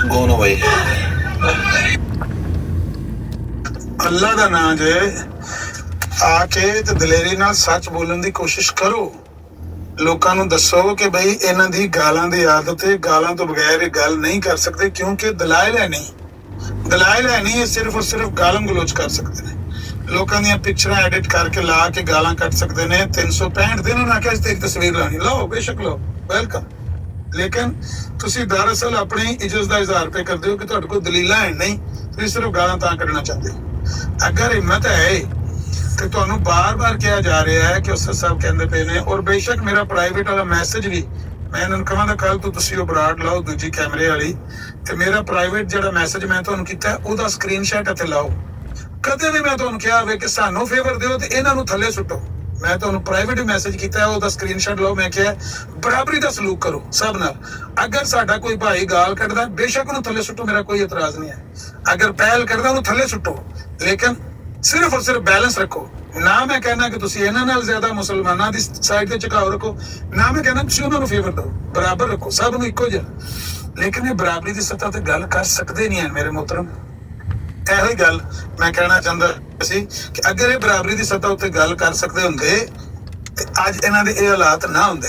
ਗੋਨੋ ਭਾਈ ਅੱਲਾ ਦਾ ਨਾਂ ਜੇ ਆ ਕੇ ਤੇ ਦਲੇਰੀ ਨਾਲ ਸੱਚ ਬੋਲਣ ਦੀ ਕੋਸ਼ਿਸ਼ ਕਰੋ। ਲੋਕਾਂ ਨੂੰ ਦੱਸੋ ਕਿ ਬਈ ਇਹਨਾਂ ਦੀ ਗਾਲਾਂ ਦੀ ਆਦਤ ਹੈ, ਗਾਲਾਂ ਤੋਂ ਬਗੈਰ ਇਹ ਗੱਲ ਨਹੀਂ ਕਰ ਸਕਦੇ ਕਿਉਂਕਿ ਦਲਾਇਲ ਹੈ ਨਹੀਂ, ਦਲਾਇਲ ਹੈ ਨਹੀਂ, ਇਹ ਸਿਰਫ ਔਰ ਸਿਰਫ ਗਾਲਮ ਗਲੋਚ ਕਰ ਸਕਦੇ ਨੇ। ਲੋਕਾਂ ਦੀਆਂ ਪਿਕਚਰਾਂ ਐਡਿਟ ਕਰਕੇ ਲਾ ਕੇ ਗਾਲਾਂ ਕੱਢ ਸਕਦੇ ਨੇ। 365 ਦਿਨ ਉਹਨਾਂ ਆਖਿਆ ਤੇਰੀ ਤਸਵੀਰ ਲਾਣੀ, ਲਓ ਬੇਸ਼ੱਕ ਲਓ, ਵੈਲਕਮ। ਲੇਕਿਨ ਤੁਸੀਂ ਦਰਅਸਲ ਆਪਣੀ ਇੱਜ਼ਤ ਦਾ ਇਜ਼ਹਾਰ ਪੇ ਕਰਦੇ ਹੋ ਕਿ ਤੁਹਾਡੇ ਕੋਲ ਦਲੀਲਾਂ ਹੈ ਨਹੀਂ, ਤੁਸੀਂ ਸਿਰਫ ਗਾਲਾਂ ਤਾਂ ਕੱਢਣਾ ਚਾਹੁੰਦੇ ਹੋ। ਅਗਰ ਹਿੰਮਤ ਹੈ ਤੇ ਤੁਹਾਨੂੰ ਬਾਰ-ਬਾਰ ਕਿਹਾ ਜਾ ਰਿਹਾ ਹੈ ਕਿ ਉਸਤਾਦ ਸਾਹਿਬ ਕਹਿੰਦੇ ਪਏ ਨੇ, ਔਰ ਬੇਸ਼ੱਕ ਮੇਰਾ ਪ੍ਰਾਈਵੇਟ ਵਾਲਾ ਮੈਸੇਜ ਵੀ ਮੈਂ ਇਹਨਾਂ ਨੂੰ ਕਹਾਂਗਾ ਕੱਲ ਤੋਂ ਤੁਸੀਂ ਉਹ ਬਰਾਡ ਲਾਓ ਦੂਜੀ ਕੈਮਰੇ ਵਾਲੀ, ਤੇ ਮੇਰਾ ਪ੍ਰਾਈਵੇਟ ਜਿਹੜਾ ਮੈਸੇਜ ਮੈਂ ਤੁਹਾਨੂੰ ਕੀਤਾ ਉਹਦਾ ਸਕਰੀਨਸ਼ਾਟ ਇੱਥੇ ਲਾਓ। ਕਦੇ ਵੀ ਮੈਂ ਤੁਹਾਨੂੰ ਕਿਹਾ ਹੋਵੇ ਕਿ ਸਾਨੂੰ ਫੇਵਰ ਦਿਓ ਤੇ ਇਹਨਾਂ ਨੂੰ ਥੱਲੇ ਸੁੱਟੋ, ਮੈਂ ਤੁਹਾਨੂੰ ਪ੍ਰਾਈਵੇਟ ਮੈਸੇਜ ਕੀਤਾ ਉਹਦਾ ਸਕਰੀਨਸ਼ਾਟ ਲਓ। ਮੈਂ ਕਿਹਾ ਬਰਾਬਰੀ ਦਾ ਸਲੂਕ ਕਰੋ ਸਭ ਨਾਲ। ਅਗਰ ਸਾਡਾ ਕੋਈ ਭਾਈ ਗਾਲ ਕੱਢਦਾ ਬੇਸ਼ੱਕ ਉਹਨੂੰ ਥੱਲੇ ਸੁੱਟੋ, ਮੇਰਾ ਕੋਈ ਇਤਰਾਜ਼ ਨਹੀਂ ਹੈ। ਅਗਰ ਪਹਿਲ ਕਰਦਾ ਉਹਨੂੰ ਥੱਲੇ ਸੁੱਟੋ, ਲੇਕਿਨ ਸਿਰਫ ਔਰ ਸਿਰਫ ਬੈਲੈਂਸ ਰੱਖੋ। ਨਾ ਮੈਂ ਕਹਿਣਾ ਕਿ ਤੁਸੀਂ ਇਹਨਾਂ ਨਾਲ ਜ਼ਿਆਦਾ ਮੁਸਲਮਾਨਾਂ ਦੀ ਸਾਈਡ ਤੇ ਝੁਕਾਓ ਰੱਖੋ, ਨਾ ਮੈਂ ਕਹਿਣਾ ਤੁਸੀਂ ਉਹਨਾਂ ਨੂੰ ਫੇਵਰ ਦਿਓ, ਬਰਾਬਰ ਰੱਖੋ ਸਭ ਨੂੰ ਇੱਕੋ ਜਿਹਾ। ਲੇਕਿਨ ਇਹ ਬਰਾਬਰੀ ਦੀ ਸਤਹ ਤੇ ਗੱਲ ਕਰ ਸਕਦੇ ਨਹੀਂ ਹਨ ਮੇਰੇ ਮੁਹਤਰਮ। ਇਹੋ ਹੀ ਗੱਲ ਮੈਂ ਕਹਿਣਾ ਚਾਹੁੰਦਾ ਸੀ ਕਿ ਅਗਰ ਇਹ ਬਰਾਬਰੀ ਦੀ ਸਤਹ ਉੱਤੇ ਗੱਲ ਕਰ ਸਕਦੇ ਹੁੰਦੇ ਤੇ ਅੱਜ ਇਹਨਾਂ ਦੇ ਇਹ ਹਾਲਾਤ ਨਾ ਹੁੰਦੇ।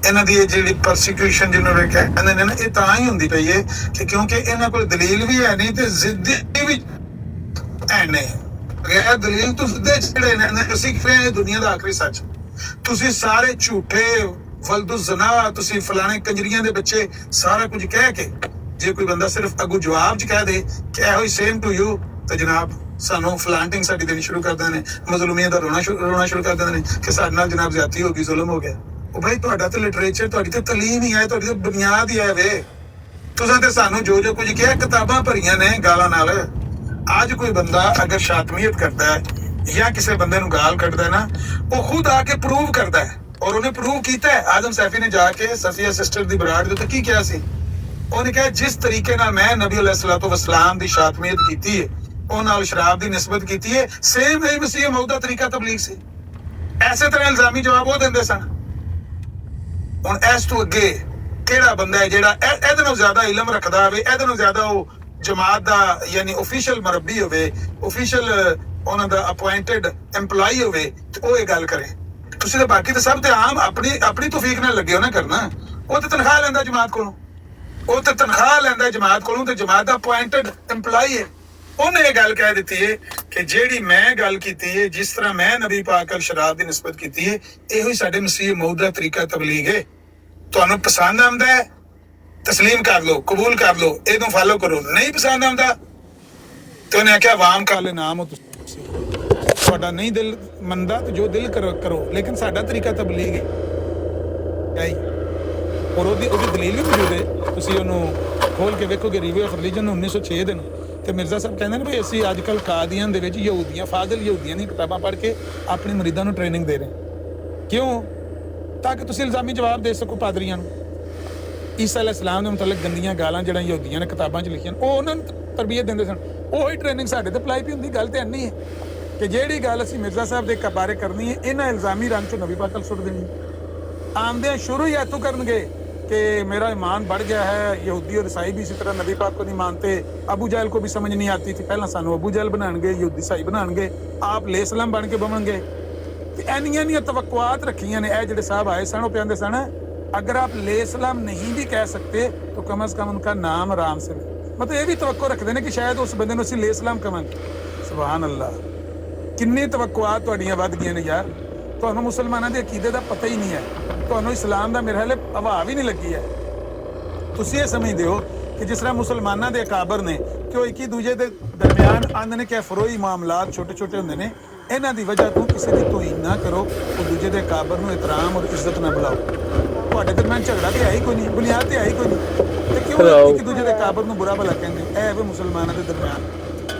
ਇਹਨਾਂ ਦੀ ਇਹ ਜਿਹੜੀ ਪਰਸੀਕਿਊਸ਼ਨ ਜਿਹਨੂੰ ਕਹਿੰਦੇ ਨੇ ਨਾ, ਇਹ ਤਾਂ ਹੀ ਹੁੰਦੀ ਪਈ ਹੈ ਕਿ ਕਿਉਂਕਿ ਇਹਨਾਂ ਕੋਲ ਦਲੀਲ ਵੀ ਹੈ ਨਹੀਂ ਤੇ ਜ਼ਿੱਦੀ ਵੀ ਹੈ ਨਹੀਂ। ਬਗੈਰ ਦਲੀਲ ਤੋਂ ਸਿੱਧੇ ਜਿਹੜੇ ਨੇ ਤੁਸੀਂ ਕਿਵੇਂ ਦੁਨੀਆ ਦਾ ਆਖਰੀ ਸੱਚ, ਤੁਸੀਂ ਸਾਰੇ ਝੂਠੇ ਫਲਦੂ ਜ਼ਨਾ, ਤੁਸੀਂ ਫਲਾਣੇ ਕੰਜਰੀਆਂ ਦੇ ਬੱਚੇ, ਸਾਰਾ ਕੁਝ ਕਹਿ ਕੇ ਜੇ ਕੋਈ ਬੰਦਾ ਸਿਰਫ ਅੱਗੂ ਜਵਾਬ ਚ ਕਹਿ ਦੇ ਕਿ ਇਹੋ ਹੀ ਸੇਮ ਟੂ ਯੂ, ਤਾਂ ਜਨਾਬ ਸਾਨੂੰ ਫਲਾਂਟਿੰਗ ਸਾਡੀ ਦੇਣੀ ਸ਼ੁਰੂ ਕਰ ਦਿੰਦੇ ਨੇ, ਮਜ਼ਲੂਮੀਆਂ ਦਾ ਰੋਣਾ ਸ਼ੁਰੂ ਕਰ ਦਿੰਦੇ ਨੇ ਕਿ ਸਾਡੇ ਨਾਲ ਜਨਾਬ ਜ਼ਿਆਦਤੀ ਹੋ ਗਈ, ਜ਼ੁਲਮ ਹੋ ਗਿਆ। ਉਹ ਭਾਈ ਤੁਹਾਡਾ ਤੇ ਲਿਟਰੇਚਰ, ਤੁਹਾਡੀ ਤੇ ਤਾਲੀਮ ਹੀ ਹੈ, ਤੁਹਾਡੀ ਤੇ ਬੁਨਿਆਦ ਹੀ ਹੈ ਵੇ। ਤੁਸੀਂ ਤੇ ਸਾਨੂੰ ਜੋ ਜੋ ਕੁਝ ਕਿਹਾ ਕਿਤਾਬਾਂ ਭਰੀਆਂ ਨੇ ਗਾਲਾਂ ਨਾਲ। ਅੱਜ ਕੋਈ ਬੰਦਾ ਅਗਰ ਸ਼ਾਤਮੀਅਤ ਕਰਦਾ ਹੈ ਜਾਂ ਕਿਸੇ ਬੰਦੇ ਨੂੰ ਗਾਲ ਕੱਢਦਾ ਹੈ ਨਾ, ਉਹ ਖੁਦ ਆ ਕੇ ਪ੍ਰੂਵ ਕਰਦਾ ਹੈ, ਔਰ ਉਹਨੇ ਪ੍ਰੂਵ ਕੀਤਾ ਹੈ। ਆਜ਼ਮ ਸੈਫੀ ਨੇ ਜਾ ਕੇ ਸਫੀਆ ਸਿਸਟਰ ਦੀ ਬਰਾੜ ਦੇ ਉੱਤੇ ਕੀ ਕਿਹਾ ਸੀ? ਉਹਨੇ ਕਿਹਾ ਜਿਸ ਤਰੀਕੇ ਨਾਲ ਮੈਂ ਨਬੀ ਅਲੈਹਿਸਸਲਾਤੁ ਵਸਲਾਮ ਦੀ ਸ਼ਾਤਮੀਅਤ ਕੀਤੀ ਹੈ, ਉਹ ਨਾਲ ਸ਼ਰਾਬ ਦੀ ਨਿਸਬਤ ਕੀਤੀ ਹੈ, ਸੇਮ ਹੀ ਮਸੀਹ ਮਊਦ ਦਾ ਤਰੀਕਾ ਤਬਲੀਗ ਸੀ। ਐਸੇ ਤਰ੍ਹਾਂ ਇਲਜ਼ਾਮੀ ਜਵਾਬ ਉਹ ਦਿੰਦੇ ਸਨ। ਹੁਣ ਇਸ ਤੋਂ ਅੱਗੇ ਕਿਹੜਾ ਬੰਦਾ ਹੈ ਜਿਹੜਾ ਇਹਦੇ ਨਾਲ ਜ਼ਿਆਦਾ ਇਲਮ ਰੱਖਦਾ ਹੋਵੇ, ਇਹਦੇ ਨਾਲ ਜ਼ਿਆਦਾ ਉਹ ਜਮਾਤ ਦਾ ਯਾਨੀ ਆਫੀਸ਼ੀਅਲ ਮਰਬੀ ਹੋਵੇ, ਆਫੀਸ਼ੀਅਲ ਉਹਨਾਂ ਦਾ ਅਪੁਆਇੰਟਡ EMPLOYEE ਹੋਵੇ ਤੇ ਉਹ ਇਹ ਗੱਲ ਕਰੇ? ਤੁਸੀਂ ਤਾਂ ਬਾਕੀ ਤਾਂ ਸਭ ਤੇ ਆਮ ਆਪਣੀ ਤੌਫੀਕ ਨਾਲ ਲੱਗੇ ਹੋ ਨਾ ਕਰਨਾ। ਉਹ ਤੇ ਤਨਖਾਹ ਲੈਂਦਾ ਜਮਾਤ ਕੋਲੋਂ, ਉਹ ਤੇ ਤਨਖਾਹ ਲੈਂਦਾ ਜਮਾਤ ਕੋਲੋਂ, ਤੇ ਜਮਾਤ ਦਾ ਅਪੁਆਇੰਟਡ EMPLOYEE ਹੈ। ਉਹਨੇ ਇਹ ਗੱਲ ਕਹਿ ਦਿੱਤੀ ਹੈ ਕਿ ਜਿਹੜੀ ਮੈਂ ਗੱਲ ਕੀਤੀ ਹੈ, ਜਿਸ ਤਰ੍ਹਾਂ ਮੈਂ ਨਬੀ ਪਾਕ ਅਲ ਸ਼ਰਾਬ ਦੀ ਨਿਸਬਤ ਕੀਤੀ ਹੈ, ਇਹੋ ਹੀ ਸਾਡੇ ਮਸੀਹ ਮਊਦ ਦਾ ਤਰੀਕਾ ਤਬਲੀਗ ਹੈ। ਤੁਹਾਨੂੰ ਪਸੰਦ ਆਉਂਦਾ ਹੈ ਤਸਲੀਮ ਕਰ ਲਓ, ਕਬੂਲ ਕਰ ਲਓ, ਇਹਨੂੰ ਫਾਲੋ ਕਰੋ। ਨਹੀਂ ਪਸੰਦ ਆਉਂਦਾ ਤੇ ਉਹਨੇ ਆਖਿਆ ਵਾਮ ਕਾਲੇ ਨਾਮ ਹੋ ਤੁਸੀਂ, ਤੁਹਾਡਾ ਨਹੀਂ ਦਿਲ ਮੰਨਦਾ ਤੇ ਜੋ ਦਿਲ ਕਰੋ, ਲੇਕਿਨ ਸਾਡਾ ਤਰੀਕਾ ਤਬਲੀਗ ਹੈ। ਔਰ ਉਹਦੀ ਦਲੀਲ ਵੀ ਮੌਜੂਦ ਹੈ, ਤੁਸੀਂ ਉਹਨੂੰ ਖੋਲ ਕੇ ਵੇਖੋਗੇ ਰਿਵਿਊ ਆਫ ਰਿਲੀਜਨ 1906 ਦੇ ਨੂੰ। ਤੇ ਮਿਰਜ਼ਾ ਸਾਹਿਬ ਕਹਿੰਦੇ ਨੇ ਵੀ ਅਸੀਂ ਅੱਜ ਕੱਲ ਕਾਦੀਆਨ ਦੇ ਵਿੱਚ ਯਹੂਦੀਆਂ, ਫਾਜ਼ਿਲ ਯਹੂਦੀਆਂ ਦੀਆਂ ਕਿਤਾਬਾਂ ਪੜ੍ਹ ਕੇ ਆਪਣੇ ਮਰੀਦਾਂ ਨੂੰ ਟ੍ਰੇਨਿੰਗ ਦੇ ਰਹੇ। ਕਿਉਂ? ਤਾਂ ਕਿ ਤੁਸੀਂ ਇਲਜ਼ਾਮੀ ਜਵਾਬ ਦੇ ਸਕੋ ਪਾਦਰੀਆਂ ਨੂੰ। ਈਸਾ ਅਲੈਹਿਸਲਾਮ ਦੇ ਮੁਤਲਕ ਗੰਦੀਆਂ ਗਾਲਾਂ ਜਿਹੜੀਆਂ ਯਹੂਦੀਆਂ ਨੇ ਕਿਤਾਬਾਂ 'ਚ ਲਿਖੀਆਂ, ਉਹ ਉਹਨਾਂ ਨੂੰ ਤਰਬੀਅਤ ਦਿੰਦੇ ਸਨ। ਉਹੀ ਟ੍ਰੇਨਿੰਗ ਸਾਡੇ ਤੇ ਅਪਲਾਈ ਵੀ ਹੁੰਦੀ। ਗੱਲ ਤੇ ਇੰਨੀ ਹੈ ਕਿ ਜਿਹੜੀ ਗੱਲ ਅਸੀਂ ਮਿਰਜ਼ਾ ਸਾਹਿਬ ਦੇ ਬਾਰੇ ਕਰਨੀ ਹੈ, ਇਹਨਾਂ ਇਲਜ਼ਾਮੀ ਰੰਗ 'ਚੋਂ ਨਬੀ ਪਾਕ ਸੁੱਟ ਦੇਣੀ। ਆਮਦਿਆਂ ਸ਼ੁਰੂ ਹੀ ਇੱਥੋਂ ਕਰਨਗੇ कि मेरा ईमान बढ़ गया है, यहूदी और ईसाई भी इसी तरह नबी पाक को नहीं मानते, अबू जहल को भी समझ नहीं आती थी, पहला सानू अबू जहल बनाएंगे, यहूदी ईसाई बनाएंगे, आप लेसलम बन के बवणगे। इन्नियां तवक्कुआत रखियां ने जिहड़े साहब आए सन, वो कहंदे सन अगर आप लेसलम नहीं भी कह सकते तो कम अज़ कम उनका नाम आराम से, मतलब ये भी तवक्को रखते हैं कि शायद उस बंदे नूं असीं लेसलम कहांगे। सुभान अल्लाह, किन्नी तवक्कुआत तुहाडीआं वध गईआं ने यार। ਤੁਹਾਨੂੰ ਮੁਸਲਮਾਨਾਂ ਦੇ ਅਕੀਦੇ ਦਾ ਪਤਾ ਹੀ ਨਹੀਂ ਹੈ, ਤੁਹਾਨੂੰ ਇਸਲਾਮ ਦਾ ਮੇਰੇ ਹਾਲੇ ਹਵਾ ਵੀ ਨਹੀਂ ਲੱਗੀ ਹੈ। ਤੁਸੀਂ ਇਹ ਸਮਝਦੇ ਹੋ ਕਿ ਜਿਸ ਤਰ੍ਹਾਂ ਮੁਸਲਮਾਨਾਂ ਦੇ ਅਕਾਬਰ ਨੇ ਕਿ ਉਹ ਇੱਕ ਦੂਜੇ ਦੇ ਦਰਮਿਆਨ ਆਂਦੇ ਨੇ ਕਿ ਫਰੋਈ ਮਾਮਲਾਤ ਛੋਟੇ ਛੋਟੇ ਹੁੰਦੇ ਨੇ, ਇਹਨਾਂ ਦੀ ਵਜ੍ਹਾ ਤੋਂ ਕਿਸੇ ਦੀ ਤੋਹੀਨ ਨਾ ਕਰੋ, ਉਹ ਦੂਜੇ ਦੇ ਅਕਾਬਰ ਨੂੰ ਇਤਰਾਮ ਔਰ ਇੱਜ਼ਤ ਨਾਲ ਬੁਲਾਓ। ਤੁਹਾਡੇ ਦਰਮਿਆਨ ਝਗੜਾ ਤੇ ਹੈ ਹੀ ਕੋਈ ਨਹੀਂ, ਬੁਨਿਆਦ ਤੇ ਹੈ ਹੀ ਕੋਈ ਨਹੀਂ, ਤੇ ਕਿਉਂ ਇੱਕ ਦੂਜੇ ਦੇ ਅਕਾਬਰ ਨੂੰ ਬੁਰਾ ਭਲਾ ਕਹਿੰਦੇ? ਇਹ ਵੀ ਮੁਸਲਮਾਨਾਂ ਦੇ ਦਰਮਿਆਨ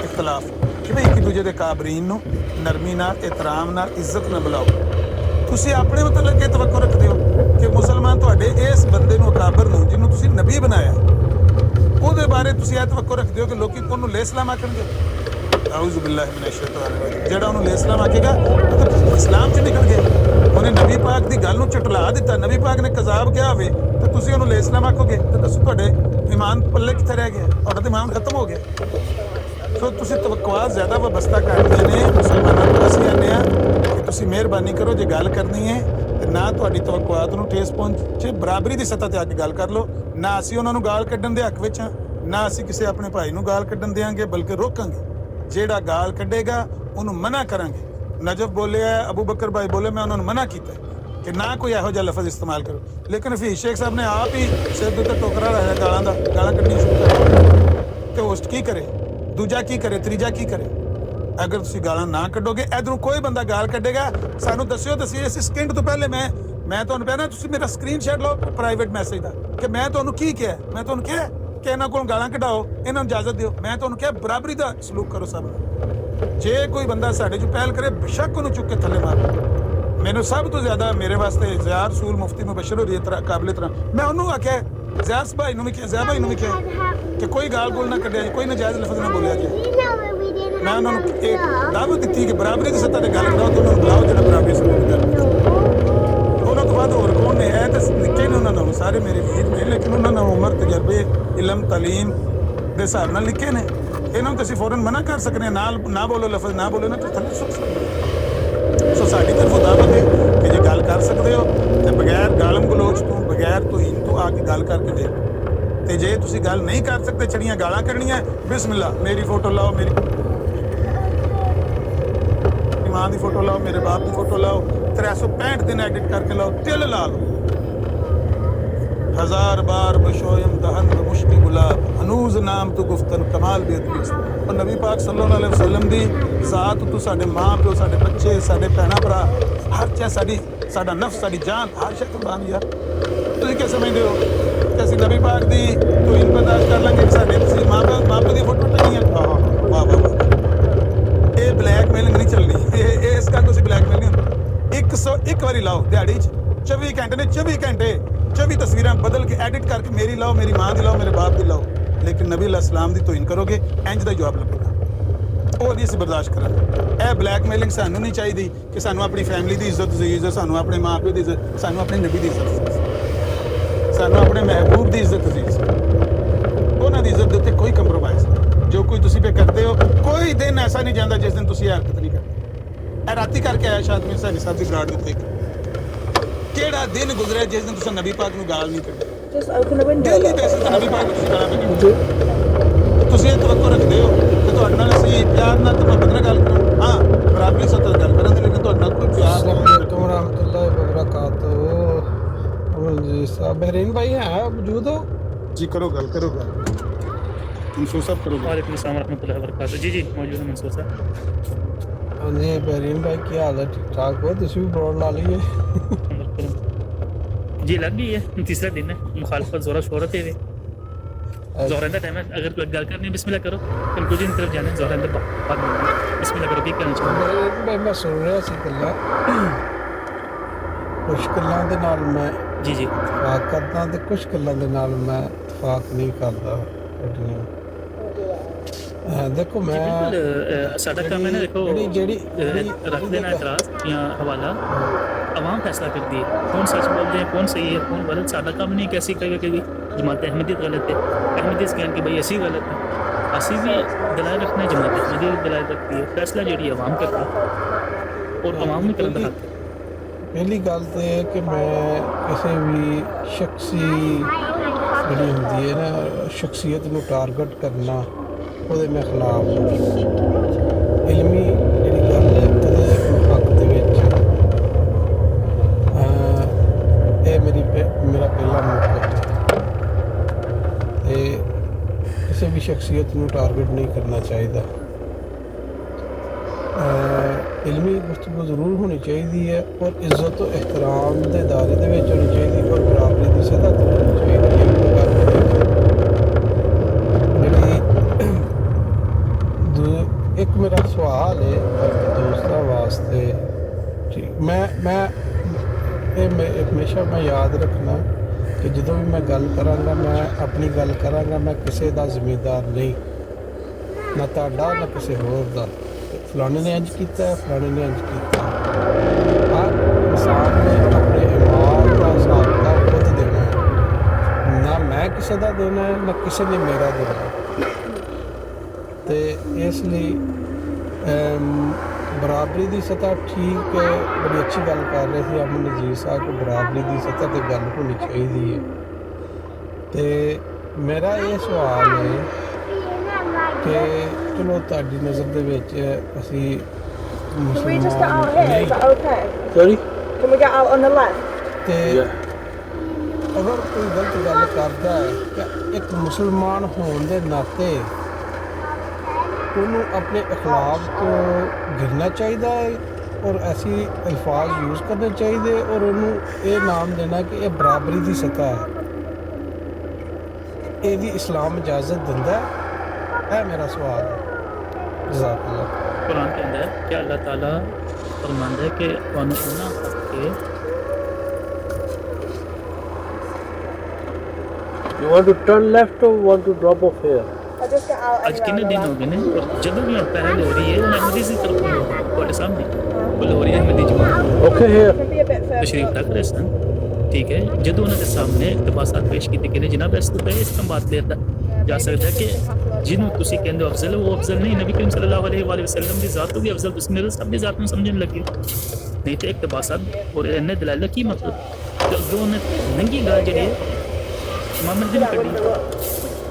ਇਖਤਲਾਫ ਕਿ ਭਈ ਇੱਕ ਦੂਜੇ ਦੇ ਕਾਬਰੀਨ ਨੂੰ ਨਰਮੀ ਨਾਲ, ਇਤਰਾਮ ਨਾਲ, ਇੱਜ਼ਤ ਨਾਲ ਬੁਲਾਓ। ਤੁਸੀਂ ਆਪਣੇ ਮਤਲਬ ਕਿ ਤਵੱਕੋ ਰੱਖਦੇ ਹੋ ਕਿ ਮੁਸਲਮਾਨ ਤੁਹਾਡੇ ਇਸ ਬੰਦੇ ਨੂੰ, ਅਕਾਬਰ ਨੂੰ, ਜਿਹਨੂੰ ਤੁਸੀਂ ਨਬੀ ਬਣਾਇਆ, ਉਹਦੇ ਬਾਰੇ ਤੁਸੀਂ ਇਹ ਤਵੱਕੋ ਰੱਖਦੇ ਹੋ ਕਿ ਲੋਕੀ ਉਹਨੂੰ ਲੈ-ਇਸਲਾਮ ਆਖਣਗੇ? ਆਊਜ਼ੁ ਬਿੱਲਾਹਿ ਮਿਨਸ਼ ਸ਼ੈਤਾਨਿਰ ਰਜੀਮ। ਜਿਹੜਾ ਉਹਨੂੰ ਲੈ-ਇਸਲਾਮ ਆਖੇਗਾ ਉਹ ਤਾਂ ਇਸਲਾਮ 'ਚ ਨਿਕਲ ਗਿਆ। ਉਹਨੇ ਨਬੀ ਪਾਕ ਦੀ ਗੱਲ ਨੂੰ ਝੁਟਲਾ ਦਿੱਤਾ, ਨਬੀ ਪਾਕ ਨੇ ਕਜ਼ਾਬ ਕਿਹਾ ਹੋਵੇ ਤਾਂ ਤੁਸੀਂ ਉਹਨੂੰ ਲੈ-ਇਸਲਾਮ ਆਖੋਗੇ, ਤਾਂ ਦੱਸੋ ਤੁਹਾਡੇ ਈਮਾਨ ਪੱਲੇ ਕਿੱਥੇ ਰਹਿ ਗਿਆ? ਤੁਹਾਡਾ ਤਾਂ ਈਮਾਨ ਖਤਮ ਹੋ ਗਿਆ। ਸੋ ਤੁਸੀਂ ਤਵੱਕੁਆਤ ਜ਼ਿਆਦਾ ਵਬਸਤਾ ਕਰਦੇ ਨੇ ਮੁਸਲਮਾਨਾਂ ਨੂੰ। ਅਸੀਂ ਆਨੇ ਆ ਕਿ ਤੁਸੀਂ ਮਿਹਰਬਾਨੀ ਕਰੋ, ਜੇ ਗੱਲ ਕਰਨੀ ਹੈ ਤੇ ਨਾ ਤੁਹਾਡੀ ਤਵੱਕੁਆਤ ਨੂੰ ਠੇਸ ਪਹੁੰਚੇ, ਬਰਾਬਰੀ ਦੀ ਸਤ੍ਹਾ ਤੇ ਆ ਕੇ ਗੱਲ ਕਰ ਲਓ। ਨਾ ਅਸੀਂ ਉਹਨਾਂ ਨੂੰ ਗਾਲ ਕੱਢਣ ਦੇ ਹੱਕ ਵਿੱਚ ਹਾਂ, ਨਾ ਅਸੀਂ ਕਿਸੇ ਆਪਣੇ ਭਾਈ ਨੂੰ ਗਾਲ ਕੱਢਣ ਦੇਵਾਂਗੇ, ਬਲਕਿ ਰੋਕਾਂਗੇ। ਜਿਹੜਾ ਗਾਲ ਕੱਢੇਗਾ ਉਹਨੂੰ ਮਨਾ ਕਰਾਂਗੇ। ਨਜਫ ਬੋਲਿਆ, ਅਬੂ ਬਕਰ ਭਾਈ ਬੋਲੇ, ਮੈਂ ਉਹਨਾਂ ਨੂੰ ਮਨਾ ਕੀਤਾ ਕਿ ਨਾ ਕੋਈ ਇਹੋ ਜਿਹਾ ਲਫ਼ਜ਼ ਇਸਤੇਮਾਲ ਕਰੋ। ਲੇਕਿਨ ਹਫੀਜ਼ ਸ਼ੇਖ ਸਾਹਿਬ ਨੇ ਆਪ ਹੀ ਸਿਰ ਦੇ ਉੱਤੇ ਟੋਕਰਾ ਲਾਇਆ ਗਾਲਾਂ ਦਾ, ਗਾਲਾਂ ਕੱਢਣੀਆਂ ਸ਼ੁਰੂ ਕਰ। ਤੇ ਹੋਸਟ ਕੀ ਕਰੇ, ਦੂਜਾ ਕੀ ਕਰੇ, ਤੀਜਾ ਕੀ ਕਰੇ? ਅਗਰ ਤੁਸੀਂ ਗਾਲਾਂ ਨਾ ਕੱਢੋਗੇ, ਇਧਰੋਂ ਕੋਈ ਬੰਦਾ ਗਾਲ ਕੱਢੇਗਾ, ਸਾਨੂੰ ਦੱਸਿਓ। ਇਸ ਸਕਿੰਟ ਤੋਂ ਪਹਿਲੇ ਮੈਂ ਤੁਹਾਨੂੰ ਕਹਿਣਾ, ਤੁਸੀਂ ਮੇਰਾ ਸਕਰੀਨਸ਼ਾਟ ਲਓ ਪ੍ਰਾਈਵੇਟ ਮੈਸੇਜ ਦਾ ਕਿ ਮੈਂ ਤੁਹਾਨੂੰ ਕੀ ਕਿਹਾ। ਮੈਂ ਤੁਹਾਨੂੰ ਕਿਹਾ ਕਿ ਇਹਨਾਂ ਕੋਲ ਗਾਲਾਂ ਕਢਾਓ, ਇਹਨਾਂ ਨੂੰ ਇਜਾਜ਼ਤ ਦਿਓ। ਮੈਂ ਤੁਹਾਨੂੰ ਕਿਹਾ ਬਰਾਬਰੀ ਦਾ ਸਲੂਕ ਕਰੋ ਸਭ ਨਾਲ। ਜੇ ਕੋਈ ਬੰਦਾ ਸਾਡੇ 'ਚ ਪਹਿਲ ਕਰੇ, ਬੇਸ਼ੱਕ ਉਹਨੂੰ ਚੁੱਕ ਕੇ ਥੱਲੇ ਮਾਰੋ। ਮੈਨੂੰ ਸਭ ਤੋਂ ਜ਼ਿਆਦਾ ਮੇਰੇ ਵਾਸਤੇ ਜ਼ਿਆ ਰਸੂਲ ਮੁਫਤੀ ਮੁਬਸ਼ਰ ਹੋ ਰਹੀ ਹੈ ਕਾਬਲੇ ਤਰ੍ਹਾਂ। ਮੈਂ ਉਹਨੂੰ ਆਖਿਆ, ਜ਼ਿਆ ਭਾਈ ਨੂੰ ਵੀ ਕਿਹਾ, ਜ਼ਿਆ ਭਾਈ ਨੂੰ ਵੀ ਕਿਹਾ ਕਿ ਕੋਈ ਗਾਲ ਗੋਲ ਨਾ ਕੱਢਿਆ ਜੀ, ਕੋਈ ਨਜਾਇਜ਼ ਲਫ਼ਜ਼ ਨਾ ਬੋਲਿਆ ਜੀ। ਮੈਂ ਉਹਨਾਂ ਨੂੰ ਇੱਕ ਦਾਅਵਤ ਦਿੱਤੀ ਕਿ ਬਰਾਬਰੀ ਦੀ ਸਤ੍ਹਾ ਤੇ ਗੱਲ ਕਰਾਓ, ਤੇ ਉਹਨਾਂ ਨੂੰ ਬੁਲਾਓ ਜਿਹੜਾ ਬਰਾਬਰੀ ਸਲੂਕ ਕਰਦਾ। ਉਹਨਾਂ ਤੋਂ ਬਾਅਦ ਹੋਰ ਕੌਣ ਨੇ? ਇਹ ਤਾਂ ਨਿੱਕੇ ਨੇ ਉਹਨਾਂ ਨੂੰ, ਸਾਰੇ ਮੇਰੇ ਵੀਰ ਨੇ, ਲੇਕਿਨ ਉਹਨਾਂ ਨੂੰ ਉਮਰ, ਤਜਰਬੇ, ਇਲਮ, ਤਾਲੀਮ ਦੇ ਹਿਸਾਬ ਨਾਲ ਲਿਖੇ ਨੇ। ਇਹਨਾਂ ਨੂੰ ਤਾਂ ਅਸੀਂ ਫੌਰਨ ਮਨਾ ਕਰ ਸਕਦੇ ਹਾਂ, ਨਾ ਬੋਲੋ ਲਫ਼ਜ਼, ਨਾ ਬੋਲੋ ਨਾ, ਤਾਂ ਥੱਲੇ ਸੁੱਟ ਸਕਦੇ। ਸੋ ਸਾਡੀ ਤਰਫੋਂ ਦਾਅਵਤ ਹੈ ਕਿ ਜੇ ਗੱਲ ਕਰ ਸਕਦੇ ਹੋ ਤੇ ਬਗੈਰ ਗਾਲਮ ਗਲੋਚ ਤੋਂ, ਬਗੈਰ ਤੋਹੀਨ ਤੋਂ ਆ ਕੇ ਗੱਲ ਕਰਕੇ ਦੇਖੋ। ਤੇ ਜੇ ਤੁਸੀਂ ਗੱਲ ਨਹੀਂ ਕਰ ਸਕਦੇ, ਛੜੀਆਂ ਗਾਲਾਂ ਕੱਢਣੀਆਂ, ਬਿਸਮਿਲ੍ਲਾ, ਮੇਰੀ ਫੋਟੋ ਲਾਓ, ਮੇਰੀ ਮਾਂ ਦੀ ਫੋਟੋ ਲਾਓ, ਮੇਰੇ ਬਾਪ ਦੀ ਫੋਟੋ ਲਾਓ, 365 दिन एडिट करके लाओ, तिल ला लो। 1000 बार बशोयम दहन मुश्की गुलाब, अनूज नाम तो गुफ्तन कमाल बेदबीस। और नबी पाक सल्लल्लाहु अलैहि वसल्लम दी ज़ात तो साडे माँ प्यो, साडे बच्चे, साडे भैणा भरा, हर चीज़ साडा नफ्स, साडी जान, हर शे कुर्बान यार। तुसीं क्या समझदे हो कि ਅਸੀਂ ਨਬੀ ਪਾਕ ਦੀ ਤੋਹੀਨ ਬਰਦਾਸ਼ਤ ਕਰ ਲਾਂਗੇ? ਸਾਡੇ ਤੁਸੀਂ ਮਾਂ ਪਿਓ ਦੀ ਫੋਟੋ ਟੰਗੀਆਂ, ਵਾਹ ਵਾਹ ਵਾਹ। ਇਹ ਬਲੈਕਮੇਲਿੰਗ ਨਹੀਂ ਚੱਲਣੀ, ਇਹ ਇਸ ਕਰਕੇ ਤੁਸੀਂ ਬਲੈਕਮੇਲ ਨਹੀਂ ਹੁੰਦਾ। 101 ਵਾਰੀ ਲਾਓ ਦਿਹਾੜੀ 'ਚ, 24 ਘੰਟੇ ਨੇ, 24 ਘੰਟੇ 24 ਤਸਵੀਰਾਂ ਬਦਲ ਕੇ ਐਡਿਟ ਕਰਕੇ ਮੇਰੀ ਲਾਓ, ਮੇਰੀ ਮਾਂ ਦੀ ਲਾਓ, ਮੇਰੇ ਬਾਪ ਦੀ ਲਾਓ, ਲੇਕਿਨ ਨਬੀ ਅਲੈਹਿਸ ਸਲਾਮ ਦੀ ਤੋਹੀਨ ਕਰੋਗੇ, ਇੰਜ ਦਾ ਜਵਾਬ ਲੱਭੇਗਾ। ਉਹ ਨਹੀਂ ਅਸੀਂ ਬਰਦਾਸ਼ਤ ਕਰਾਂਗੇ। ਇਹ ਬਲੈਕਮੇਲਿੰਗ ਸਾਨੂੰ ਨਹੀਂ ਚਾਹੀਦੀ ਕਿ ਸਾਨੂੰ ਆਪਣੀ ਫੈਮਿਲੀ ਦੀ ਇੱਜ਼ਤ ਜ਼ੀਜ਼, ਸਾਨੂੰ ਆਪਣੇ ਮਾਂ ਪਿਓ ਦੀ ਇੱਜ਼ਤ, ਸਾਨੂੰ ਆਪਣੇ ਨਬੀ ਦੀ ਇੱਜ਼ਤ, ਸਾਨੂੰ ਆਪਣੇ ਮਹਿਬੂਬ ਦੀ ਇੱਜ਼ਤ ਅਜ਼ੀਜ਼, ਉਹਨਾਂ ਦੀ ਇੱਜ਼ਤ ਦੇ ਉੱਤੇ ਕੋਈ ਕੰਪਰੋਮਾਈਜ਼ ਨਹੀਂ। ਜੋ ਕੋਈ ਤੁਸੀਂ ਪੇ ਕਰਦੇ ਹੋ, ਕੋਈ ਦਿਨ ਐਸਾ ਨਹੀਂ ਜਾਂਦਾ ਜਿਸ ਦਿਨ ਤੁਸੀਂ ਇਹ ਹਰਕਤ ਨਹੀਂ ਕਰਦੇ। ਇਹ ਰਾਤੀ ਕਰਕੇ ਆਇਆ ਸ਼ਾਇਦ ਮੇਰੇ ਸਾਡੀ ਸਾਹਿਬ ਦੀ ਬਰਾੜ ਦੇ ਉੱਤੇ, ਕਿਹੜਾ ਦਿਨ ਗੁਜ਼ਰਿਆ ਜਿਸ ਦਿਨ ਤੁਸੀਂ ਨਬੀ ਪਾਕ ਨੂੰ ਗਾਲ ਨਹੀਂ ਕੱਢੀ? ਡੇਲੀ ਬੇਸਿਸ ਤੇ ਨਬੀ ਪਾਕ ਨੂੰ ਤੁਸੀਂ ਗਾਲਾਂ ਕੱਢੀ। ਤੁਸੀਂ ਇਹ ਤਵੱਕੋ ਰੱਖਦੇ ਹੋ ਕਿ ਤੁਹਾਡੇ ਨਾਲ ਅਸੀਂ ਪਿਆਰ ਨਾਲ ਤੇ ਮੁਹੱਬਤ ਨਾਲ ਗੱਲ ਕਰਾਂ, ਹਾਂ ਬਰਾਬਰੀ ਸਤਰ ਗੱਲ ਕਰਾਂ, ਲੇਕਿਨ ਤੁਹਾਡੇ ਨਾਲ ਕੋਈ ਪਿਆਰ अस्सलामुअलैकुम रहमतुल्लाहि व बरकातहू। जी साहब बहरीन भाई हैं मौजूद हो? जी करो गल मंसूर साहब करो। वालेकुम अस्सलाम रहमतुल्लाहि व बरकातहू। जी मौजूद है मंसूर साहब। हाँ जी बहरीन भाई क्या हाल है? ठीक ठाक हो? तुम भी बोर्ड ला लीए? जी लग गई है, तीसरा दिन है, मुखालफत जोरा शोरत है। जोहर का टाइम है, अगर कोई गल करनी है बिस्मिल्लाह करो, कंक्लूजन की तरफ जाना है। जोहर अंदर बात बिस्मिल्लाह करो, की कहना चाहते बहरीन भाई मैं सुन रहा सी गल्लां, कुछ गल्लां दे नाल मैं जी इतफाक करदा ते कुछ गल्लां दे नाल मैं इतफाक नहीं करदा। देखो मैं साडा काम है ना, देखो रख देना एतराज़ या हवाला, अवाम फैसला करती है कौन सच बोलते हैं, कौन सही है, कौन गलत। साडा काम नहीं कैसी कभी जमात अहमदियत गलत है, अहमदियत कहन कि भाई ऐसी गलत है, असी भी दलाल रखना, जमात अहमदियत दलाल रखती है। फैसला जी अवाम करती है और अवाम ने करने का हक है। पहली गल तो है कि मैं किसी भी शख्सी जी होंगी है ना, शख्सियत को टारगेट करना, वो मैं खिलाफ इलमी जी गल है हक मेरा पहला मौका है। ਕਿਸੇ ਵੀ ਸ਼ਖਸੀਅਤ ਨੂੰ ਟਾਰਗੇਟ ਨਹੀਂ ਕਰਨਾ ਚਾਹੀਦਾ। ਇਲਮੀ ਗੁਫ਼ਤਗੂ ਜ਼ਰੂਰ ਹੋਣੀ ਚਾਹੀਦੀ ਹੈ ਔਰ ਇੱਜ਼ਤ ਅਤੇ ਇਹਤਰਾਮ ਦੇ ਦਾਇਰੇ ਦੇ ਵਿੱਚ ਹੋਣੀ ਚਾਹੀਦੀ ਔਰ ਬਰਾਬਰੀ ਦੀ ਸਤਹ 'ਤੇ ਹੋਣੀ ਚਾਹੀਦੀ ਹੈ। ਜਿਹੜੀ ਇੱਕ ਮੇਰਾ ਸਵਾਲ ਹੈ ਦੋਸਤਾਂ ਵਾਸਤੇ, ਠੀਕ ਮੈਂ ਹਮੇਸ਼ਾ ਮੈਂ ਯਾਦ ਰੱਖਣਾ ਕਿ ਜਦੋਂ ਵੀ ਮੈਂ ਗੱਲ ਕਰਾਂਗਾ, ਮੈਂ ਆਪਣੀ ਗੱਲ ਕਰਾਂਗਾ, ਮੈਂ ਕਿਸੇ ਦਾ ਜ਼ਿੰਮੇਦਾਰ ਨਹੀਂ, ਨਾ ਤੁਹਾਡਾ ਨਾ ਕਿਸੇ ਹੋਰ ਦਾ। ਫਲਾਣੇ ਨੇ ਇੰਝ ਕੀਤਾ, ਫਲਾਣੇ ਨੇ ਇੰਝ ਕੀਤਾ। ਹਰ ਇਨਸਾਨ ਨੇ ਆਪਣੇ ਇਮਾਨ ਦਾ ਹਿਸਾਬ ਦਾ ਖੁਦ ਦੇਣਾ ਹੈ, ਨਾ ਮੈਂ ਕਿਸੇ ਦਾ ਦੇਣਾ ਹੈ, ਨਾ ਕਿਸੇ ਨੇ ਮੇਰਾ ਦੇਣਾ ਹੈ। ਅਤੇ ਇਸ ਲਈ ਬਰਾਬਰੀ ਦੀ ਸਤਹ ਠੀਕ ਹੈ, ਬੜੀ ਅੱਛੀ ਗੱਲ ਕਰ ਰਹੇ ਸੀ ਅਮਨ ਨਜ਼ੀਰ ਸਾਹਿਬ ਕਿ ਬਰਾਬਰੀ ਦੀ ਸਤਹ 'ਤੇ ਗੱਲ ਹੋਣੀ ਚਾਹੀਦੀ ਹੈ। ਅਤੇ ਮੇਰਾ ਇਹ ਸਵਾਲ ਹੈ ਕਿ ਚਲੋ ਤੁਹਾਡੀ ਨਜ਼ਰ ਦੇ ਵਿੱਚ ਅਸੀਂ ਮੁਸਲਮਾਨ ਨਹੀਂ, ਅਤੇ ਅਗਰ ਕੋਈ ਗਲਤ ਗੱਲ ਕਰਦਾ ਹੈ ਕਿ ਇੱਕ ਮੁਸਲਮਾਨ ਹੋਣ ਦੇ ਨਾਤੇ ਉਹਨੂੰ ਆਪਣੇ ਅਖਲਾਕ ਤੋਂ ਗਿਰਨਾ ਚਾਹੀਦਾ ਹੈ ਔਰ ਐਸੀ ਅਲਫਾਜ਼ ਯੂਜ਼ ਕਰਨੇ ਚਾਹੀਦੇ ਔਰ ਉਹਨੂੰ ਇਹ ਨਾਮ ਦੇਣਾ ਕਿ ਇਹ ਬਰਾਬਰੀ ਦੀ ਸਤਹ ਹੈ। ਇਹਦੀ ਇਸਲਾਮ ਇਜਾਜ਼ਤ ਦਿੰਦਾ ਹੈ? ਇਹ ਮੇਰਾ ਸਵਾਲ ਹੈ। ਜਜ਼ਾਕੱਲਾ। ਕੁਰਾਨ ਕਹਿੰਦਾ ਹੈ ਕਿ ਅੱਲਾਹ ਤਾਲਾ ਫਰਮਾਉਂਦਾ ਹੈ ਕਿ ਤੁਹਾਨੂੰ ਉਹਨਾਂ ਕਰਕੇ You want to turn left or want to drop off here? ਅੱਜ ਕਿੰਨੇ ਦਿਨ ਹੋ ਗਏ ਨੇ ਔਰ ਜਦੋਂ ਵੀ ਪਹਿਲ ਹੋ ਰਹੀ ਹੈ ਉਹ ਅਹਿਮਦੀ ਦੀ ਤਰਫ ਤੁਹਾਡੇ ਸਾਹਮਣੇ ਬੋਲ ਹੋ ਰਹੀ ਹੈ ਅਹਿਮਦੀ ਜਮਾਤ Okay, here. ਤਸ਼ਰੀਫ ਤੱਕ ਰਹੇ ਸਨ, ਠੀਕ ਹੈ। ਜਦੋਂ ਉਹਨਾਂ ਦੇ ਸਾਹਮਣੇ ਇਕਤਬਾਸਾਤ ਪੇਸ਼ ਕੀਤੇ ਗਏ ਨੇ, ਜਨਾਬ ਇਸ ਤੋਂ ਇਸ ਤੋਂ ਬਾਤ ਲੈਦਾ ਜਾ ਸਕਦਾ ਹੈ ਕਿ ਜਿਹਨੂੰ ਤੁਸੀਂ ਕਹਿੰਦੇ ਹੋ ਅਫਜ਼ਲ, ਉਹ ਅਫਜ਼ਲ ਨਹੀਂ। ਨਬੀ ਕਰੀਮ ਸੱਲੱਲਾਹੁ ਅਲੈਹਿ ਵਸੱਲਮ ਦੀ ਜ਼ਾਤ ਤੋਂ ਵੀ ਅਫਜ਼ਲ ਤੁਸੀਂ ਮੇਰੇ ਸਭ ਦੀ ਜ਼ਾਤ ਨੂੰ ਸਮਝਣ ਲੱਗੇ ਨਹੀਂ। ਤੇ ਇਕਤਬਾਸਾਤ ਔਰ ਇਹਨੇ ਦਲਾਇਲ ਕੀ ਮਤਲਬ ਜੋ ਉਹਨੇ ਨੰਗੀ ਗੱਲ ਜਿਹੜੀ ਹੈ ਇਮਾਮ ਮਹਿਦੀ ਨੇ ਕੱਢੀ,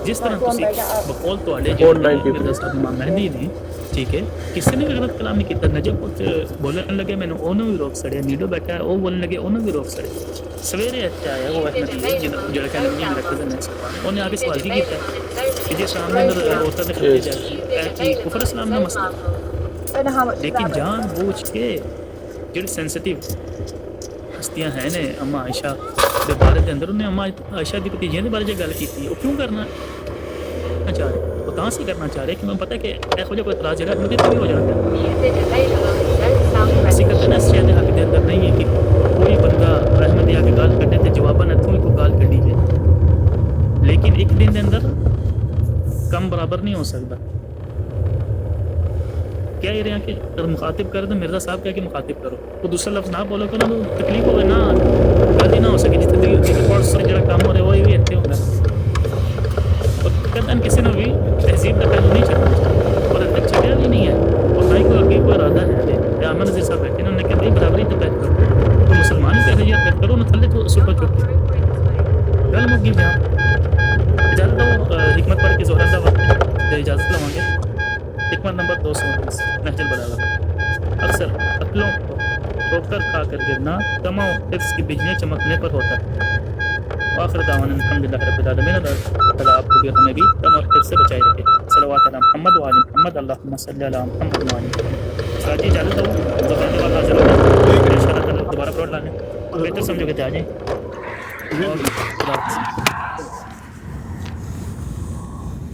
ਜਿਸ ਤਰ੍ਹਾਂ ਤੁਸੀਂ ਬਕੌਲ ਤੁਹਾਡੇ ਜਿਹੜੇ ਇਮਾਮ ਮਹਿਦੀ ਨੇ, ਠੀਕ ਹੈ, ਕਿਸੇ ਨੇ ਵੀ ਗਲਤ ਕਲਾਮ ਨਹੀਂ ਕੀਤਾ। ਨਜਬ ਬੋਲਣ ਲੱਗੇ ਮੈਨੂੰ ਉਹਨੂੰ ਵੀ ਰੋਕ ਸੜਿਆ, ਨੀਡੋ ਬੈਠਾ ਉਹ ਬੋਲਣ ਲੱਗੇ ਉਹਨੂੰ ਵੀ ਰੋਕ ਸੜਿਆ। ਸਵੇਰੇ ਇੱਥੇ ਆਇਆ ਉਹ ਜਿਹੜਾ ਕਹਿੰਦਾ ਨਹੀਂ ਮੇਰਾ ਕਜ਼ਨ ਹੈ, ਉਹਨੇ ਆ ਕੇ ਸਵਾਲ ਕੀ ਕੀਤਾ ਕਿ ਜੇ ਸਾਹਮਣੇ ਔਰਤਾਂ ਦੇ ਖੜੇ ਜਾਏ ਕਿ ਕੁਫਰ ਇਸਲਾਮ ਦਾ ਮਸਲਾ। ਲੇਕਿਨ ਜਾਨ ਬੂਝ ਕੇ ਜਿਹੜੀ ਸੈਂਸਿਟਿਵ ਹਸਤੀਆਂ ਹੈ ਨੇ ਅਮਾ ਆਇਸ਼ਾ ਦੇ ਬਾਰੇ ਦੇ ਅੰਦਰ, ਉਹਨੇ ਅਮਾ ਆਇਸ਼ਾ ਦੀ ਭਤੀਜੀਆਂ ਦੇ ਬਾਰੇ ਜੇ ਗੱਲ ਕੀਤੀ, ਉਹ ਕਿਉਂ ਕਰਨਾ ਚਾਹ ਰਹੇ? ਉਹ ਤਾਂ ਸੀ ਕਰਨਾ ਚਾਹ ਰਹੇ ਕਿ ਮੈਨੂੰ ਪਤਾ ਕਿ ਇਹੋ ਜਿਹਾ ਕੋਈ ਇਤਰਾਜ਼ ਜਿਹੜਾ ਮੁझे ਵੀ ਹੋ ਜਾਣਾ ਹੈ। ਅਸੀਂ ਕਰਦੇ ਨਾ ਇਸ ਚੀਜ਼ ਦੇ ਹੱਕ ਦੇ ਅੰਦਰ ਨਹੀਂ ਹੈ ਕਿ ਕੋਈ ਬੰਦਾ ਅਹਿਮਦੀ ਆ ਕੇ ਗੱਲ ਕੱਢੇ ਤੇ ਜਵਾਬਨ ਇੱਥੋਂ ਹੀ ਕੋਈ ਗੱਲ ਕੱਢੀ ਜਾਏ, ਲੇਕਿਨ ਇੱਕ ਦਿਨ ਦੇ ਅੰਦਰ ਕੰਮ ਬਰਾਬਰ ਨਹੀਂ ਹੋ ਸਕਦਾ। کہہ رہے ہیں کہ اگر مخاطب کرے تو مرزا صاحب کہہ کے مخاطب کرو، وہ دوسرا لفظ نہ بولو کرو، تکلیف ہوئے نہ غلطی نہ ہو سکے جتنے دلی ہوتی ہے پڑھ سے جڑا کام ہو رہا ہے وہی بھی اتنے ہوگا اور قطعاً کسی نے بھی تہذیب کا پہلو نہیں چڑھنا چاہتا اور تک چڑھیا بھی نہیں ہے اور نہ ہی کوئی اگے کوئی ارادہ ہے۔ امن نذیر صاحب بیٹھے انہوں نے کہا بھائی برابری تو پیدا کرو، تو مسلمان ہی کہہ رہے ہیں کرو نہ تھلے تو سٹو چک گل مک گئی جہاں اجازت دو حکمت پڑھ کے زہران دا وقت اجازت لواں گے۔ حکمت نمبر 219 نہج البلاغہ، اکثر عقلوں کو ٹھوکر کھا کر گرنا تما و حفظ کی بجلیاں چمکنے پر ہوتا ہے۔ آخر دعوانا الحمدللہ رب العالمین، اللہ آپ کو بھی ہمیں بھی تما و حفظ سے بچائے رکھے۔ صلوات علی محمد و آل محمد، اللہم صلی علی محمد و آل محمد۔ ساتھ ہی اجازت دو دوبارہ والا حاضر ہوگا، انشاءاللہ دوبارہ پروٹ لانے بہتر سمجھو کہ آ جائیں اور